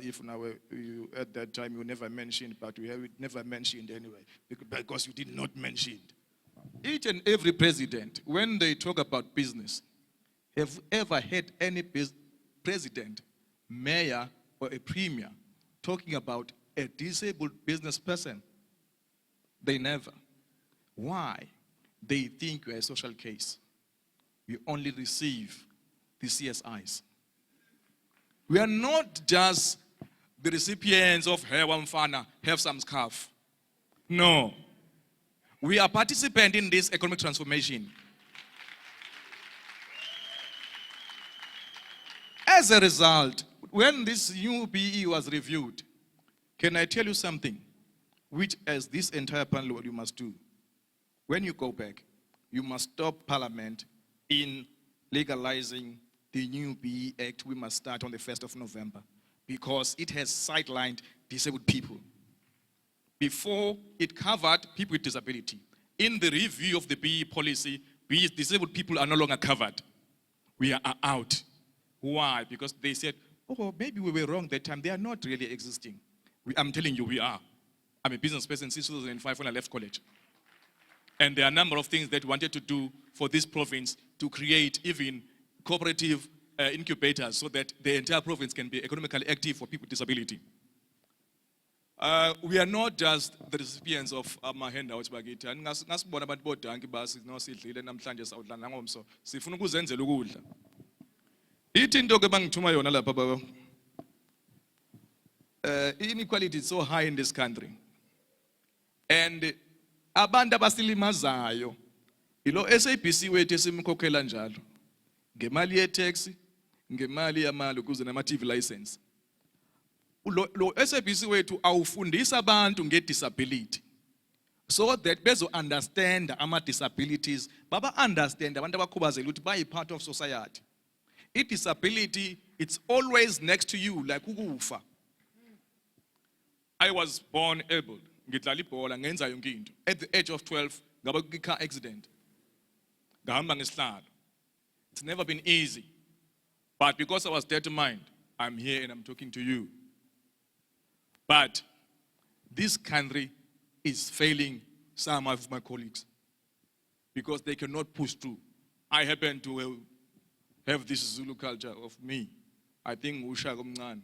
if now you at that time you never mentioned, but we have it never mentioned anyway, because you did not mention it. Each and every president, when they talk about business, have ever had any president, mayor, or a premier talking about a disabled business person? They never. Why? They think you're a social case. You only receive the CSIs. We are not just the recipients of Hewamfana, have some scarf. No. We are participants in this economic transformation. As a result, when this new BE was reviewed, can I tell you something? Which as this entire panel you must do. When you go back, you must stop Parliament in legalizing the new BE Act. We must start on the 1st of November because it has sidelined disabled people. Before, it covered people with disability. In the review of the BE policy, disabled people are no longer covered. We are out. Why? Because they said, oh, maybe we were wrong that time. They are not really existing. I'm telling you, we are. I'm a business person since 2005 when I left college. And there are a number of things that we wanted to do for this province to create even cooperative incubators so that the entire province can be economically active for people with disability. We are not just the recipients of our handouts bakithi. Ngasibona abantu bodanki basi nosidlile namhlanje sawudla nangomso. Sifuna ukuzenzela ukudla. Ithi into ke bangithuma yona lapha baba. Inequality is so high in this country. And abantu abasilimazayo ilo SABC wethu esimkhokhela njalo ngemali ye-tax, ngemali yamali ukuze nama-TV license. Lo SABC wethu awufundisa abantu nge-disability so that bezo understand ama-disabilities, baba understand abantu abakhubazekile ukuthi bayi-part of society. I-disability, it's always next to you like ukufa. I was born able. Ngidlala ibhola ngenza yonke into. At the age of 12, ngaba ku-car accident. Ngahamba ngesihlalo. It's never been easy. But because I was determined, I'm here and I'm talking to you. But this country is failing some of my colleagues because they cannot push through. I happen to have this Zulu culture of me. I think usha komncane.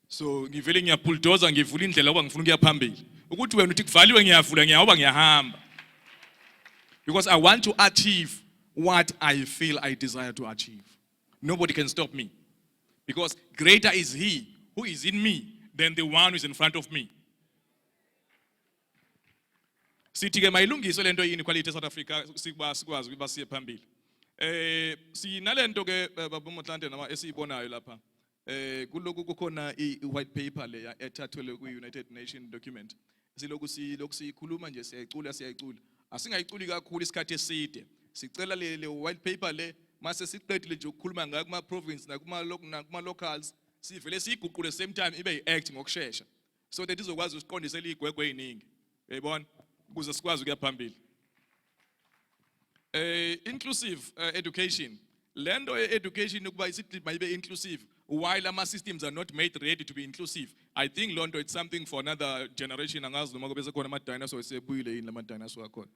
So ngivele ngiyabulldozer ngivula indlela ngoba ngifuna ukuya phambili. Ukuthi wena uthi kuvaliwe ngiyavula ngiyahoba ngiyahamba. Because I want to achieve what I feel I desire to achieve. Nobody can stop me. Because greater is he who is in me than the one who is in front of me. Sithi ke mayilungiswe lento inequality South Africa sikwazi ukuba siye phambili. Sinalento ke babomohlante nama esiyibonayo lapha. Kuloku kukhona i-white paper le ethathelwe ku-United Nations document. Siloku siyikhuluma nje siyayicula. Asingayiculi kakhulu isikhathi eside. Sicela le white paper le mase siqedile nje ukukhuluma ngayo kuma province nakuma locals sivele siyiguqule same time ibe yi-act ngokusheshsha. So that izokwazi usiqondisela igwegwe eziningi. Uyayibona? Ukuze sikwazi ukuya phambili. Inclusive education. Lendo education ukuba isithi mayibe inclusive while ama systems are not made ready to be inclusive. I think Londo it's something for another generation angazi noma kube sekhona ama dinosaurs sebuyile yini lama dinosaurs akhona.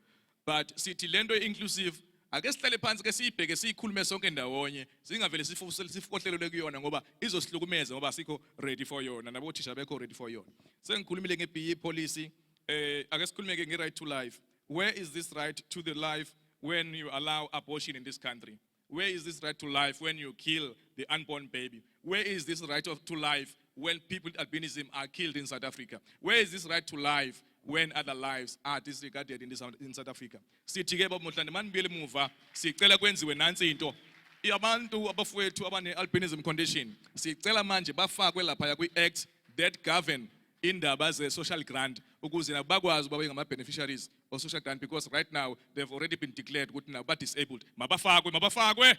But sithi lento inclusive ake sihlale phansi ke siyibheke siyikhulume sonke ndawonye singavele sifohlelele kuyona ngoba izosihlukumeza ngoba sikho ready for yona nabo thisha bekho ready for yona. Sengikhulumile nge BE policy ake sikhulume ke nge right to life. Where is this right to the life when you allow abortion in this country? Where is this right to life when you kill the unborn baby? Where is this right to life when people with albinism are killed in South Africa? Where is this right to life when other lives are disregarded in South Africa? Sithi-ke babuMhlande manibuyele emuva sicela kwenziwe nansi into. Abantu abafowethu abane-albinism condition sicela manje bafakwe lapha kwi-act that govern indaba ze-social grant ukuze nabo bakwazi ukuba ngama-beneficiaries of social grant, because right now they've already been declared ukuthi nabo ba-disabled. Mabafakwe.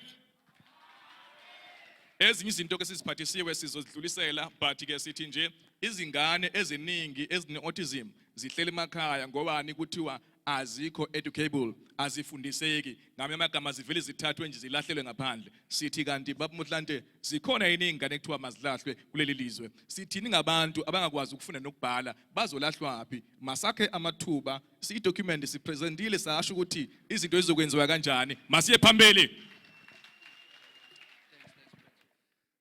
Ezinye izinto ke siziphathisiwe sizodlulisela, but ke sithi nje izingane eziningi ezine-autism zihlele emakhaya ngobani kuthiwa azikho educable, azifundiseki, ngamanye amagama zivele zithathwe nje zilahlelwe ngaphandle. Sithi kanti babuMhlande zikhona yini ingane ekuthiwa mazilahlwe kuleli lizwe? Sithini ngabantu abangakwazi ukufunda nokubhala bazolahlwa phi? Masakhe amathuba, sidocument sipresentile sasho ukuthi izinto ezizokwenziwa kanjani. Masiye phambili.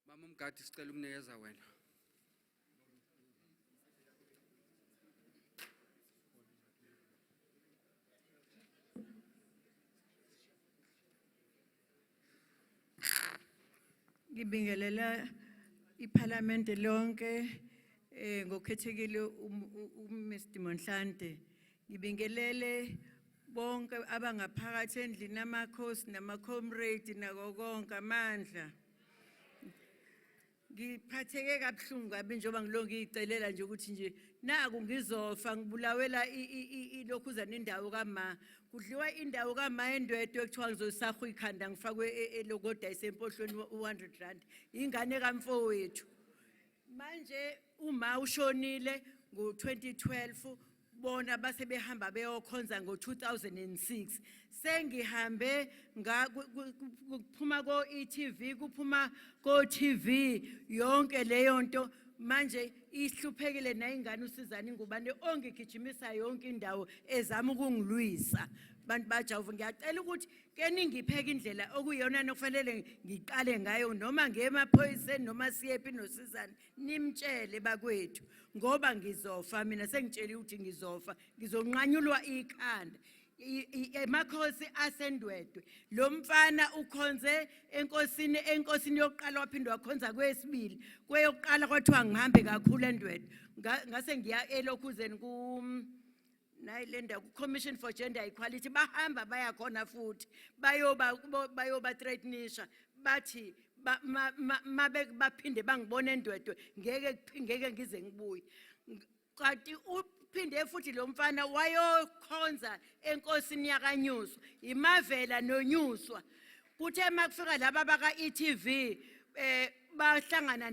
Mama Mgadi sicela umnikeza wena. Ngibingelela iParliament lonke ngokukhethekile uMr Monhlante. Ngibingelele bonke abangaphakathi endlini amakhosi nama-comrade nako konke amandla. Ngiphatheke kabuhlungu kabi njengoba ngiloko ngiyicelela nje ukuthi nje naku ngizofa ngibulawela ilokhuzana indawo kama. Kudliwa indawo kama endwedwe ekuthiwa ngizosahwa ikhanda ngifakwe elokoda isempohlweni 100 rand. Ingane kamfowethu. Manje uma ushonile ngo-2012 bona base behamba beyokhonza ngo-2006. Sengihambe kuphuma ko-e.tv kuphuma ko-TV yonke leyo nto. Manje ihluphekile na ingane uSizani Ngubane ongigijimisa yonke indawo ezama ukungilwisa. Bantu bajawuva ngiyacela ukuthi ke ningipheke indlela okuyiyona nokufanele ngiqale ngayo noma ngemaphoyiseni noma siyephi noSizani nimtshele bakwethu ngoba ngizofa mina sengitshela ukuthi ngizofa ngizonqanyulwa ikhanda. Emakhosi asendwedwe lo mfana ukhonze enkosini yokuqala waphinde wakhonza kwesibili kweyokuqala kwathiwa ngihambe kakhulu endwedwe ngase ngiya elokhuzeni ku Commission for Gender Equality bahamba baya khona futhi bayoba threatenisha bathi baphinde bangibona endwedwe ngeke ngize ngibuye. Kanti phinde futhi lo mfana wayokhonza enkosini yakanyuswa imavela nonyuswa. Kuthe makufika laba baka e.tv bahlangana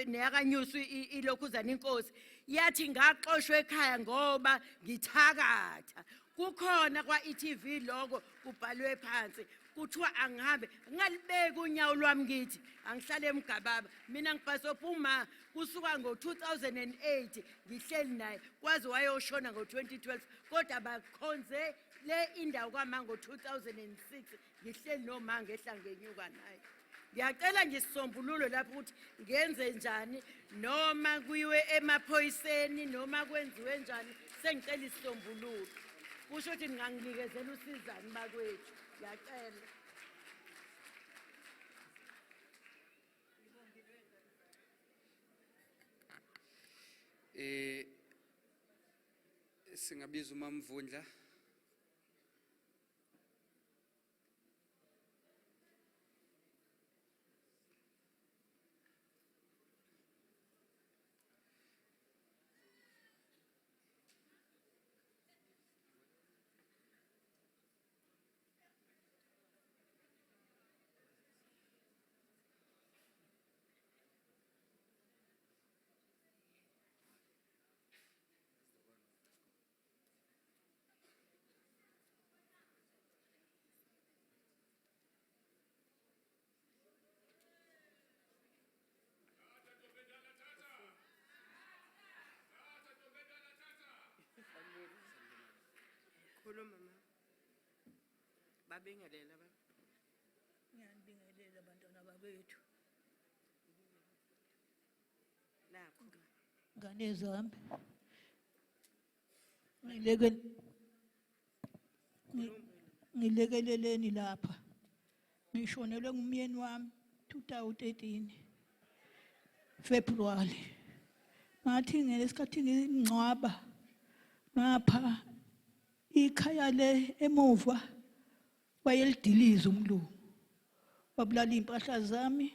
neyakanyuswa ilokhuzana inkosi yathi ngaxoshwe ekhaya ngoba ngithakatha. Kukhona kwa e.tv lokho kubhalwe phansi kuthiwa angihambe ngalibeka unyawo lwami ngithi angihlale eMgababa mina ngibhasophuma kusuka ngo-2008 ngihleli naye kwaze wayoshona ngo-2012 kodwa bakhonze le indawo kwama ngo-2006 ngihleli noma ngehla ngenyuka naye. Ngiyacela ngisisombululo lapho ukuthi ngenze njani noma kuyiwe emaphoyiseni noma kwenziwe njani sengicela isisombululo. Kusho ukuthi ngingangikezela uSizani bakwethu. Ngiyacela. Singabiza uMamvundla. Khuluma mama. Babingelela ba. Ngiyabingelela abantwana babethu. Nakho. Ngane zami. Ngileke ngilekeleleni lapha. Ngishonelwe ngumyeni wami 2013 February. Ngathi ngesikhathi ngingcwaba ngapha ikhaya le emuva wayelidiliza umlungu. Wabulala impahla zami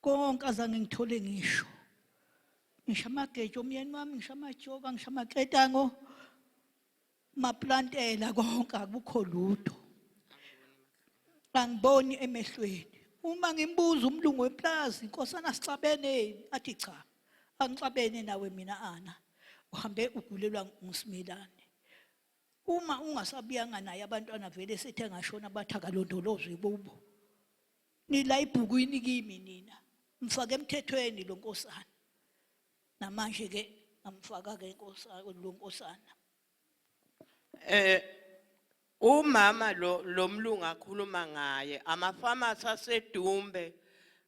konke azange ngithole ngisho. Ngisho amageja omyeni wami, ngisho amajoka, ngisho amaketango, maplantela konke akukho lutho. Angiboni emehlweni. Uma ngimbuza umlungu weplazi, inkosana sixabene, athi cha. Angixabene nawe mina ana. Uhambe ugulelwa nguSimilane. Uma ungasabiyanga naye abantwana vele sethe ngashona bathi akalondolozwe bubo. Nila ibhukwini kimi nina. Mfake emthethweni lo nkosana. Namanje ke amfaka ke lo nkosana. Umama lo mlungu akhuluma ngaye amafamasi asedumbe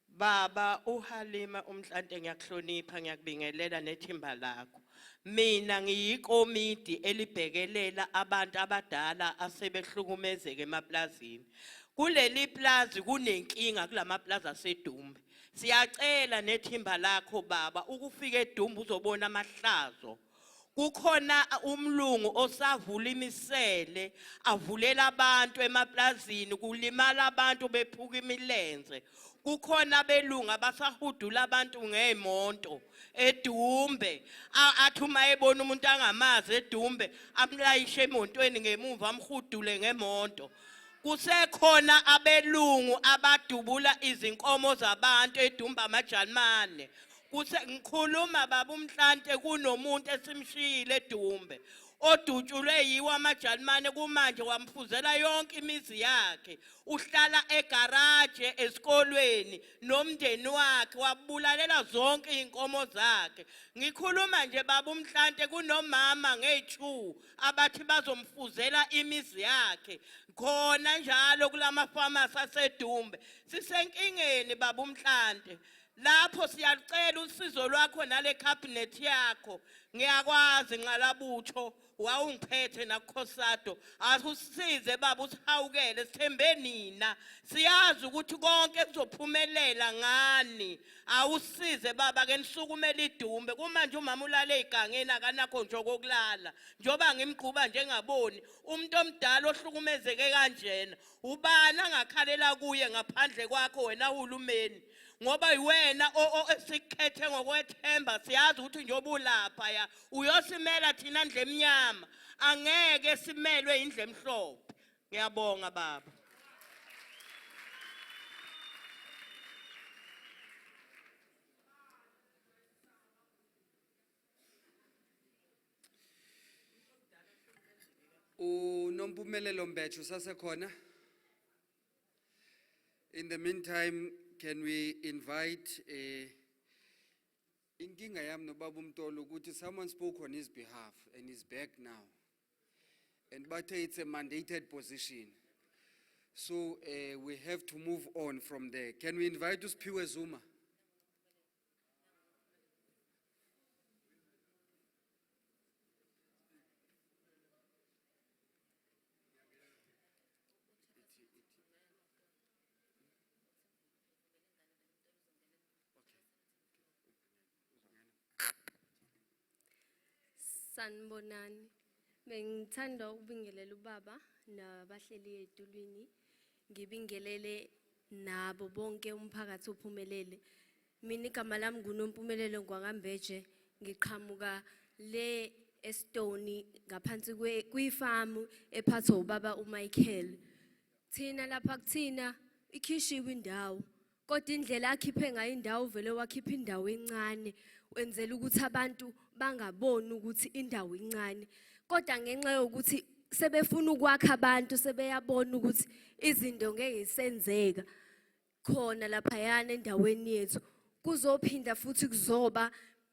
baba uHalima umhlante ngiyakuhlonipha ngiyakubingelela nethimba lakho. Mina ngiyikomiti elibhekelela abantu abadala asebehlukumezeke emaplazini. Kuleli plazi kunenkinga kulamaplaza asedumbe. Siyacela nethimba lakho baba ukufika eDumbe uzobona amahlazo. Kukhona umlungu osavula imisele avulela abantu emaplazini kulimala abantu bephuka imilenze. Kukhona belungu abasahudula abantu ngeemonto eDumbe athi uma ebona umuntu angamazi eDumbe amlayishe emontweni ngemuva amhudule ngemonto. Kusekhona abelungu abadubula izinkomo zabantu eDumbe amajalimane. Ngikhuluma baba umhlante kunomuntu esimshiyile eDumbe odutshulwe yiwo amajalimane kumanje wamfuzela yonke imizi yakhe. Uhlala egarage esikolweni nomndeni wakhe wabulalela zonke inkomo zakhe. Ngikhuluma nje baba umhlante kunomama nge2 abathi bazomfuzela imizi yakhe. Khona njalo kulamafamasi asedumbe. Sisenkingeni baba umhlante. Lapho siyacela usizo lwakho nale cabinet yakho. Ngiyakwazi ngalabutho wawungiphethe naKhosado. Asisize baba usihawukele sithembe nina. Siyazi ukuthi konke kuzophumelela ngani. Awusize baba ke nisukumela iDumbe. Kumanje umama ulale egangeni akanakho nje okokulala. Njoba ngimgquba njengaboni umuntu omdala ohlukumezeke kanjena. Ubani angakhalela kuye ngaphandle kwakho wena uhulumeni. Ngoba yiwena esikhethe ngokwethemba siyazi ukuthi njoba ulapha ya uyosimela thina ndle emnyama angeke simelwe indle emhlophe. Ngiyabonga baba. Unompumelelo Mbethu sasekhona. In the meantime, can we invite inkinga yami nobaba uMtolo ukuthi someone spoke on his behalf and is back now. And but it's a mandated position. So we have to move on from there. Can we invite uSphiwe Zuma? Sanibonani. Bengithanda ukubingelela ubaba nabahleli etulwini. Ngibingelele nabo bonke umphakathi ophumelele. Mina igama lami nguNompumelelo Ngwangambeje. Ngiqhamuka le eStoni ngaphansi kwifamu ephathwa ubaba uMichael. Thina lapha kuthina ikhishiwe indawo. Kodwa indlela akhiphe ngayo indawo vele wakhipha indawo encane. Wenzela ukuthi abantu bangaboni ukuthi indawo incane. Kodwa ngenxa yokuthi sebefuna ukwakha abantu sebeyabona ukuthi izinto ngeke zisenzeka khona lapha yana endaweni yethu. Kuzophinda futhi kuzoba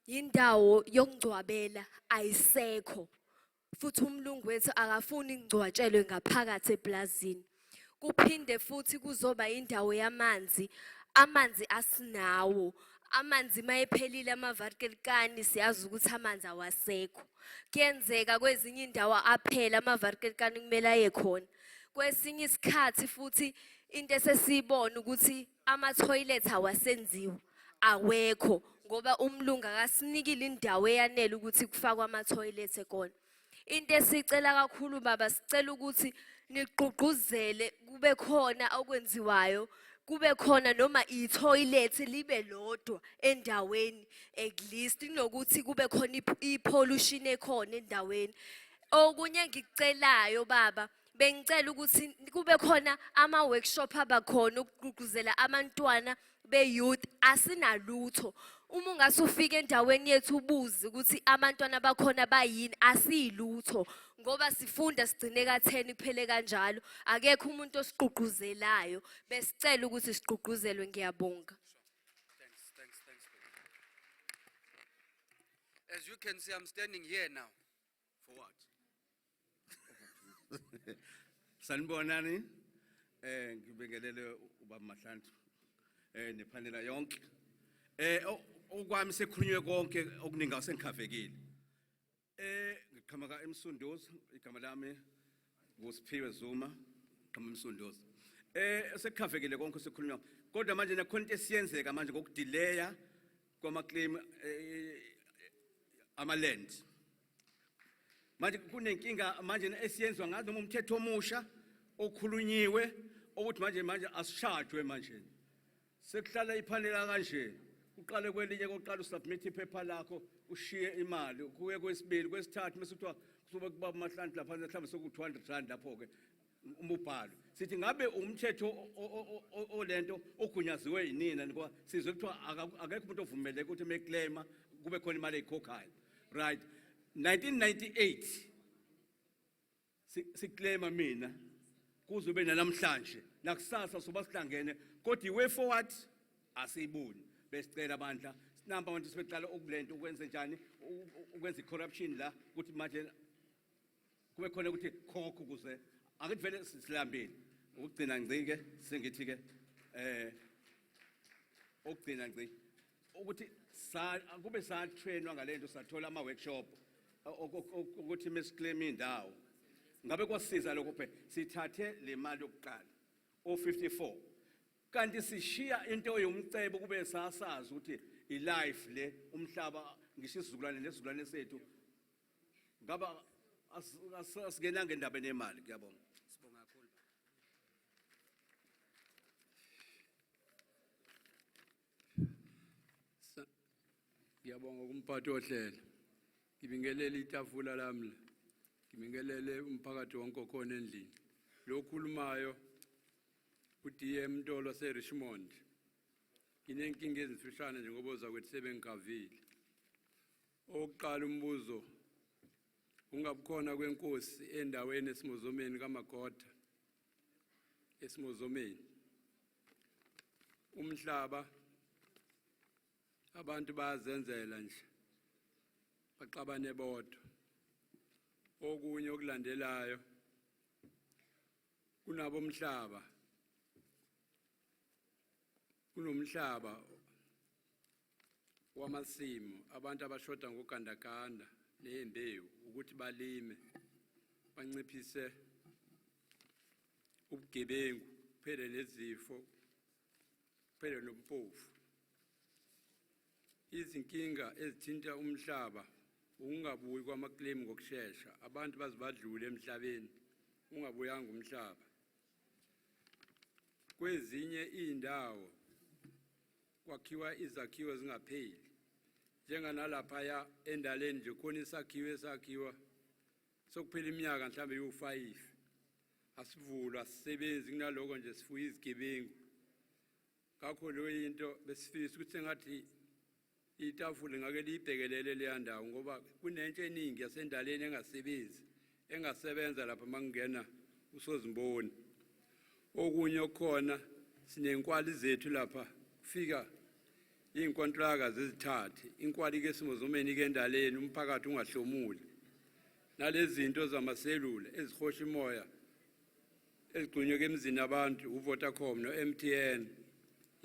indawo yokungcwabela ayisekho. Futhi umlungu wethu akafuni ingcwatshelwe ngaphakathi eplazini. Kuphinde futhi kuzoba indawo yamanzi. Amanzi asinawo. Amanzi mayephelile amavarkelikani siyazi ukuthi amanzi awasekho. Kuyenzeka kwezinye indawo aphela amavarkelikani kumele aye khona. kwesinye isikhathi futhi into esesiyibona ukuthi ama-toilet awasenziwa awekho ngoba umlungu akasinikile indawo eyanele ukuthi kufakwe ama-toilet ekona. Into esicela kakhulu baba, sicela ukuthi niqhuqhuzele kube khona okwenziwayo, kube khona noma i-toilet libe lodwa endaweni at least kunokuthi kube khona i-pollution ekhona endaweni. Okunye engikucelayo baba, bengicela ukuthi kube khona ama-workshop abakhona ukugqugquzela abantwana be-youth. Asinalutho. Uma ungase ufike endaweni yethu ubuze ukuthi abantwana bakhona bayini, asiyilutho. Ngoba sifunda sigcine ka-10 kuphele kanjalo. Akekho umuntu osigqugquzelayo. Besicela ukuthi sigqugquzelwe, ngiyabonga. As you can see, I'm standing here now. For what? Sanibonani, ngibingelele ubaba Mahlantu, nephanela yonke. Okwami sekukhulunywe konke okuningi asengikhafekile. Ngiqhamuka eMsunduzi, igama lami nguSiphiwe Zuma, ngiqhamuka eMsunduzi. Sekukhafekile konke sekukhulunywa. Kodwa manje nakhona into esiyenzeka manje ngokudileya kwama-claim ama-land. Manje kunenkinga manje esiyenziwa ngazo noma umthetho omusha okhulunyiwe ukuthi manje asishajwe manje. Sekuhlala iphanela kanje. Uqale kwelinye koqala usubmit iphepha lakho ushiye imali kuye kwesibili kwesithathu mase kuthiwa kusuke kubaba Mahlantu lapha mhlawumbe soku200 lapho ke umubhalo. Sithi ngabe umthetho olento ogunyaziwe yinina ngoba sizwe kuthiwa akekho umuntu ovumeleke ukuthi meclaima kube khona imali eyikhokhayo. Right. 1998 siclaima mina kuzobe namhlanje nakusasa soba sihlangene kodwa iway forward asiyiboni. Besicela bandla sinamba abantu sibeqala ukulento ukwenza njani ukwenza corruption la ukuthi manje kube khona ukuthi khokho kuze akithi vele silambile ukugcina ngcike sengithi ke ukugcina ngci ukuthi kube satrainwa ngalento sathola ama workshop ukuthi mesiclaim indawo ngabe kwasiza lokho phela sithathe le mali yokuqala o54 kanti sishiya into yomcebo kube sasazi ukuthi ilife le umhlaba ngisho isizukulwane nesizukulwane sethu ngaba asikenanga indaba nemali. Ngiyabonga. Sibonga kakhulu. Ngiyabonga kumphathi ohlelo. Ngibingelele itafula lami la. Ngibingelele umphakathi wonke khona endlini. Lo khulumayo uDM Ntolo seRichmond. Inenkinga ezimfishane njengoba ozakwethu sebengikavile. Oqala umbuzo ungabukhona kwenkosi endaweni esimozomeni kaMagoda esimozomeni. Umhlaba abantu bayazenzela nje baqabane bodwa. Okunye okulandelayo kunabo umhlaba kunomhlaba wamasimu abantu abashoda ngogandaganda nembewu ukuthi balime banciphise ubugebengu phele nezifo phele nompofu. Izinkinga ezithinta umhlaba ungabuyi kwamaclaim ngokusheshsha abantu bazibadlule emhlabeni ungabuyanga umhlaba. Kwezinye indawo kwakhiwa izakhiwo zingapheli njenganalapha ya endaleni nje khona isakhiwa sokuphela iminyaka mhlambe u5 asivulwa asisebenzi kunaloko nje sifuya izigebengu. Ngakho lo into besifisa ukuthi sengathi itafule ngake liyibhekelele le ndawo ngoba kunento eningi yasendaleni engasebenzi engasebenza lapha mangena usozimboni. Okunye okukhona sinenkwali zethu lapha kufika inkontraka zezithathe inkwali ke simozomeni ke endaleni umphakathi ungahlomuli nalezi zinto zamaselula ezihosha imoya ezigcunywe kemzini abantu uVodacom noMTN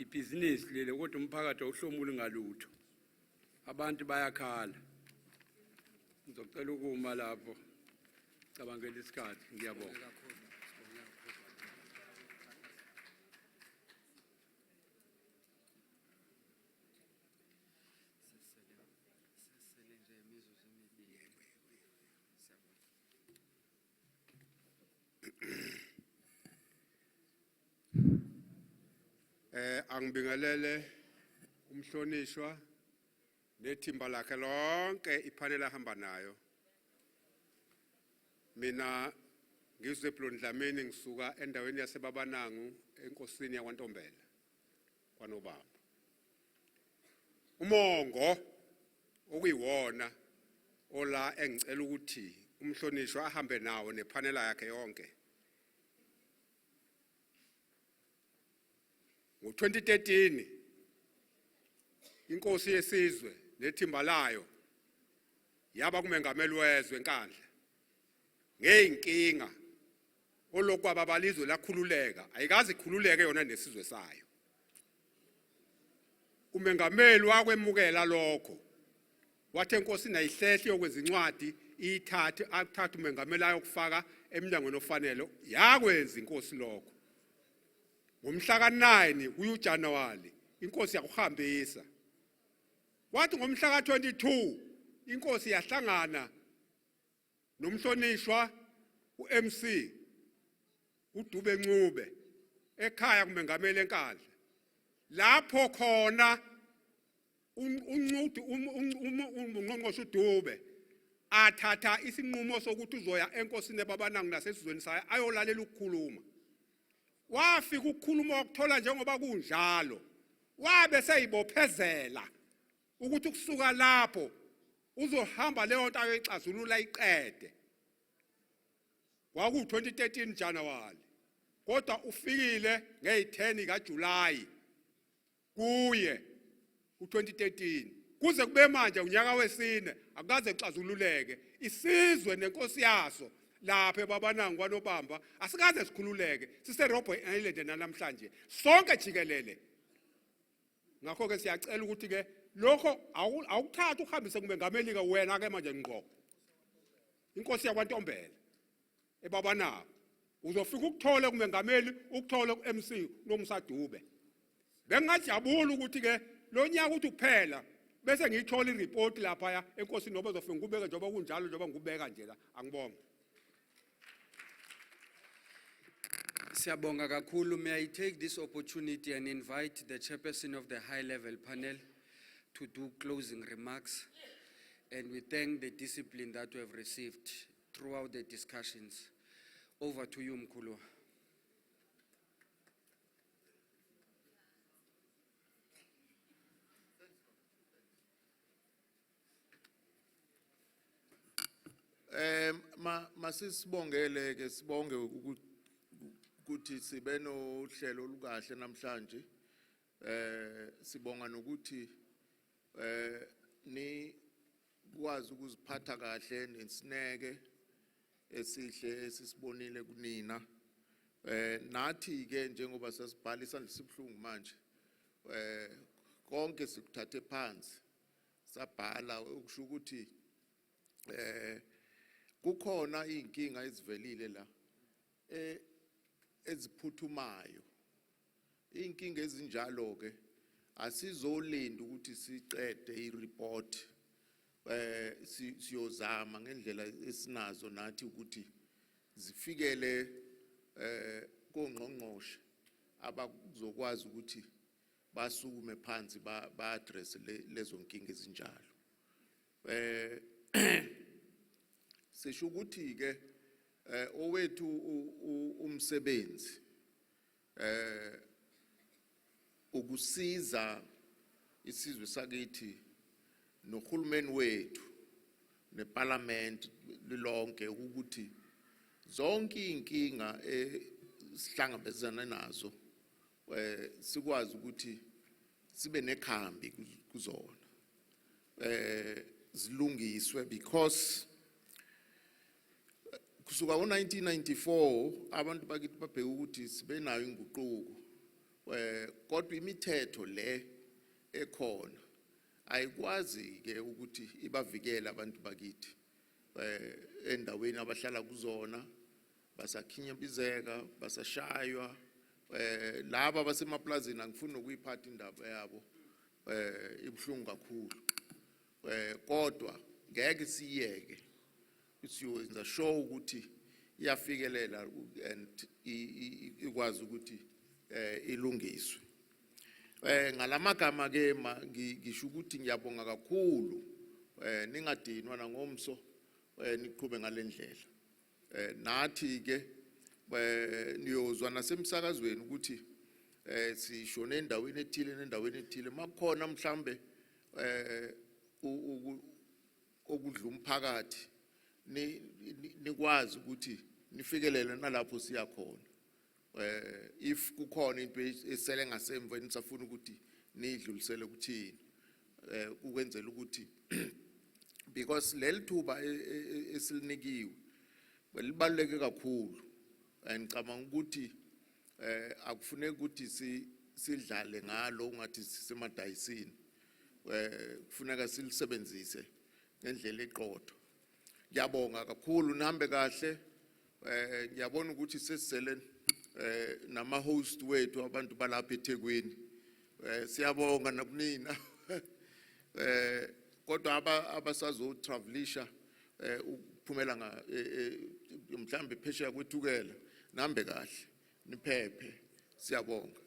ibhizinisi lele kodwa umphakathi awuhlomuli ngalutho abantu bayakhala. Ngizocela ukuma lapho cabangela isikhathi. Ngiyabonga. Angibingelele umhlonishwa nethimba lakhe lonke ipanel ahamba nayo. Mina ngizePlo Ndlamini ngisuka endaweni yaseBabanangu enkosini yakwaNtombela kwaNobamba. Umongo okuyiwona ola engicela ukuthi umhlonishwa ahambe nawo nepanel yakhe yonke. Ngo-2013 inkosi yesizwe nethimba layo yaba kumengameli wezwe enkandla ngeyinkinga olokwaba balizwe lakhululeka ayikazi ikhululeke yona nesizwe sayo. Umengameli wakwemukela lokho wathi enkosi nayihlehli yokwenza incwadi athatha umengameli ayokufaka emnyangweni ofanele yakwenza inkosi lokho. Ngomhla ka-9 kuJanuwari inkosi yakuhambisa. Wathi ngomhla ka-22 inkosi yahlangana nomhlonishwa uMC uDube Ncube ekhaya kumengameli enkandla. Lapho khona ungqongqoshe uDube athatha isinqumo sokuthi uzoya enkosini eBabanangu nasesizweni sayo ayolalela ukukhuluma. Wafika ukukhuluma ukuthola njengoba kunjalo wabe seyibophezela ukuthi kusuka lapho uzohamba leyo nto ayixazulula iqede. Kwaku 2013 January kodwa ufikile nge-10 kaJulayi kuye u2013 kuze kube manje unyaka wesine akaze kuxazululeke isizwe nenkosi yaso lapha eBabanangu kwaNobamba asikaze sikhululeke siseRobben Island namhlanje sonke jikelele. Ngakho ke siyacela ukuthi ke lokho awukuthatha uhambise kumengameli ke wena ke manje ngqo inkosi yakwaNtombela eBabanangu uzofika ukuthole kumengameli ukuthole kuMC noMsadube. Bengajabula ukuthi ke lo nyaka uthi kuphela bese ngiyithola ireport lapha enkosini noba uzofika ngubeka njengoba kunjalo njengoba ngubeka nje la angibonga. Siyabonga kakhulu. May I take this opportunity and invite the chairperson of the high-level panel to do closing remarks, and we thank the discipline that we have received throughout the discussions. Over to you, Mkhulwa. Masisibongele ke sibonge ukuthi sibe nohlelo olukahle namhlanje. Sibonga nokuthi ni kwazi ukuziphatha kahle nesineke esihle esisibonile kunina. Nathi ke njengoba sasibhala isandla sibhlungu manje konke sikuthathe phansi sabhala ukusho ukuthi kukhona inkinga ezivelile la eziphuthumayo. Inkinga ezinjalo ke asizolinda ukuthi siqede ireport siyozama ngendlela esinazo nathi ukuthi zifikele kongqongqoshe abazokwazi ukuthi basukume phansi ba address lezo nkinga ezinjalo. Sisho ukuthi ke owethu umsebenzi ukusiza isizwe sakithi nohulumeni wethu neparlament lonke ukuthi zonke inkinga sihlangabezana nazo sikwazi ukuthi sibe nekhambi kuzona zilungiswe because kusuka ngo1994 abantu bakithi babheka ukuthi sibe nayo inguquko kodwa imithetho le ekhona ayikwazi ke ukuthi ibavikele abantu bakithi endaweni abahlala kuzona basakhinyabizeka basashaywa laba basemaplazini angifuni ukuyiphatha indaba yabo ibhlungu kakhulu kodwa ngeke siyeke siyoyenza sure ukuthi iyafikelela and ikwazi ukuthi ilungiswe. Ngalamagama ke ngisho ukuthi ngiyabonga kakhulu ningadinwa nangomso niqhube ngalendlela. Nathi ke niyozwa nasemsakazweni ukuthi sisho nendaweni ethile makukhona mhlambe okudla umphakathi nikwazi ukuthi nifikelele nalapho siya khona. If kukhona into esele ngasemva nisafuna ukuthi nidlulisele ukuthini ukwenzela ukuthi because lelithuba esilinikiwe libaluleke kakhulu ngicabanga ukuthi akufuneki ukuthi sidlale ngalo ungathi sisemadayisini kufuneka silisebenzise ngendlela eqotho. Ngiyabonga kakhulu nihambe kahle ngiyabona ukuthi sesisele nama host wethu abantu balapha eThekwini siyabonga nakunina kodwa abasazo travelisha ukuphumela mhlambe phesheya kwethukela nihambe kahle niphephe siyabonga.